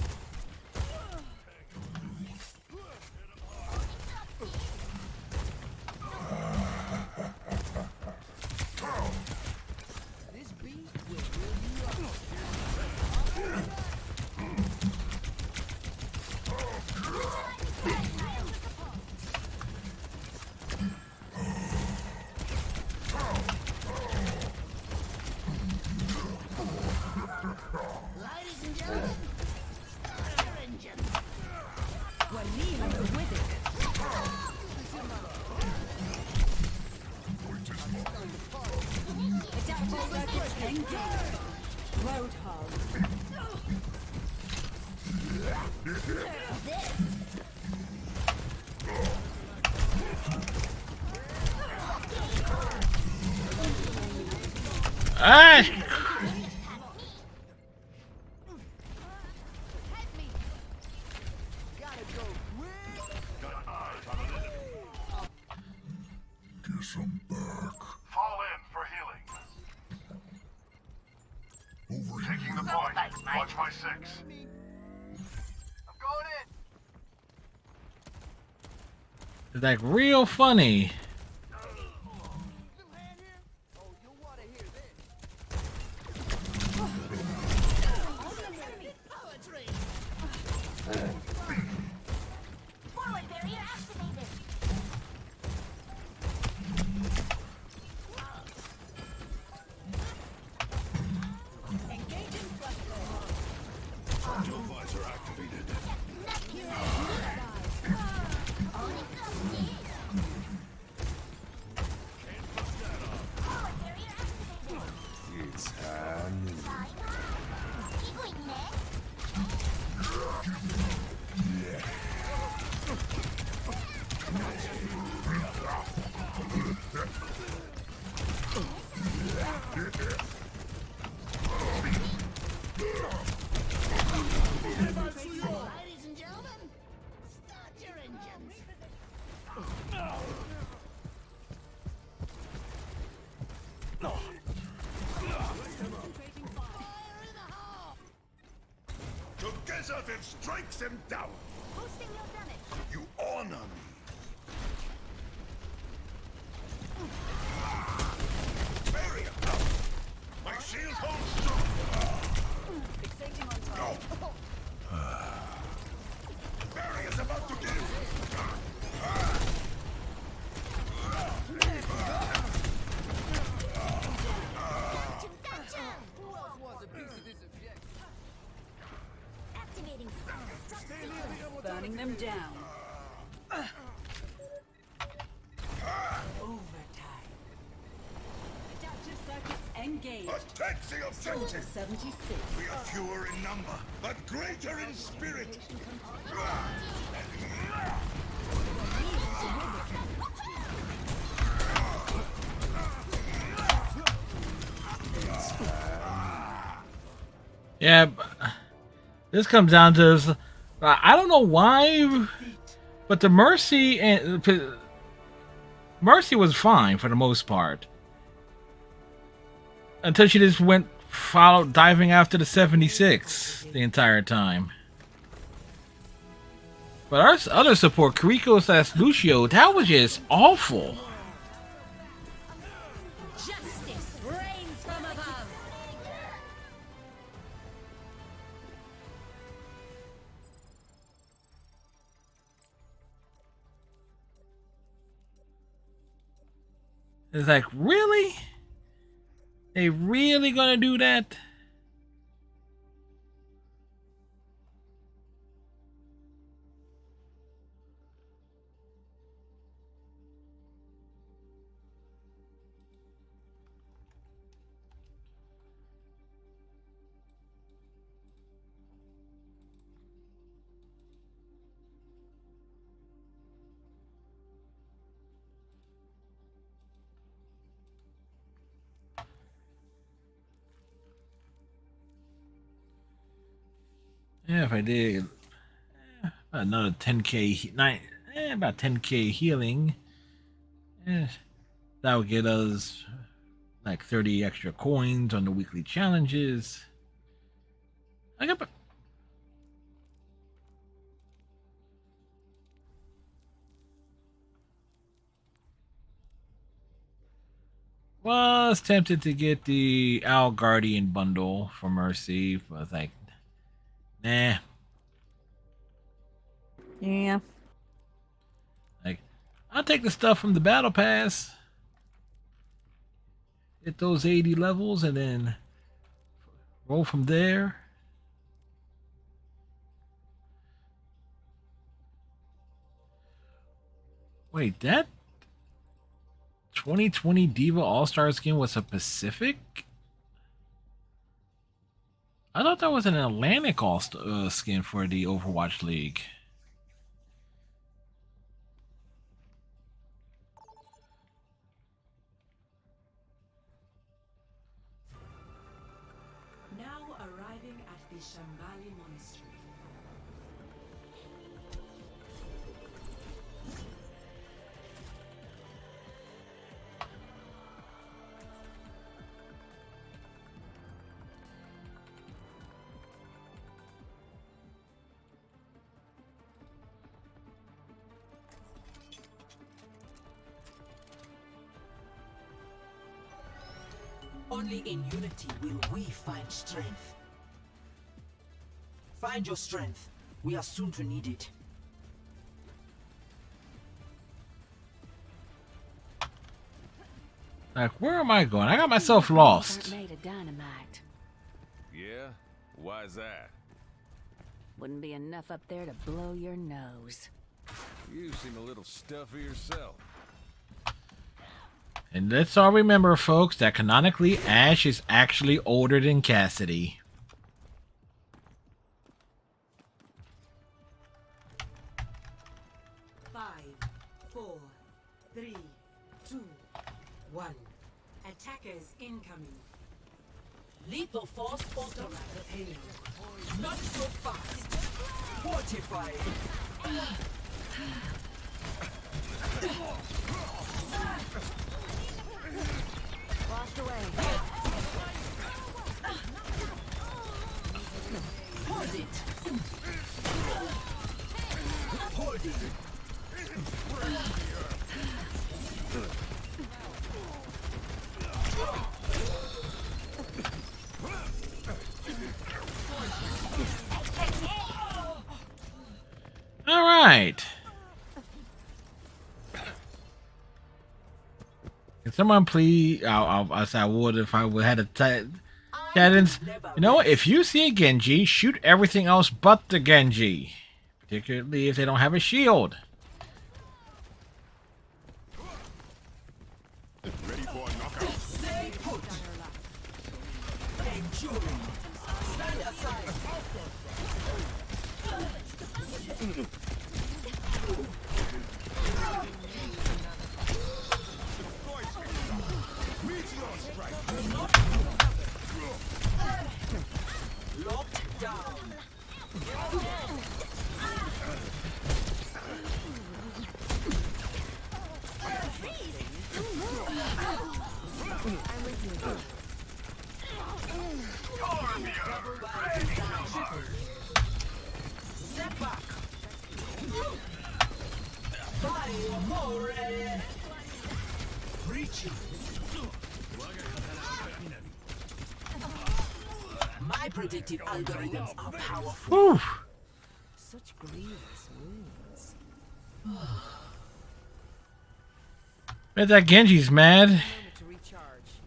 Ah!
Guess I'm back. Fall in for healing. Over taking the point. Watch my 6. I'm going in.
It's like real funny.
Forward barrier activated.
Charging visor activated. It's time.
Ladies and gentlemen, start your engines.
Together that strikes them down.
Boosting your damage.
You honor me. Barrier up. My shield holds strong.
Fixating on target.
Barrier's about to give.
Activating
Burning them down. Overtime. Adaptive circuits engaged.
Attack the objective.
76.
We are fewer in number, but greater in spirit.
Yeah, this comes down to this, I don't know why, but the Mercy and Mercy was fine for the most part until she just went diving after the 76 the entire time. But our other support, Kiriko / Lucio, that was just awful.
Justice reigns from above.
It's like, really? They really gonna do that? Yeah, if I did another 10k, about 10k healing, that would get us like 30 extra coins on the weekly challenges. I got. Was tempted to get the Owl Guardian bundle for Mercy, but I was like, nah.
Yeah.
Like, I'll take the stuff from the battle pass. Get those 80 levels and then roll from there. Wait, that 2020 Diva All-Star skin was a Pacific? I thought that was an Atlantic skin for the Overwatch League.
Now arriving at the Shambali Monastery.
Only in unity will we find strength. Find your strength. We are soon to need it.
Like, where am I going? I got myself lost.
Made of dynamite.
Yeah? Why is that?
Wouldn't be enough up there to blow your nose.
You seem a little stuffy yourself.
And let's all remember, folks, that canonically Ash is actually older than Cassidy.
Five, 4, 3, 2, 1. Attackers incoming.
Lethal force authorized. Not so fast. Fortify.
Washed away.
Hold it. Hold it.
All right. Can someone please? I would if I would had a cadence. You know what? If you see a Genji, shoot everything else but the Genji, particularly if they don't have a shield.
Ready for a knockout?
Stay put. Enduring. Stand aside. Locked down. Step back. Fire more. Reaching. My predictive algorithms are powerful.
Whew.
Such grievous wounds.
Bet that Genji's mad.
To recharge.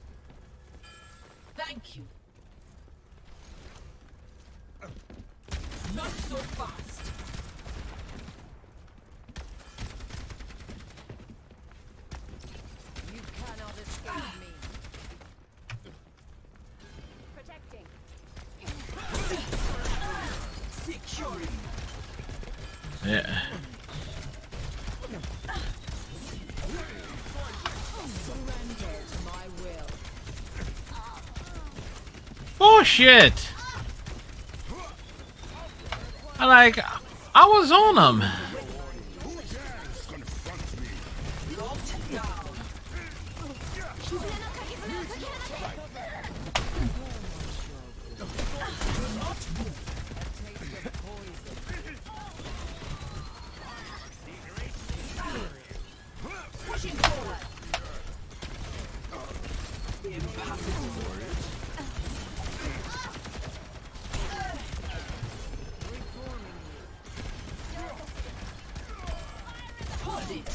Thank you. Not so fast.
You cannot escape me.
Protecting.
Securing.
Yeah.
Surrender to my will.
Bullshit. I was on him.
Locked down. Pushing forward. Hold it.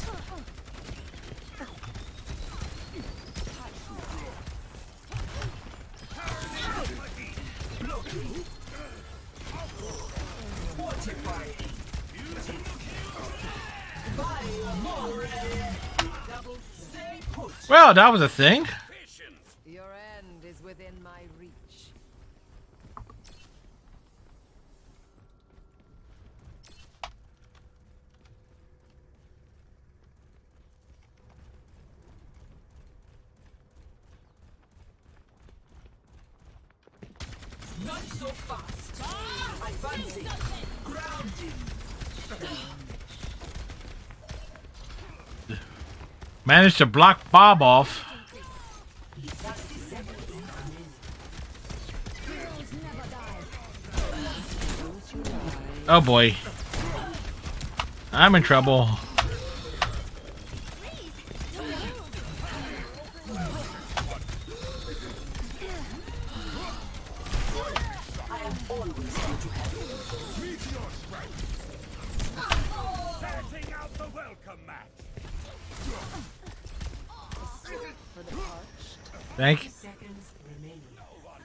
Blocking. Fortifying.
Well, that was a thing.
Your end is within my reach.
Not so fast. Advancing. Grounding.
Managed to block Bob off. Oh boy. I'm in trouble.
Setting out the welcome mat.
Thank you.
Seconds remaining.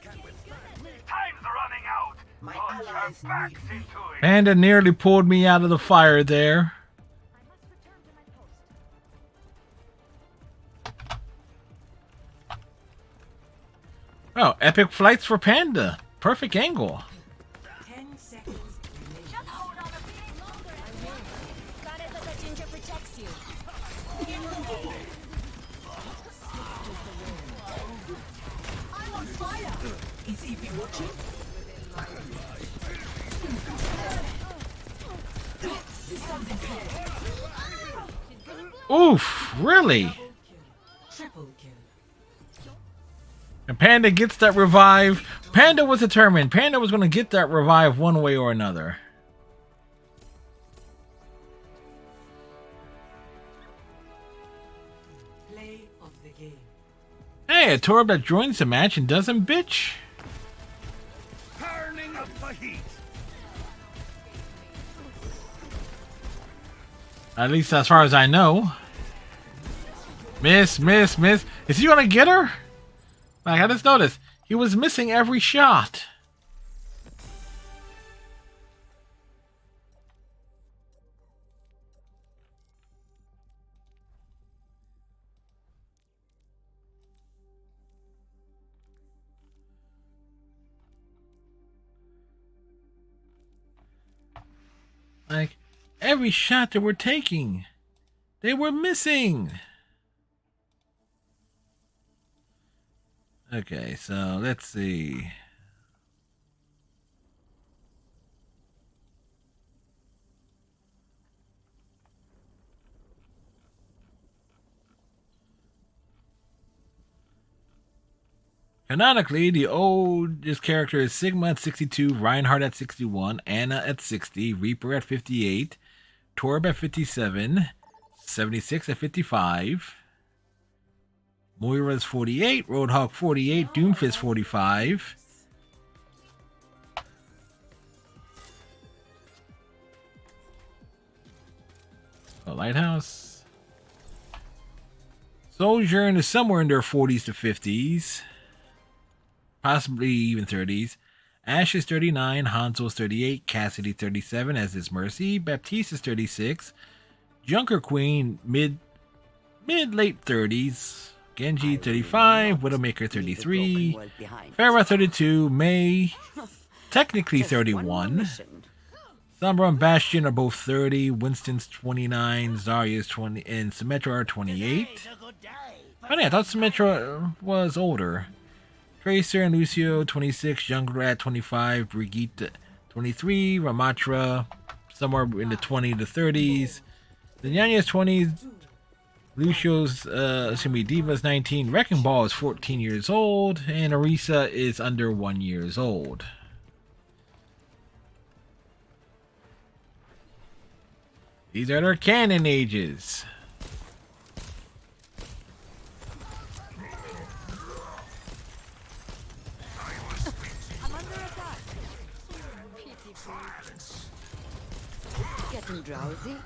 Time's running out.
My
Put your
allies
backs
need me.
into it.
Panda nearly pulled me out of the fire there. Oh, epic flights for Panda. Perfect angle.
10 seconds remaining.
Just hold on a bit longer. I will. Goddess of the ginger protects you.
I'm on fire. Is Evie watching?
Oof, really?
Triple kill.
And Panda gets that revive. Panda was determined. Panda was going to get that revive one way or another.
Play of the game.
Hey, a Torb that joins the match and doesn't bitch.
Turning up the heat.
At least as far as I know. Miss. Is he going to get her? Like, I just noticed. He was missing every shot. Like, every shot they were taking, they were missing. Okay, so let's see. Canonically, the oldest character is Sigma at 62, Reinhardt at 61, Anna at 60, Reaper at 58, Torb at 57, 76 at 55, Moira's 48, Roadhog 48, Doomfist 45. A Lighthouse. Sojourn is somewhere in their 40s to 50s. Possibly even 30s. Ash is 39, Hanzo is 38, Cassidy 37, as is Mercy, Baptiste is 36, Junker Queen mid-late 30s, Genji 35, Widowmaker 33, Pharah 32, Mei technically 31, Sombra and Bastion are both 30, Winston's 29, Zarya's 20, and Symmetra are 28. Oh yeah, I thought Symmetra was older. Tracer and Lucio 26, Jungrat 25, Brigitte 23, Ramatra somewhere in the 20 to 30s. Zinyanya's 20, Lucio's Diva's 19, Wrecking Ball is 14 years old, and Orisa is under 1 year old. These are their canon ages.
Getting drowsy?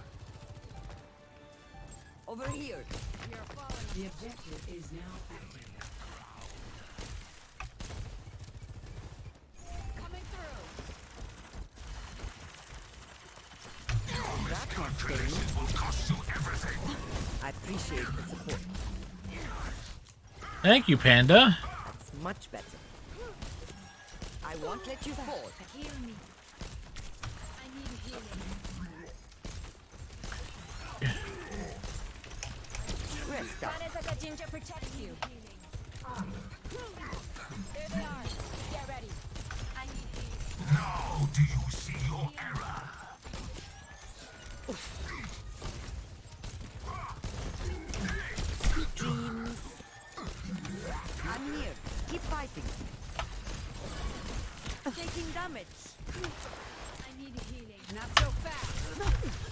Over here.
The objective is now active.
Coming through.
That I appreciate the support.
Thank you, Panda.
That's much better. I won't let you fall.
Heal me. I need healing.
Rest up.
Kanezaka Ginger protects you. There they are. Get ready. I need healing.
Now do you see your error?
Dreams. I'm here. Keep fighting. Taking damage.
I need healing.
Not so fast.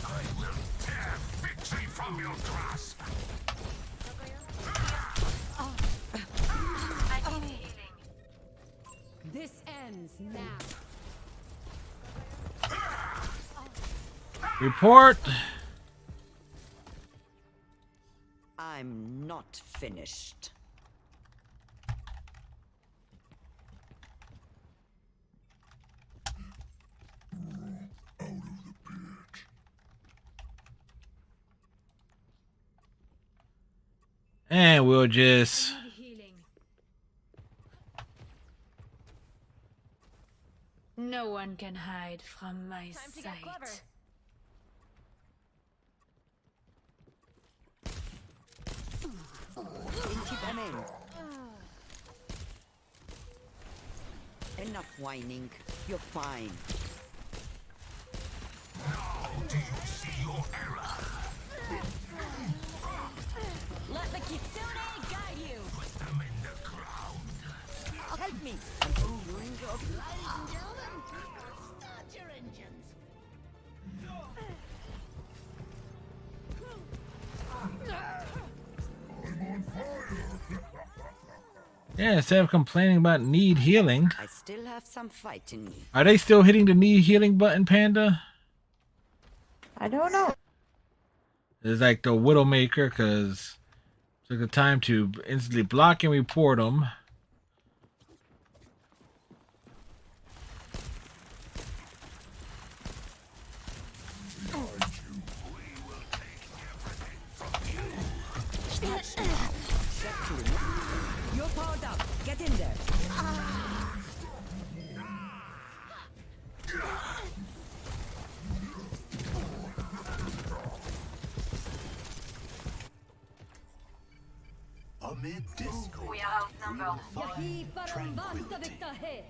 I will tear victory from your grasp.
I need healing.
This ends now.
Report.
I'm not finished.
And we'll just
I need healing. No one can hide from my
Time to
sight.
get clever.
Keep them in. Enough whining. You're fine.
Now do you see your error?
Let the kitsune guide you.
Put them in the ground.
Help me. I'm doing your
Ladies and gentlemen, start your engines.
yeah. Instead of complaining about need healing,
I still have some fight in me.
are they still hitting the need healing button, Panda?
I don't know.
It's like the Widowmaker, because took the time to instantly block and report them.
You're powered up. Get in there.
Amid discord,
We are outnumbered.
find tranquility.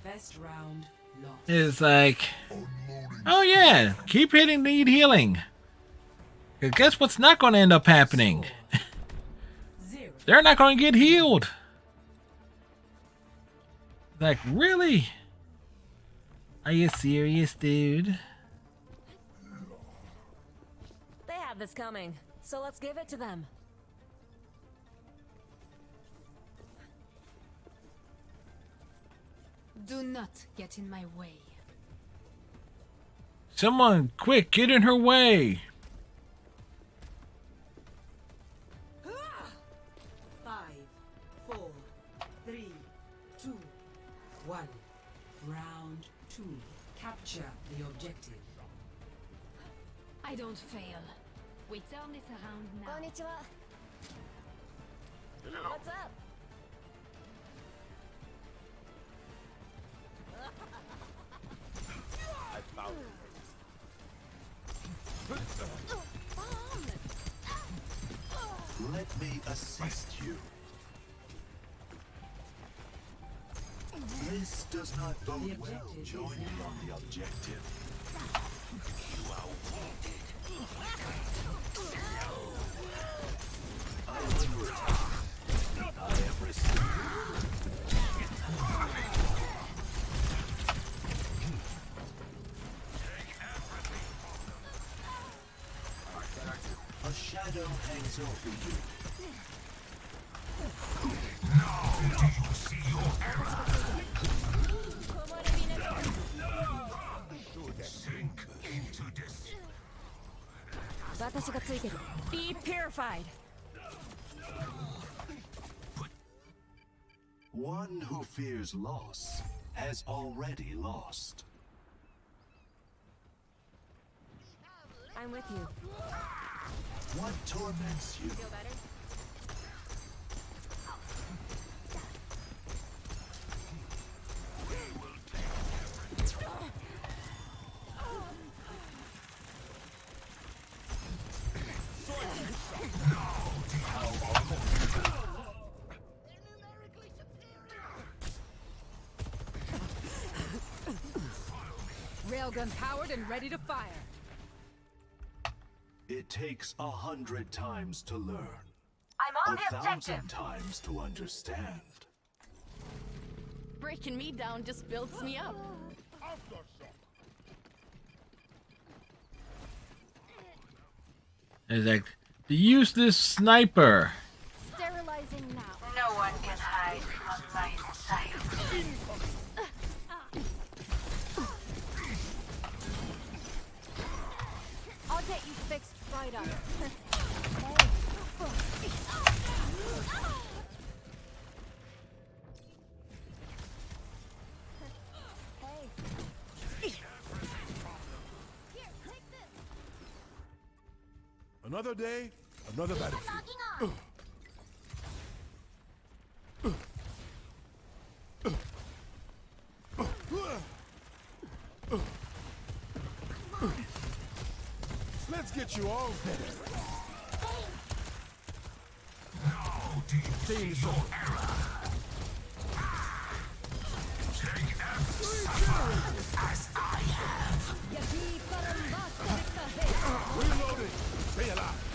First round lost.
It's like, oh yeah, keep hitting need healing. 'Cause guess what's not going to end up happening? They're not going to get healed. Like, really? Are you serious, dude?
They have this coming, so let's give it to them. Do not get in my way.
Someone, quick, get in her way.
5, 4, 3, 2, 1. Round 2. Capture the objective.
I don't fail. We turn this around now.
Konnichiwa. What's up?
I found it.
Let me assist you. This does not bode well joining on the objective. You are wounded. I will return. I have received. A shadow hangs over you. Now do you see your error? Sink into this.
Be purified.
One who fears loss has already lost.
I'm with you.
What torments you?
Feel better? Railgun powered and ready to fire.
It takes 100 times to learn.
I'm on the
1,000
objective.
times to understand.
Breaking me down just builds me up.
It's like the useless sniper.
Sterilizing now.
No one can hide from my sight.
I'll get you fixed right up.
Another day, another battlefield. Let's get you all better. Stay in the zone.
As I have.
Reloading. Stay alive.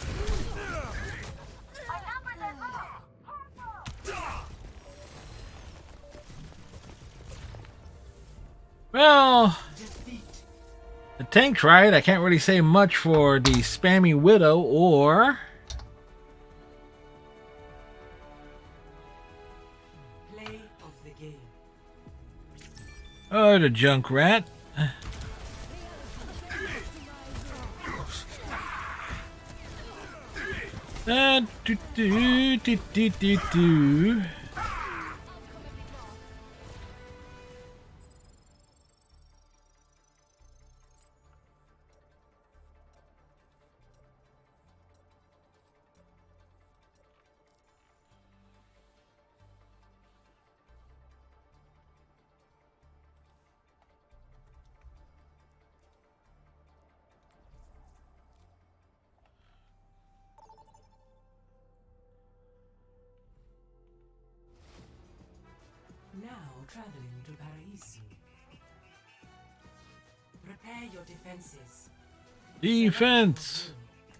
Well, the tank's right. I can't really say much for the spammy widow or
Play of the game.
the Junkrat. Do, do, do, do, do, do.
Now traveling to Paris. Prepare your defenses.
Defense!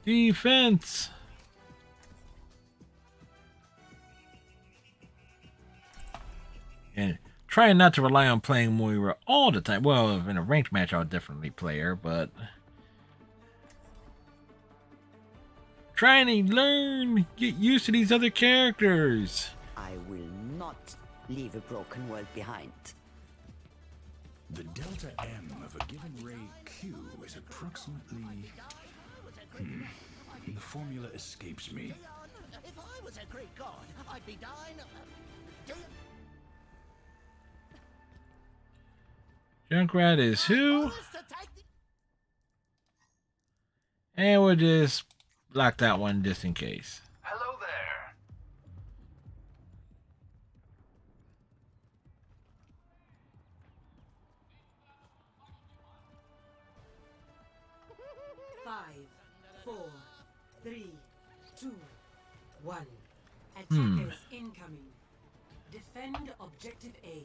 Defense! And trying not to rely on playing Moira all the time. Well, in a ranked match, I'll definitely play her, but trying to learn, get used to these other characters.
I will not leave a broken world behind.
The delta M of a given ray Q is approximately... The formula escapes me.
If I was a Greek god, I'd be dying.
Junkrat is who? And we'll just block that one just in case.
Hello there.
Five, 4, 3, 2, 1. Attackers incoming. Defend objective A.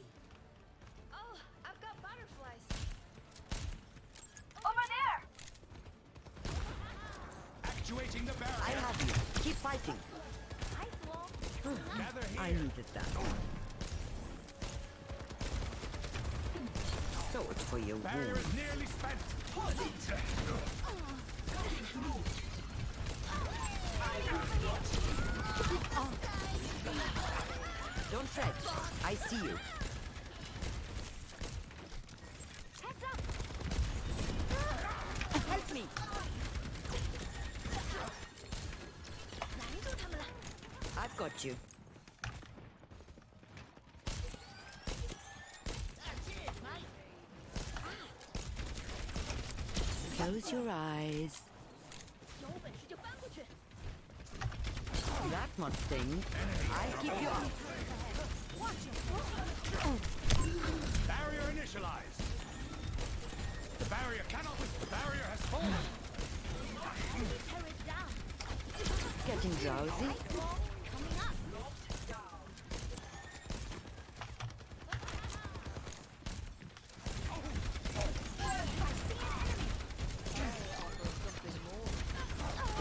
Oh, I've got butterflies.
Over there!
Actuating the barrier.
I have you. Keep fighting. I needed that. So it's for your
Barrier
wounds.
is nearly spent.
Don't fret. I see you.
Heads up!
Help me. I've got you. Close your eyes. That must sting. I'll keep you up.
Barrier initialized. The barrier cannot. The barrier has fallen.
Getting drowsy?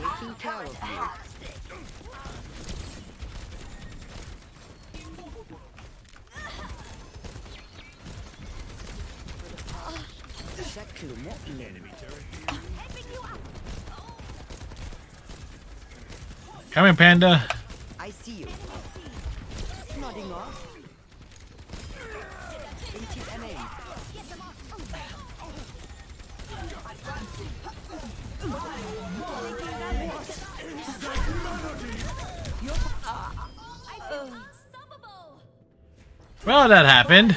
Taking care of you. Enemy turret.
Come in, Panda.
I see you. Nodding off. Into MA.
Well, that happened.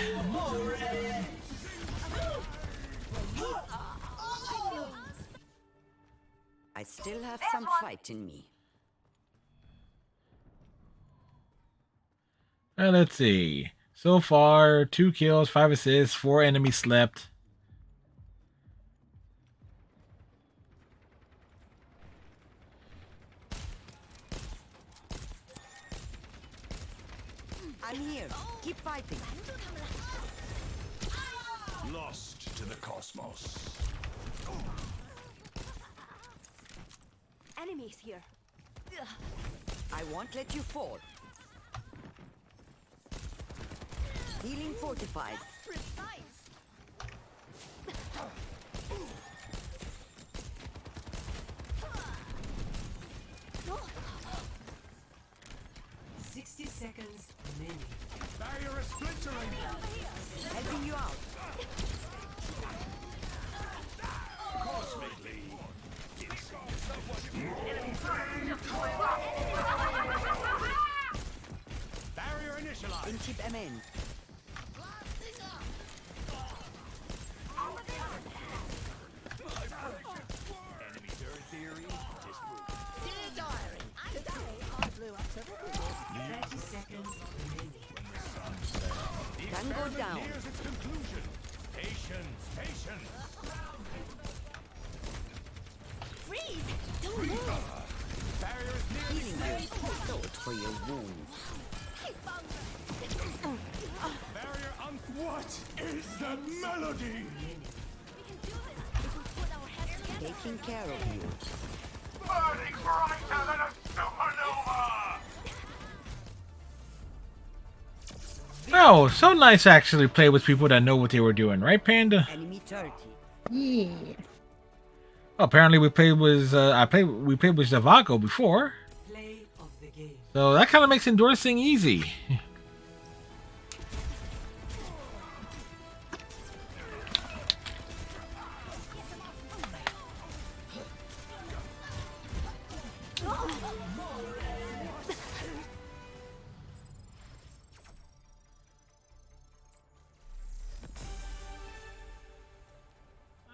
I still have some fight in me.
Let's see. So far, 2 kills, 5 assists, 4 enemies slept.
I'm here. Keep fighting.
Lost to the cosmos.
Enemies here.
I won't let you fall. Healing fortified.
Precise.
60 seconds remaining.
Barrier is splintering.
Helping you out.
Cosmically. Barrier initialized.
In keep MN.
Enemy turret theory disproved.
Dear diary, today I blew up several people.
30 seconds remaining.
The
Can go
experiment
down.
nears its conclusion. Patience, patience.
Freeze! Don't move!
Barrier is nearly
Healing you. Thought for your wounds.
barrier un. What is that melody?
We can do this if we put our heads together.
Taking care of you.
Burning brighter than a supernova.
Oh, so nice actually play with people that know what they were doing, right, Panda?
Enemy 30.
Yeah.
Oh, apparently we played with we played with Zavago before,
Play of the game.
so that kind of makes endorsing easy.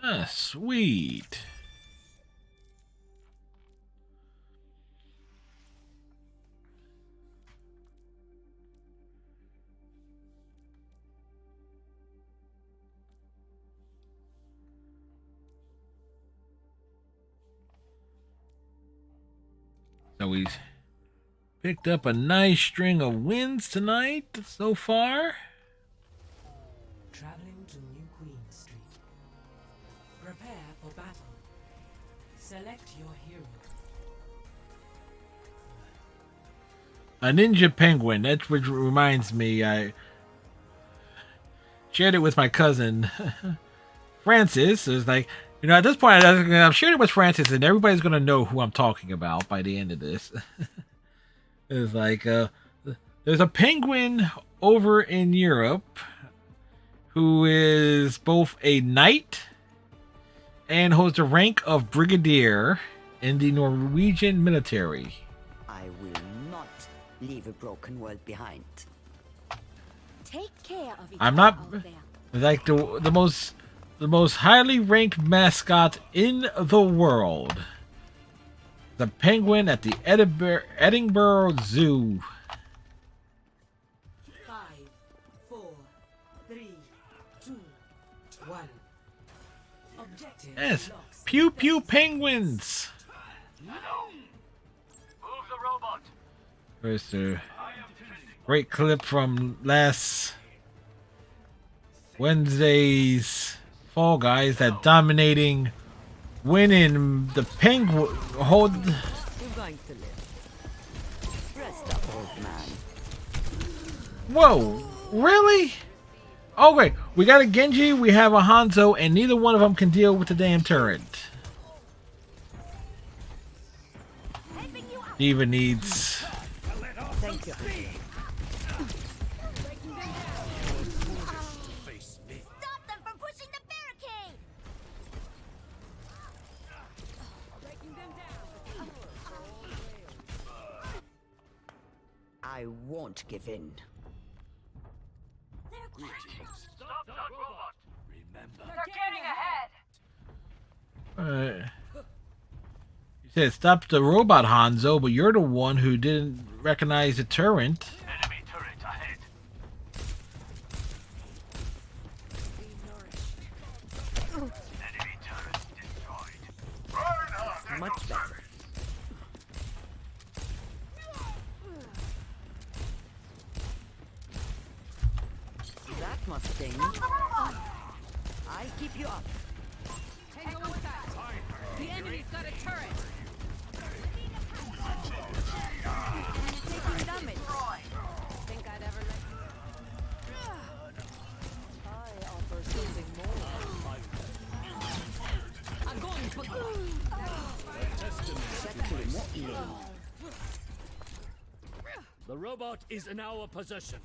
Ah, sweet. So we picked up a nice string of wins tonight so far.
Traveling to New Queen Street. Prepare for battle. Select your hero.
A ninja penguin. That's what reminds me. I shared it with my cousin Francis. It was like, you know, at this point, I'm sharing it with Francis, and everybody's gonna know who I'm talking about by the end of this. It's like, there's a penguin over in Europe who is both a knight and holds the rank of brigadier in the Norwegian military.
I will not leave a broken world behind.
Take care of each
I'm
other
not
out there.
like the most highly ranked mascot in the world. The penguin at the Edinburgh Zoo.
5, 4, 3, 2, 1. Objective
Yes.
lost.
Pew pew penguins.
Move the robot.
There's a great clip from last Wednesday's Fall Guys that dominating winning the penguin hold.
You're going to live. Rest up, old man.
Whoa, really? Oh wait, we got a Genji, we have a Hanzo, and neither one of them can deal with the damn turret. Even needs.
Thank you.
Stop them from pushing the barricade!
I won't give in.
Stop that robot. Remember. They're getting ahead.
You said stop the robot, Hanzo, but you're the one who didn't recognize the turret.
Enemy turret ahead. Enemy turret destroyed. Burn
Much better. That must sting. I'll keep you up.
Tango is out. The enemy's got a turret. Taking damage. Think I'd ever let you? I offer something more. I'm going for
The robot is in our possession.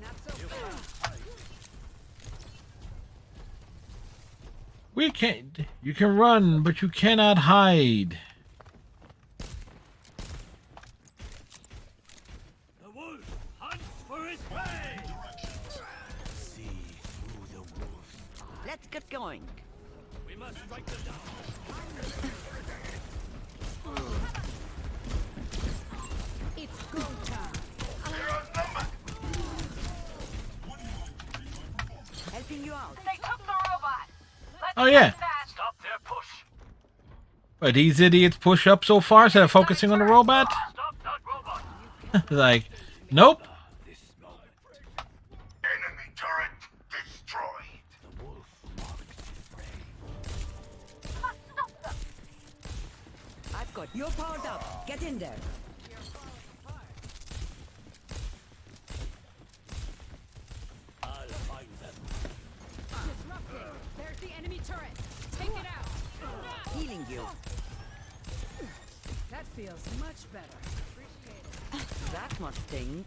not so fast.
We can't. You can run, but you cannot hide.
The wolf hunts for his prey.
See through the wolf.
Let's get going.
We must strike them down.
It's go time.
Helping you out.
They took the robot. Let's
Oh yeah.
Stop their push.
But these idiots push up so far instead of focusing on the robot.
Stop that robot.
Like, nope.
Enemy turret destroyed. The wolf marks prey.
Stop them.
I've got you powered up. Get in there.
I'll find them.
Disrupting. There's the enemy turret. Take it out.
Healing you.
That feels much better. Appreciate it.
That must sting.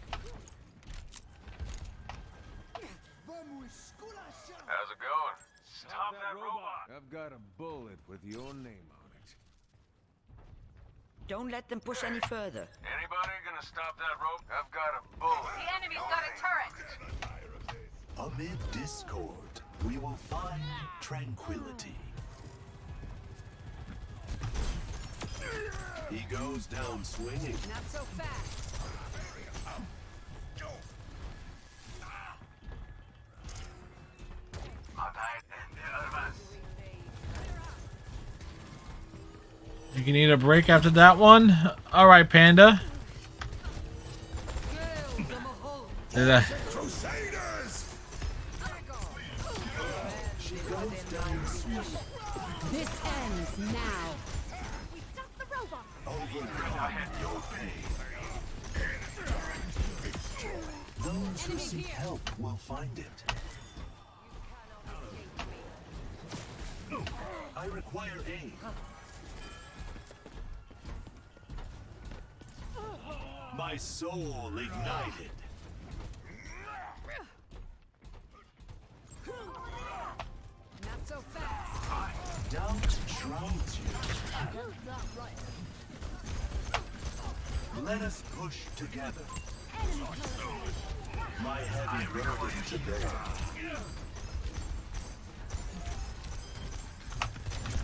How's it going? Stop that robot.
I've got a bullet with your name on it.
Don't let them push any further.
Anybody gonna stop that rope? I've got a bullet.
The enemy's got a turret.
Amid discord, we will find tranquility. He goes down swinging.
Not so fast.
You can need a break after that one. All right, Panda.
Crusaders! She goes down swinging.
This ends now.
We stopped the robot!
Overcome your pain. Those who seek help will find it. I require aid. My soul ignited.
Not so fast.
Doubt shrouds you. Let us push together. My heavy burden to bear.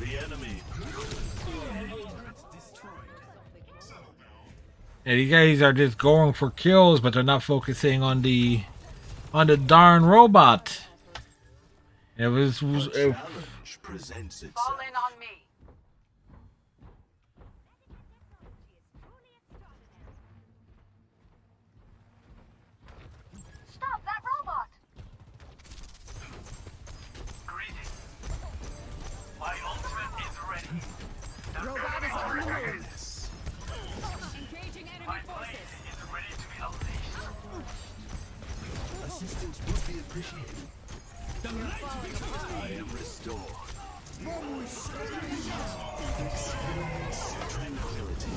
the enemy.
Yeah, these guys are just going for kills, but they're not focusing on the darn robot. It was
Challenge presents itself.
Fall in on me. Stop that robot!
Greetings. My ultimate is ready.
Robot is on the move.
Darkness.
Engaging enemy
My
forces.
blade is ready to be unleashed. Assistance would be appreciated. I am restored. Experience tranquility.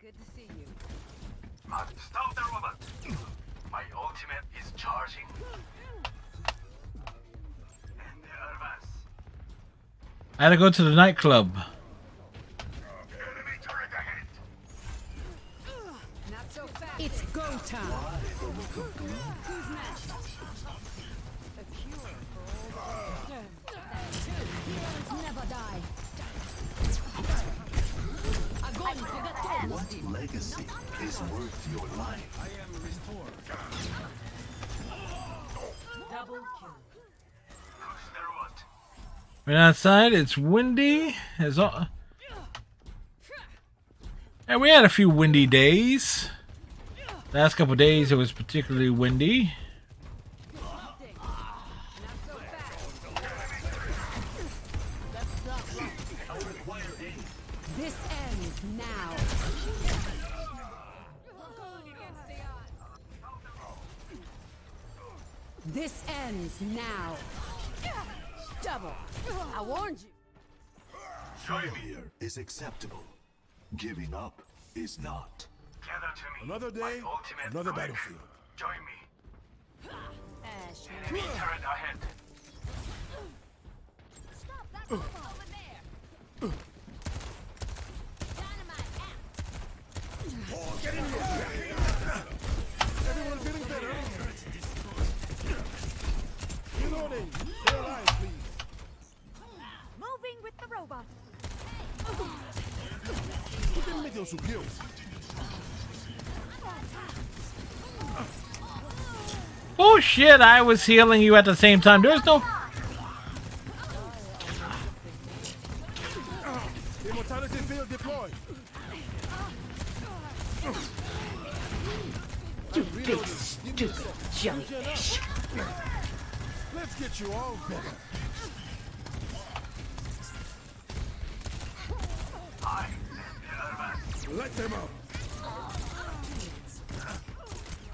Good to see you.
Stop the robot! My ultimate is charging. And the advance.
I had to go to the nightclub.
Enemy turret ahead.
Not so fast. It's go time. Who's next? A cure for old age. Two heroes never die. Огонь приготовь.
What legacy is worth your life?
I am restored.
Double kill.
Push the robot.
Right outside, it's windy. As all. And we had a few windy days. Last couple of days, it was particularly windy.
This ends now. This ends now. Double. I warned you.
Failure is acceptable. Giving up is not. Gather to me.
Another day, another battlefield.
Join me.
Ash.
Enemy turret ahead.
Stop that over there.
Get in here! Everyone feeling better? Reloading! Stay alive, please.
Moving with the robot.
Usted me dio su kill.
Oh shit, I was healing you at the same time. There's no...
Immortality field deployed.
You big stupid jellyfish.
Let's get you all better. Let them out.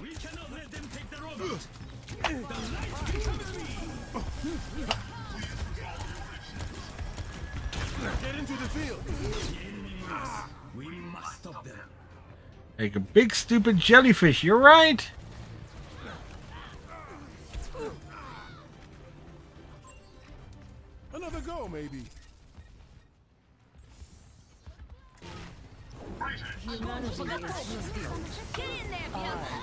We cannot let them take the robot.
Get into the field.
We must stop them.
Like a big stupid jellyfish, you're right.
Another go, maybe.
Humanity is restored.
Get in there, Bianca.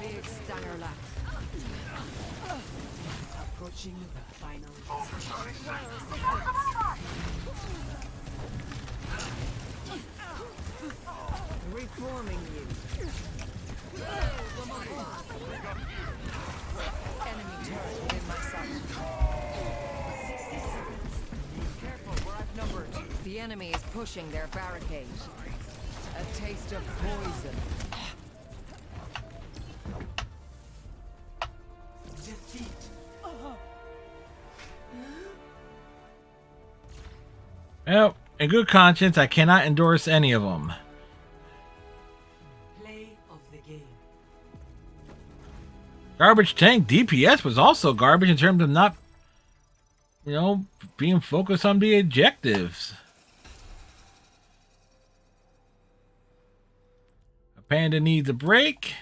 Big stunner left. Approaching the final. Reforming you. Enemy turret within my sight. Careful, we're outnumbered. The enemy is pushing their barricade. A taste of poison.
Defeat.
Well, in good conscience, I cannot endorse any of them.
Play of the game.
Garbage Tank DPS was also garbage in terms of not, you know, being focused on the objectives. A panda needs a break.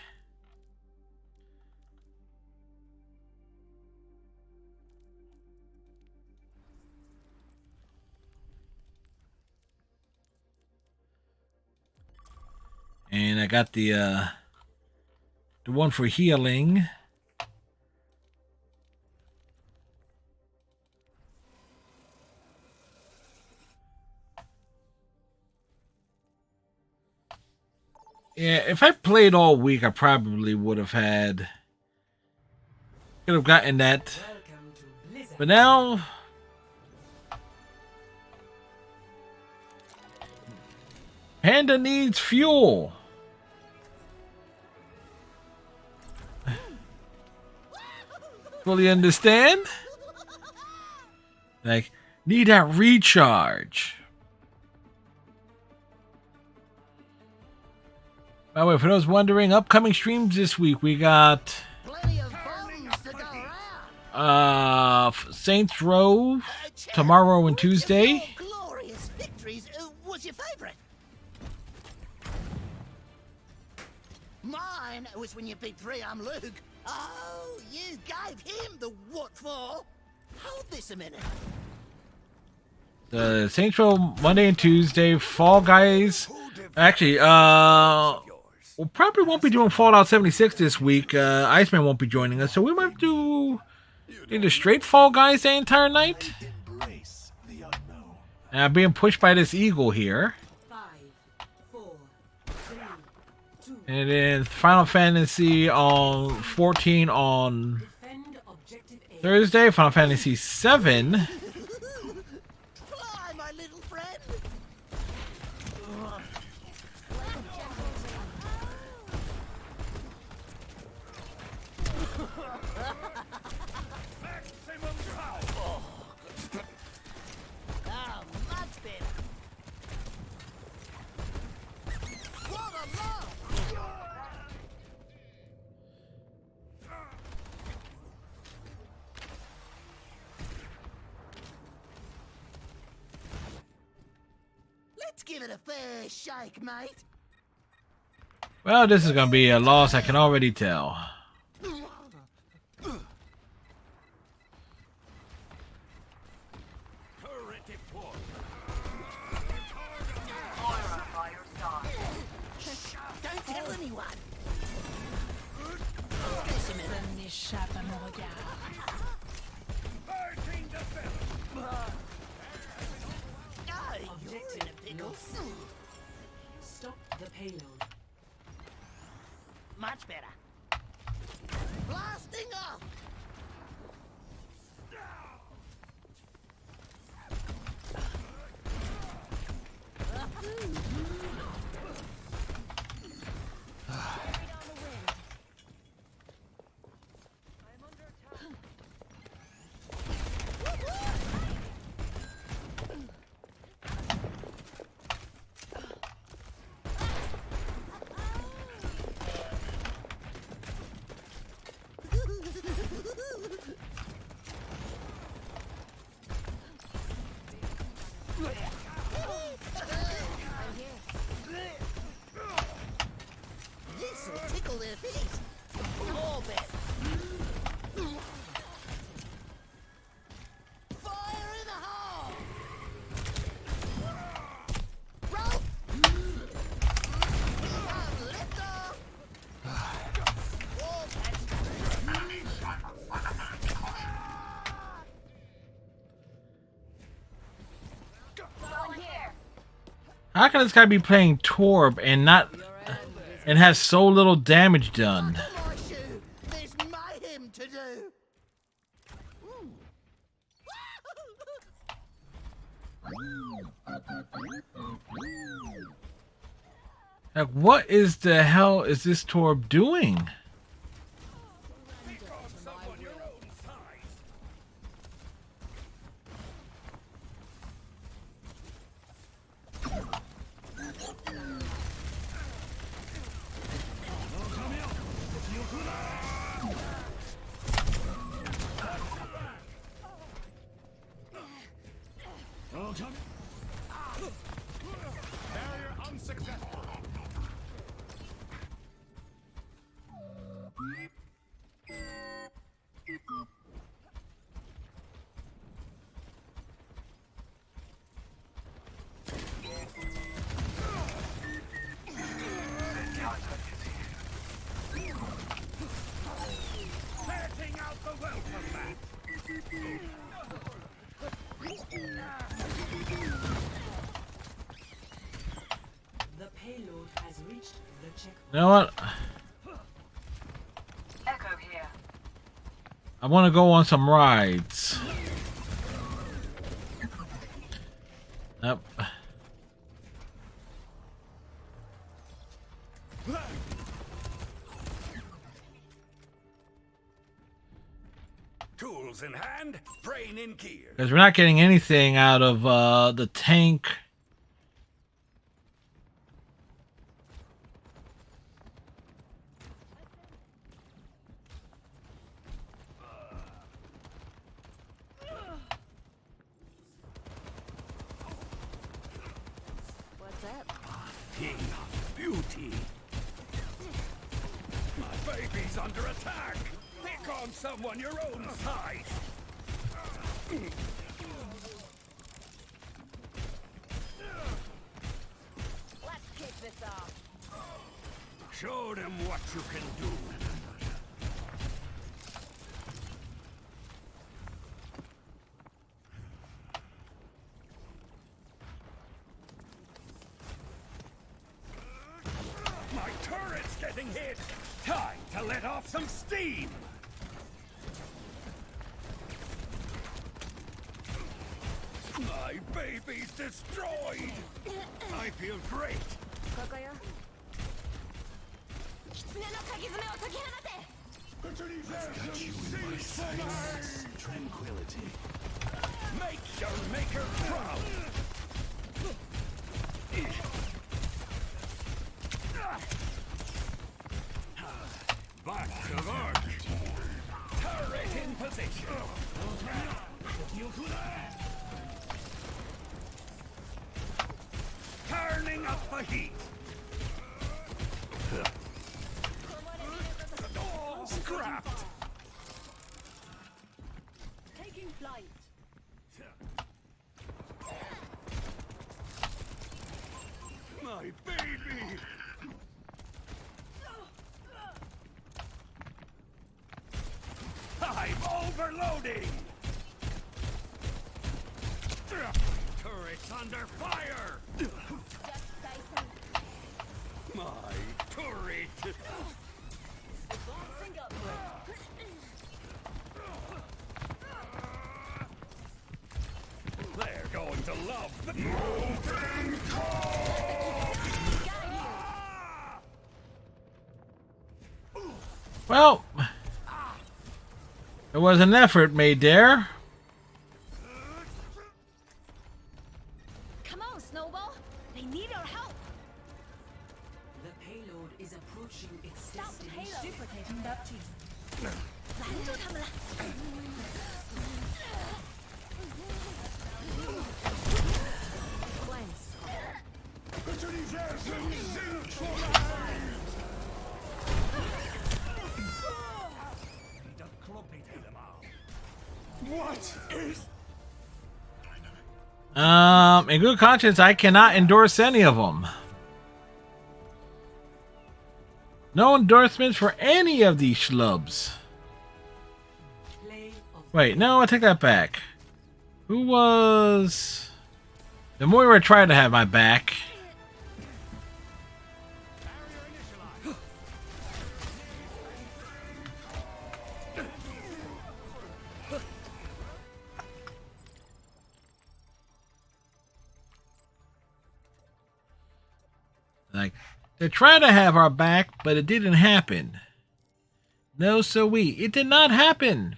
I got the one for healing. Yeah, if I played all week, I probably would have could have gotten that. But now, Panda needs fuel. Fully understand? Like, need that recharge. By the way, for those wondering, upcoming streams this week, we got Saints Row tomorrow and Tuesday.
Glorious victories. What's your favorite? Mine was when you beat Priam Luke. Oh, you gave him the what for? Hold this a minute.
The Saints Row Monday and Tuesday. Fall Guys. Actually, we probably won't be doing Fallout 76 this week. Iceman won't be joining us, so we might do either straight Fall Guys the entire night. And I'm being pushed by this eagle here.
5, 4, 3, 2.
And then Final Fantasy on 14 on Thursday. Final Fantasy 7.
Fly, my little friend. Oh, much better. What a love! Let's give it a fair shake, mate.
Well, this is going to be a loss, I can already tell.
Don't tell anyone. This a minute.
N'échappe à mon regard.
Oh, you're in a pickle.
Stop the payload.
Much better. Blasting off. This'll tickle their feet. Orbit. Fire in the hole. Rope. Lift off. Wall
How can this guy be playing Torb and has so little damage done?
There's mayhem to do.
Like, what is the hell is this Torb doing?
Barrier unsuccessful.
The payload has reached the checkpoint.
You know what?
Echo here.
I want to go on some rides. Yep.
Tools in hand, brain in gear.
Because we're not getting anything out of the tank.
What's up?
King of beauty. My baby's under attack. Pick on someone your own size.
Let's kick this off.
Show them what you can do. My turret's getting hit. Time to let off some steam. My baby's destroyed. I feel great.
ここよ。狐の鍵爪を解き放て。
I've got you in my sights. Tranquility.
Make your maker proud. Back to work. Turret in position. Turning up the heat. Oh, scrapped.
Taking flight.
My baby. I'm overloading. Turret's under fire. My turret.
Advancing upward.
They're going to love the moving
Well, there was an effort made there.
Come on, Snowball. They need our help.
The payload is approaching its
Stop
destination.
payload.
Duplicating that team.
拦住他们了。
What is?
In good conscience, I cannot endorse any of them. No endorsements for any of these schlubs. Wait, no, I take that back. Who was... The Moira tried to have my back. Like, they tried to have our back, but it didn't happen. No, so it did not happen.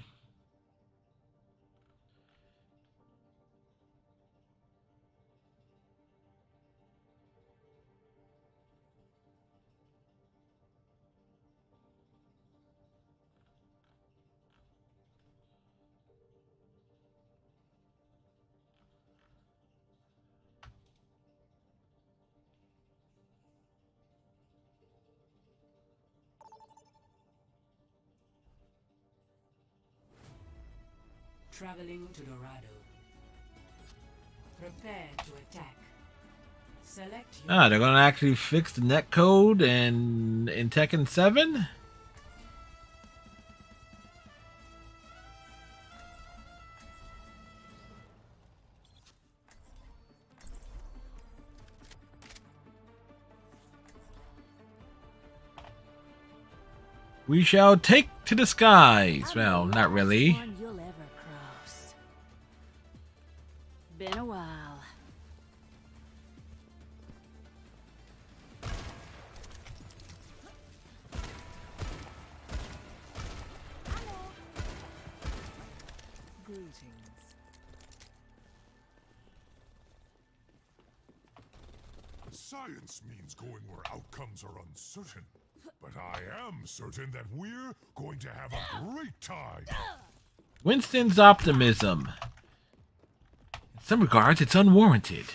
Traveling to Dorado. Prepare to attack. Select your
Ah, they're gonna actually fix the netcode and in Tekken 7? We shall take to the skies. Well, not really.
One you'll ever cross. Been a while.
Greetings.
Science means going where outcomes are uncertain. But I am certain that we're going to have a great time.
Winston's optimism. In some regards, it's unwarranted.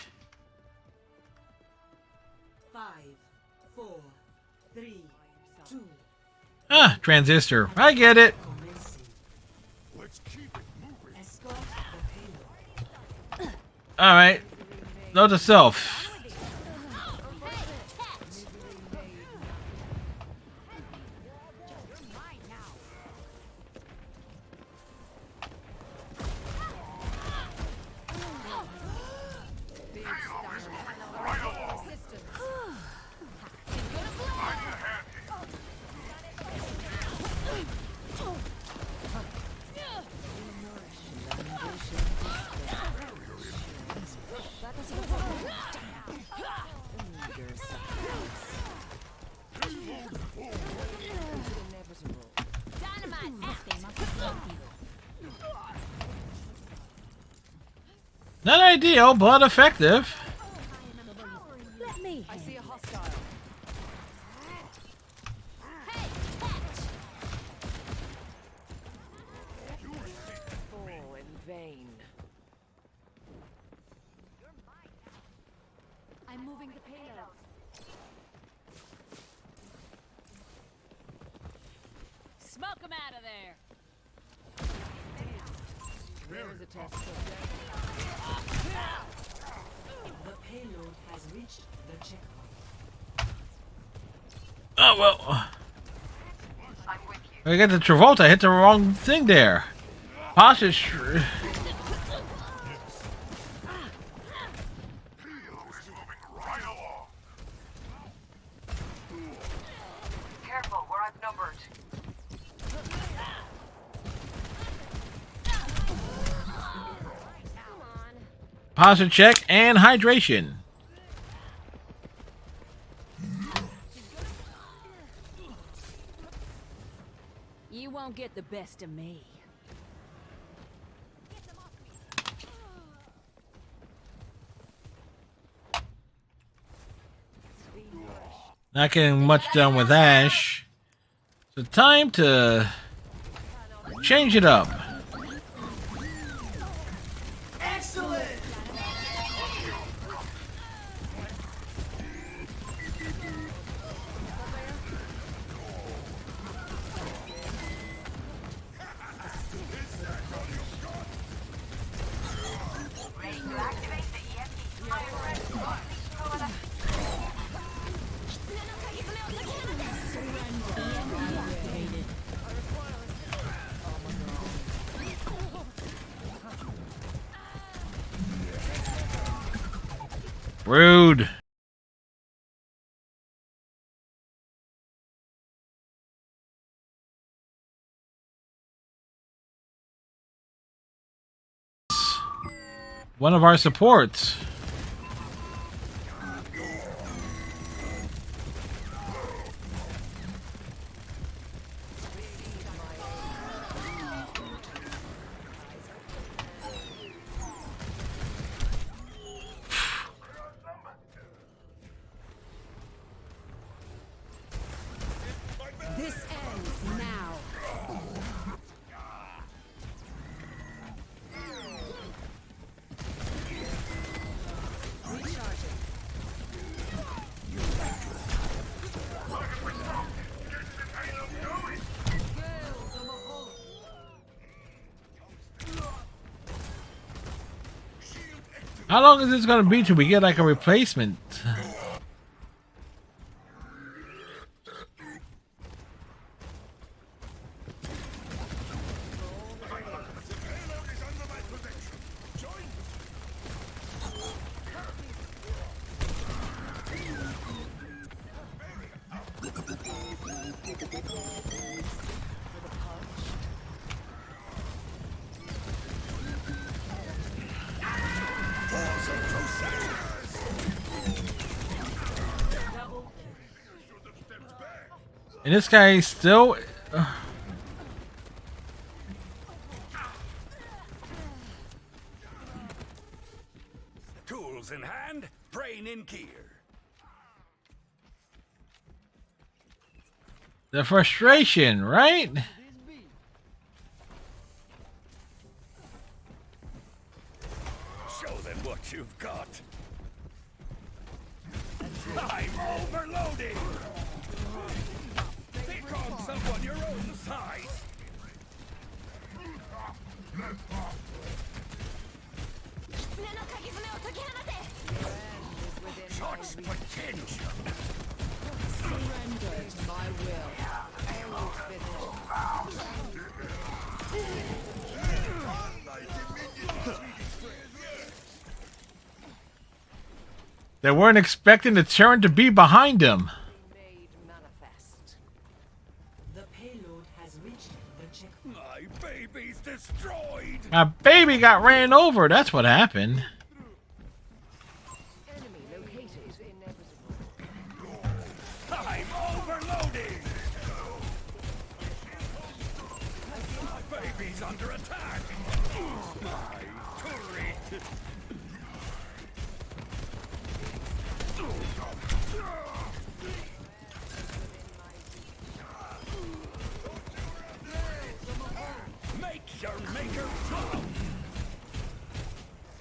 5, 4, 3, 2.
Ah, transistor. I get it.
Let's keep it moving.
Escort the payload.
Alright. Note to self. Not ideal, but effective.
Let me.
I see a hostile. Fall in vain.
I'm moving the payload.
Smoke him out of there.
There is a test subject.
The payload has reached the checkpoint.
Oh, well. I get the Travolta. I hit the wrong thing there. Pasha.
Careful, we're outnumbered.
Posture check and hydration.
You won't get the best of me.
Not getting much done with Ash. So time to change it up.
Excellent!
Ready to activate the EMP.
Rude. One of our supports.
This ends now.
How long is this gonna be till we get like a replacement? And this guy still.
Tools in hand, brain in gear.
The frustration, right?
Show them what you've got. I'm overloading. Pick on someone your own size. Such potential.
Surrender to my will. I will
They weren't expecting the turn to be behind him.
The payload has reached the checkpoint.
My baby's destroyed.
My baby got ran over. That's what happened.
I'm overloading. My baby's under attack. My turret. Make your maker proud.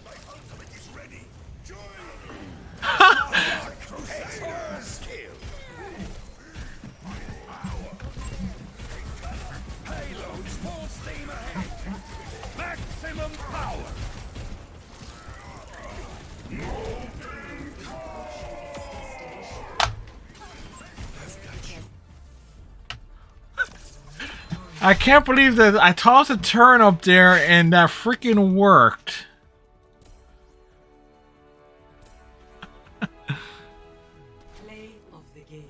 My ultimate is ready. Skill. Payloads full steam ahead. Maximum power.
I can't believe that I tossed a turn up there and that freaking worked.
Play of the game.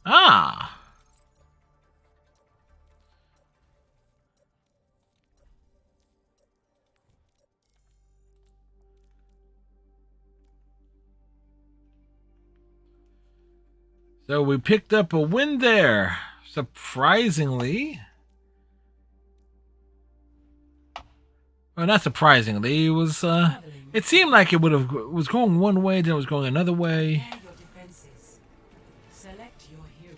Ah. So we picked up a win there, surprisingly. Well, not surprisingly. It was. It seemed like it was going one way, then it was going another way.
Prepare your defenses. Select your hero.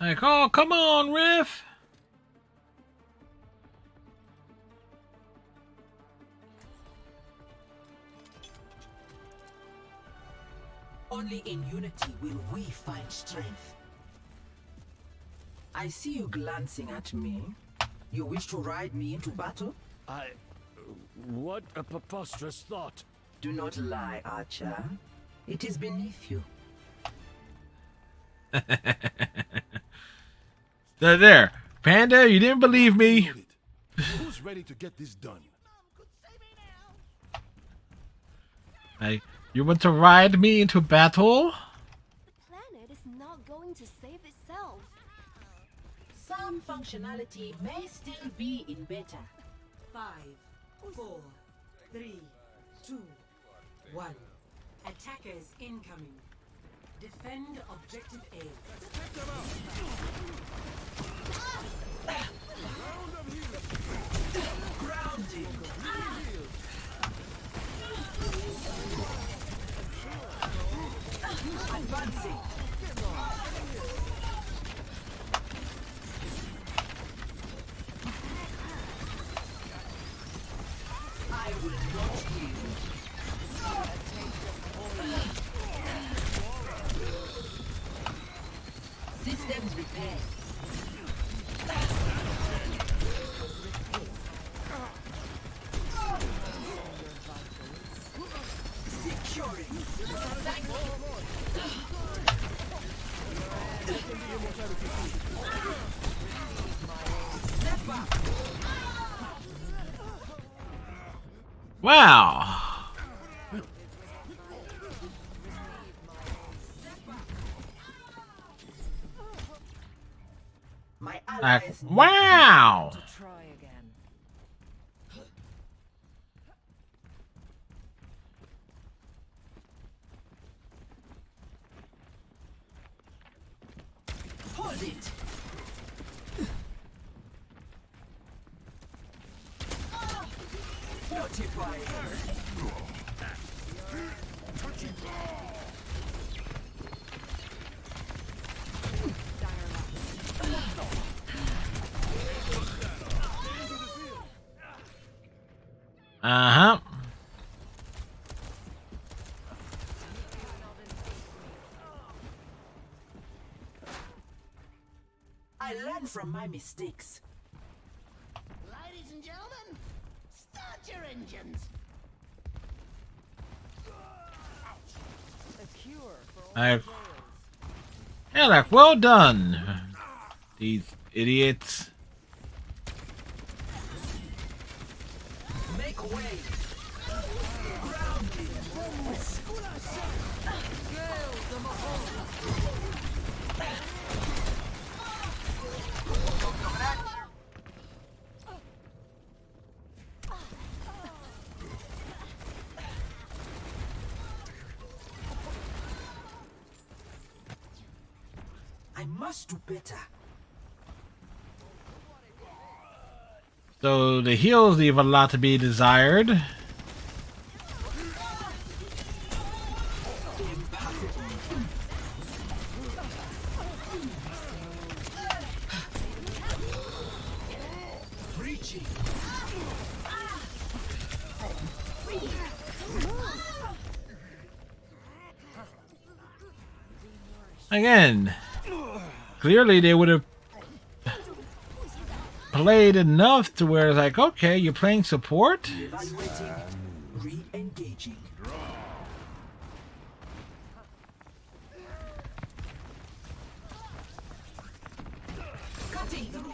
Like, oh, come on, Riff.
Only in unity will we find strength. I see you glancing at me. You wish to ride me into battle?
What a preposterous thought.
Do not lie, Archer. It is beneath you.
There. Panda, you didn't believe me.
Who's ready to get this done?
Hey, you want to ride me into battle?
The planet is not going to save itself.
Some functionality may still be in beta.
5, 4, 3, 2, 1. Attackers incoming. Defend objective A.
Grounding. Advancing. I will not yield. Systems repaired. Securing. Thank you. Step up.
Wow.
My
Like,
allies
wow.
To try again.
hold it. Notify.
Uh-huh.
I learn from my mistakes.
Ladies and gentlemen, start your engines.
A cure for all
Like,
jails.
yeah, like, well done. These idiots.
Make way. I must do better.
So the heals leave a lot to be desired.
Preaching.
Again, clearly they would have played enough to where it's like, okay, you're playing support?
Evaluating. Re-engaging. Cutting through.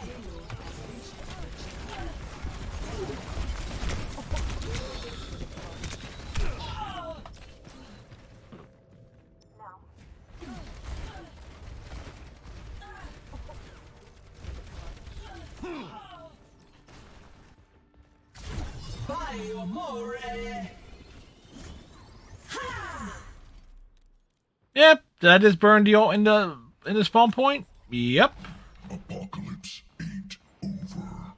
Yep, did I just burn the in the spawn point? Yep.
Apocalypse ain't over.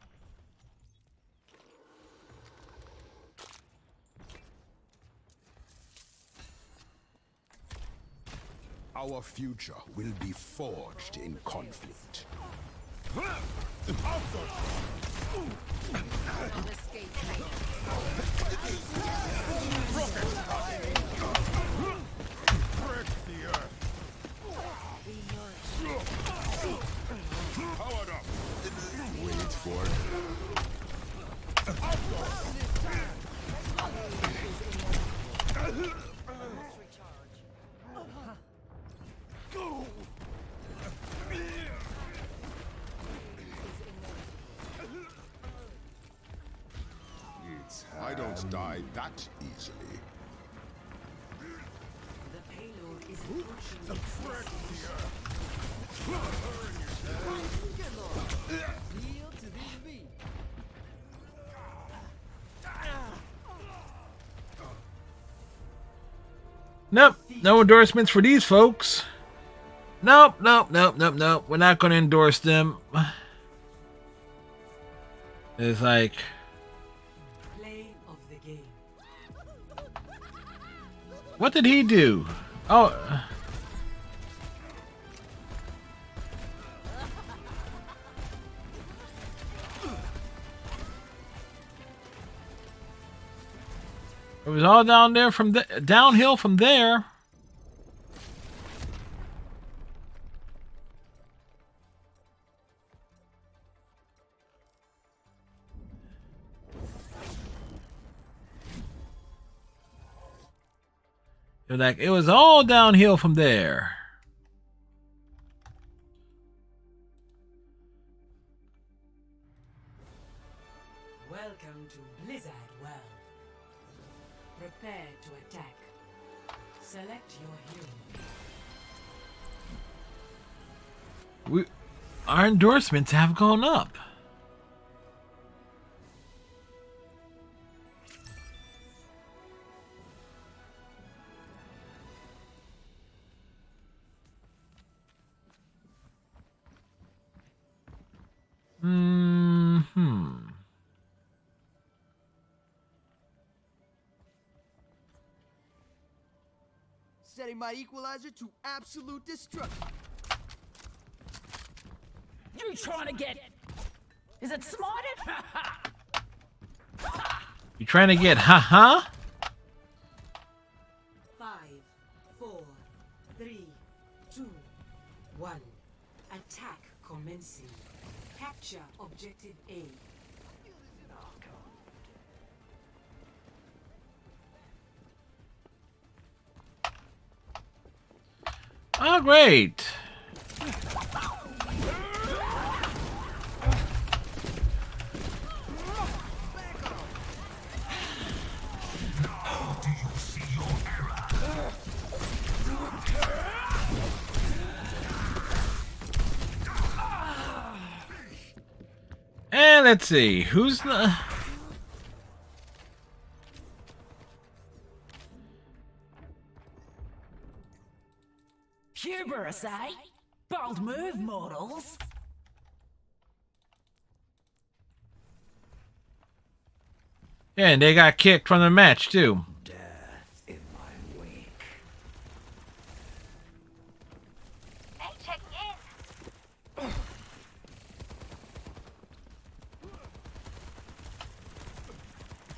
Our future will be forged in conflict.
Break the earth. Powered up.
Wait for I don't die that easily.
The payload is approaching.
Nope, no endorsements for these folks. Nope, nope, nope, nope, nope. We're not going to endorse them. It's like,
Play of the game.
what did he do? Oh. It was all down there from downhill from there. It was all downhill from there.
Welcome to Blizzard World.
Select your hero.
Our endorsements have gone up.
Setting my equalizer to absolute destruction.
You trying to get... Is it smarted?
You trying to get haha?
5, 4, 3, 2, 1. Attack commencing. Capture objective A.
Oh, great. And let's see, who's the...
Hubris, eh? Bold move, mortals.
Yeah, and they got kicked from the match, too.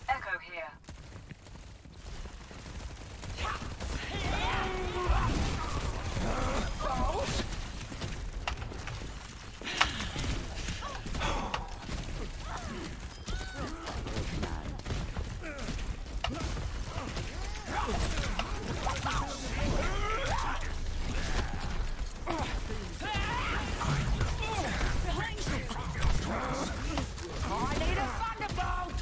Echo here.
I need a thunderbolt!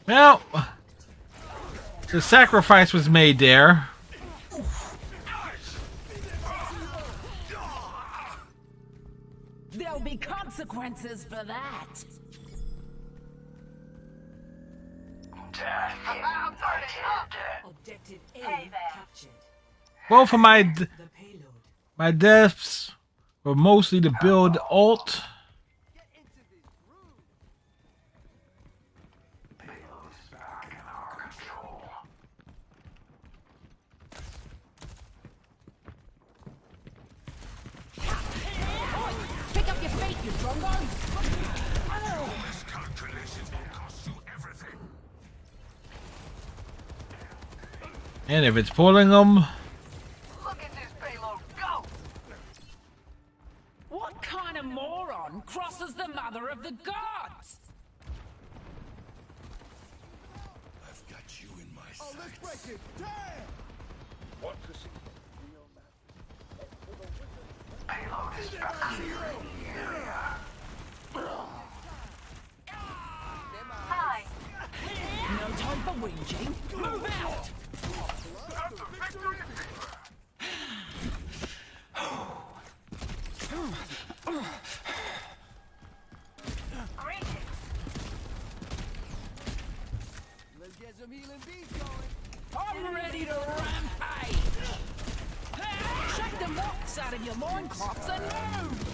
Well, the sacrifice was made there.
There'll be consequences for that.
Objective A captured.
Both of my deaths were mostly to build ult.
Pick up your feet, you trombone!
And if it's pulling them,
Look at this payload go!
What kind of moron crosses the mother of the gods?
I've got you in my sights.
Let's break it. Damn!
What to see? Payload is back here in the area.
Hi.
No time for whinging. Move out!
Let's get some healing beats going.
I'm ready to rampage! Shake the mox out of your loincloths and move!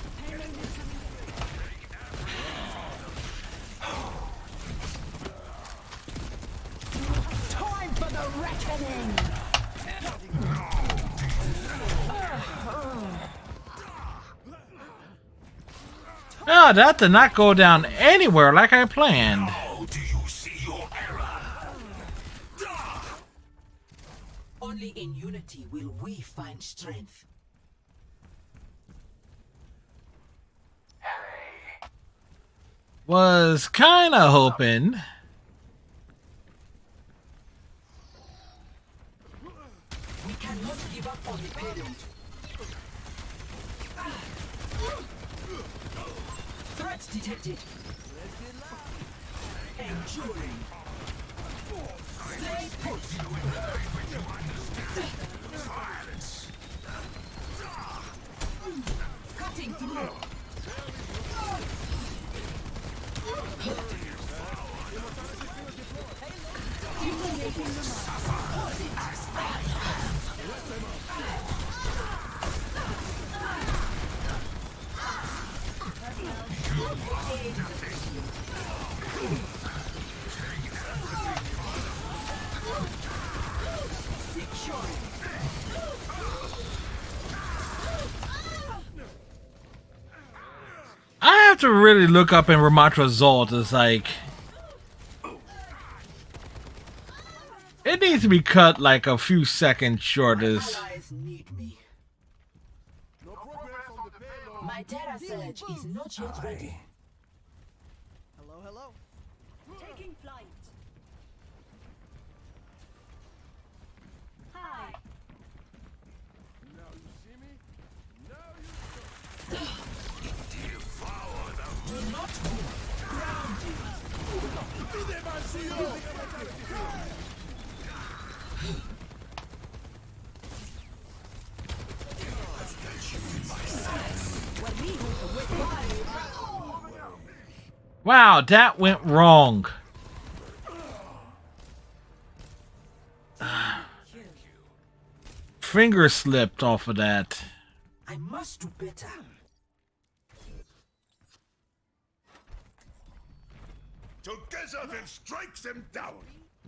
Time for the reckoning!
oh, that did not go down anywhere like I planned.
How do you see your error?
Only in unity will we find strength.
Was kinda hoping.
We cannot give up on the payload. detected. Enduring. Stay put.
Silence.
Cutting through.
I have to really look up in remote result. It's like it needs to be cut like a few seconds short. Is
My data surge is not yet ready.
Hello, hello.
Taking flight. Hi.
Now you see me? Now you
Devour them.
Do not move. Grounded.
Be there, man. See you.
wow, that went wrong. Finger slipped off of that.
I must do better.
Together then strike them down.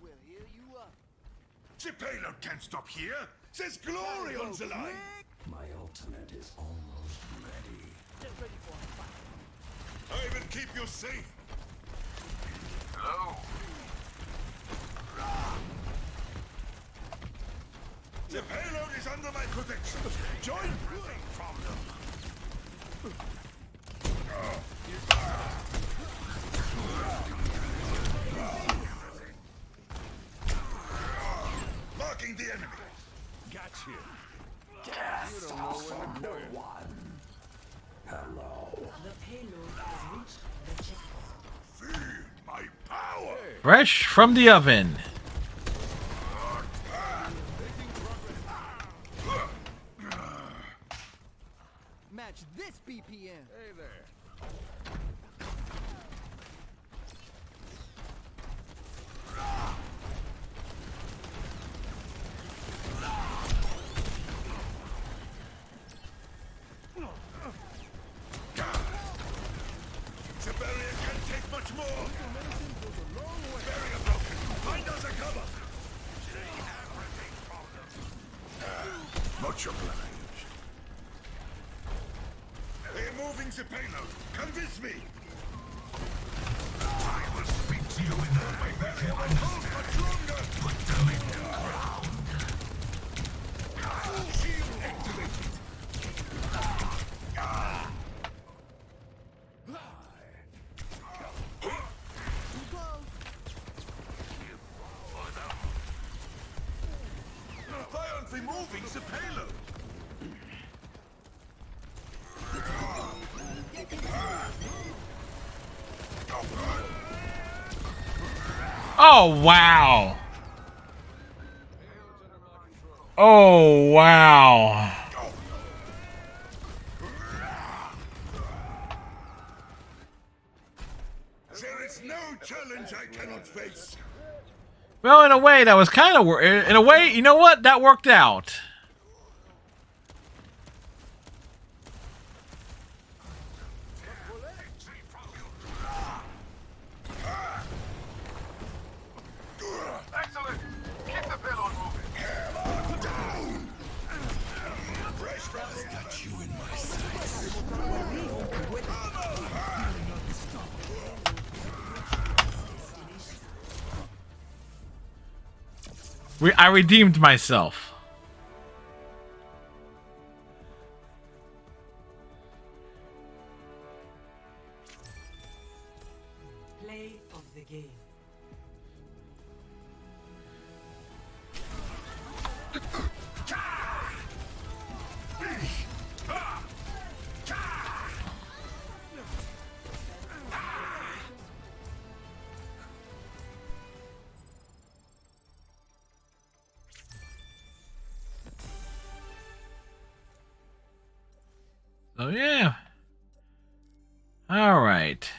We'll heal you up.
The payload can't stop here. There's glory on the line.
My ultimate is almost ready.
Get ready for a fight.
I will keep you safe. Hello. The payload is under my protection. Join me from them. Marking the enemy.
Got you.
Gas
You don't know when to quit. Hello.
The payload has reached the checkpoint.
Feel my power.
Fresh from the oven.
Match this BPM.
Hey there.
The barrier can't take much more. Barrier broken. Find us a cover. Much obliged. They're moving the payload. Convince me. I will speak to you in the way. Barrier will hold much longer. Put them in the ground. Shield activated. Violently moving the payload.
Oh wow. Oh wow.
There is no challenge I cannot face.
Well, in a way, that was kind of in a way. You know what? That worked out.
Excellent. Keep the payload moving. Hammer down. Fresh got you in my sights.
I redeemed myself.
Play of the game.
So yeah. All right.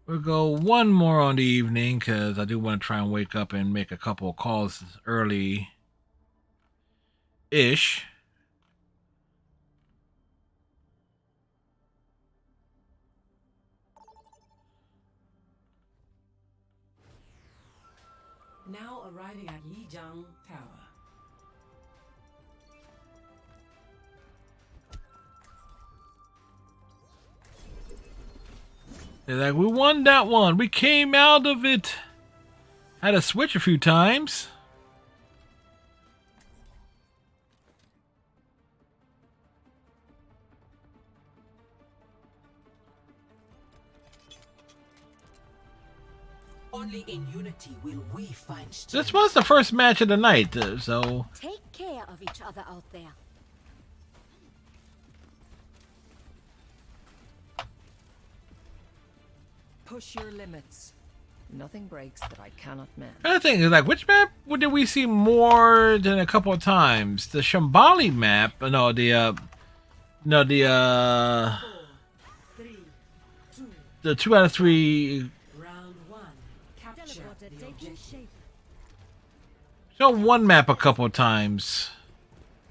We'll go one more on the evening because I do want to try and wake up and make a couple of calls early ish.
Now arriving at Lijiang Tower.
They're like, we won that one. We came out of it. Had to switch a few times.
Only in unity will we find strength.
This was the first match of the night, so...
Take care of each other out there.
Push your limits. Nothing breaks that I cannot mend.
The other thing is, like, which map did we see more than a couple of times? The Shambali map? No, the 2 out of 3...
Round 1. Capture the objective.
Show one map a couple of times.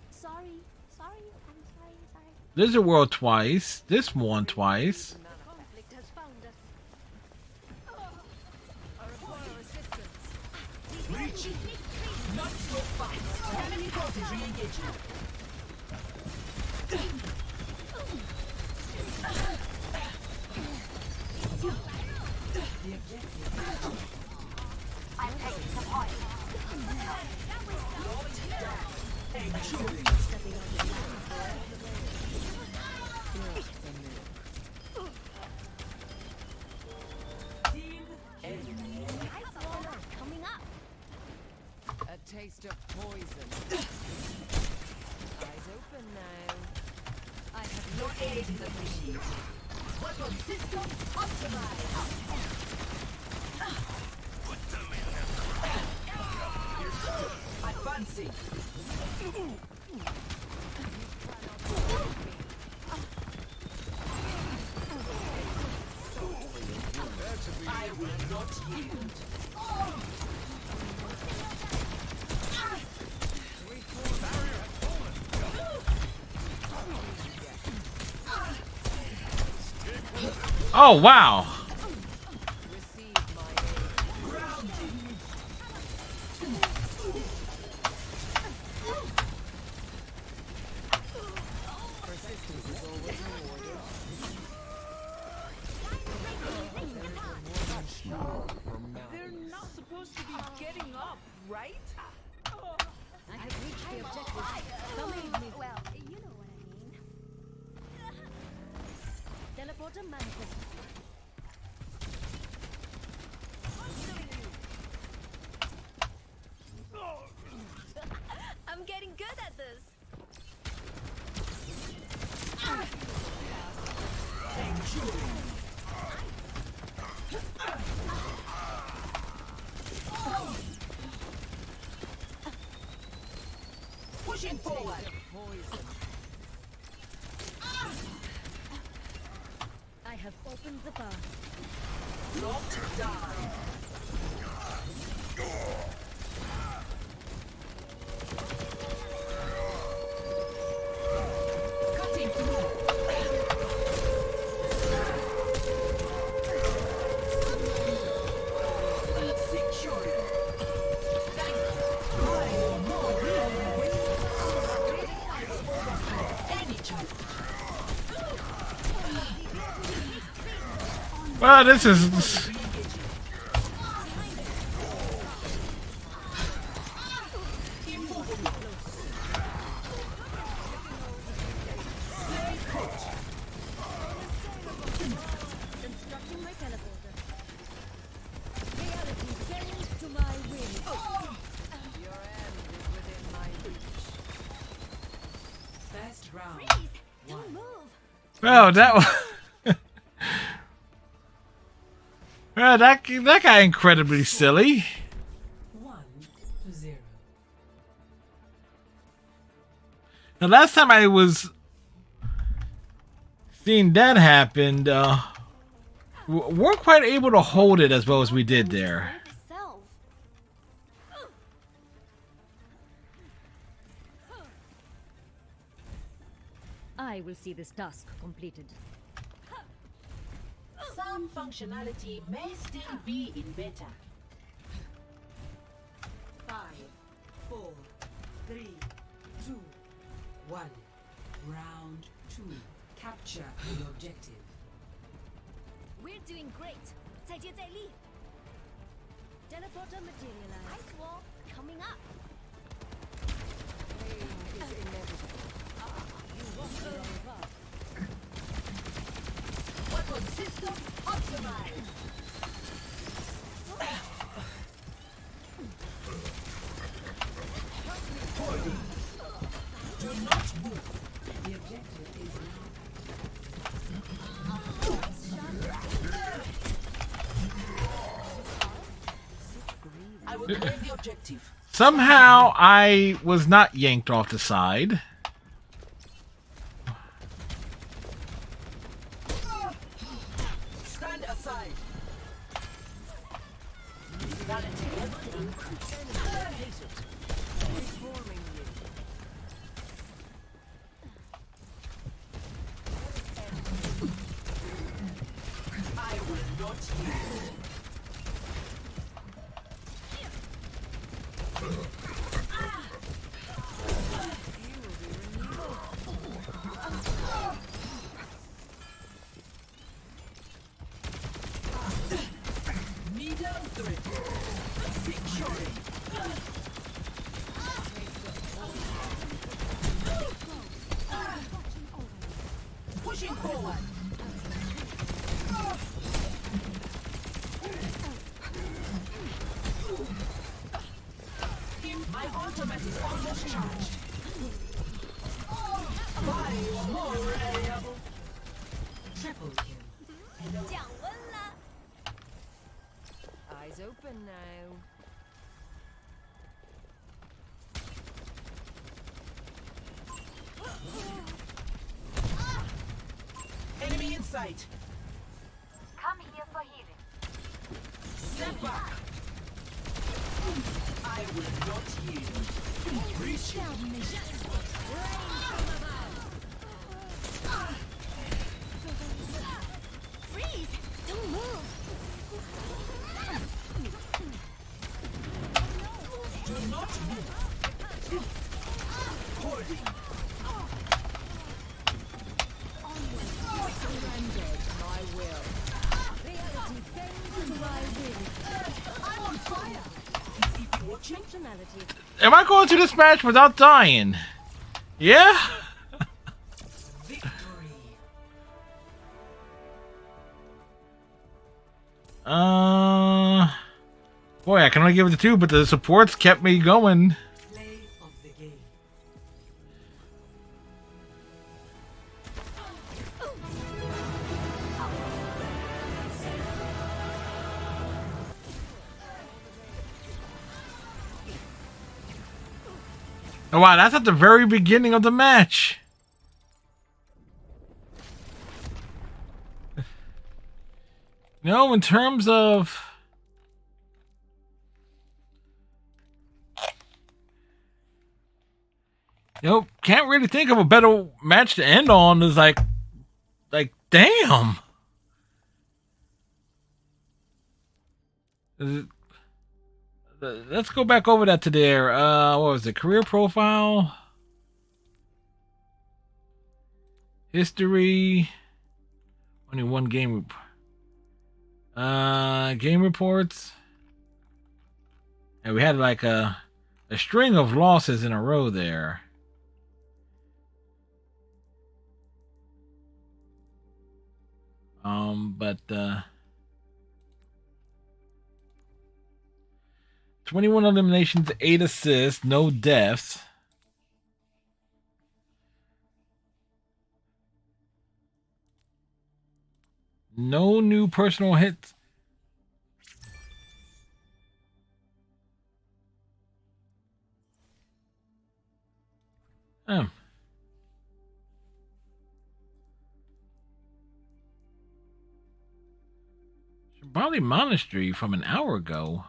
Sorry, I'm sorry.
Lizard World twice. This one twice.
Conflict has found us.
Reaching. Not so fast. Enemy forces re-engaging. The objective.
I'm taking the point.
Coming up.
A taste of poison. Eyes open now. I have
Your aid is appreciated. Weapon system optimized. Advancing. I will not yield.
Oh, wow.
They're not supposed to be getting up, right?
I have reached the objective. Come aid me. Well, you know what I mean. Teleporter manifest.
I'm getting good at this.
Pushing forward.
I have opened the bar.
Locked down. Cutting through. Secure. Thank you. Any chance.
Well, this is...
Constructing my teleporter. Reality bends to my will.
Your end is within my reach.
First round.
Freeze! Don't move.
Well, that was... Well, that guy incredibly silly.
1-0.
The last time I was seeing that happen, weren't quite able to hold it as well as we did there.
I will see this task completed.
Some functionality may still be in beta.
5, 4, 3, 2, 1. Round 2. Capture the objective.
We're doing great. 再接再厉. Teleporter materialized. Ice wall coming up.
Pain is inevitable.
You walk the wrong path.
Weapon system optimized.
Do not move. The objective is
I will claim the objective.
Somehow I was not yanked off the side.
Stand aside.
I will not yield.
Medium threat. Securing.
Pushing forward. My ultimate is almost charged.
Five more variable. Triple kill.
降温了.
Eyes open now.
Enemy in sight.
Come here for healing.
Step back. I will not yield.
Freeze! Don't move.
Do not move. Holding.
Surrendered my will. Reality bends to my will. I'm on fire. Functionality.
Am I going to this match without dying? Yeah? Boy, I can only give it to 2, but the supports kept me going.
Play of the game.
Oh wow, that's at the very beginning of the match. No, in terms of... Can't really think of a better match to end on. Is like, damn. Let's go back over that to there. What was it? Career profile, history. Only one game. Game reports. And we had like a string of losses in a row there. But 21 eliminations, 8 assists, no deaths. No new personal hits. Probably Monastery from an hour ago.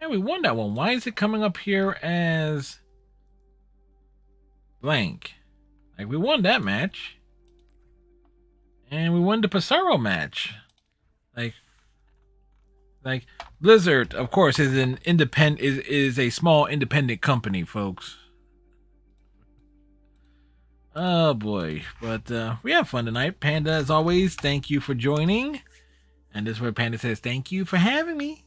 Yeah, we won that one. Why is it coming up here as blank? Like, we won that match. And we won the Pissarro match. Like Blizzard, of course, is an is a small independent company, folks. Oh boy, but we have fun tonight. Panda, as always, thank you for joining. And this is where Panda says, thank you for having me.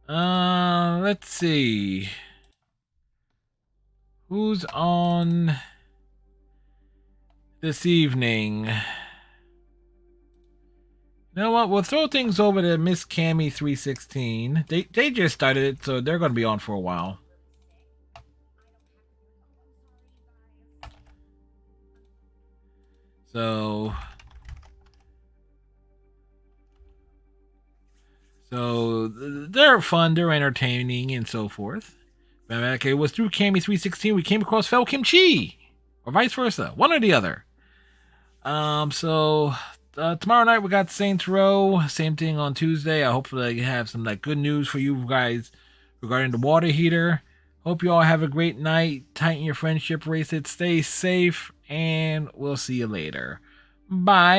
Let's see. Who's on this evening? You know what? We'll throw things over to Miss Cammy 316. They just started it, so they're going to be on for a while. So they're fun, they're entertaining, and so forth. Okay, it was through Cammy 316 we came across Fel Kimchi, or vice versa, one or the other. Tomorrow night we got Saints Row. Same thing on Tuesday. I hope I have some good news for you guys regarding the water heater. Hope you all have a great night. Tighten your friendship bracelet. Stay safe, and we'll see you later. Bye.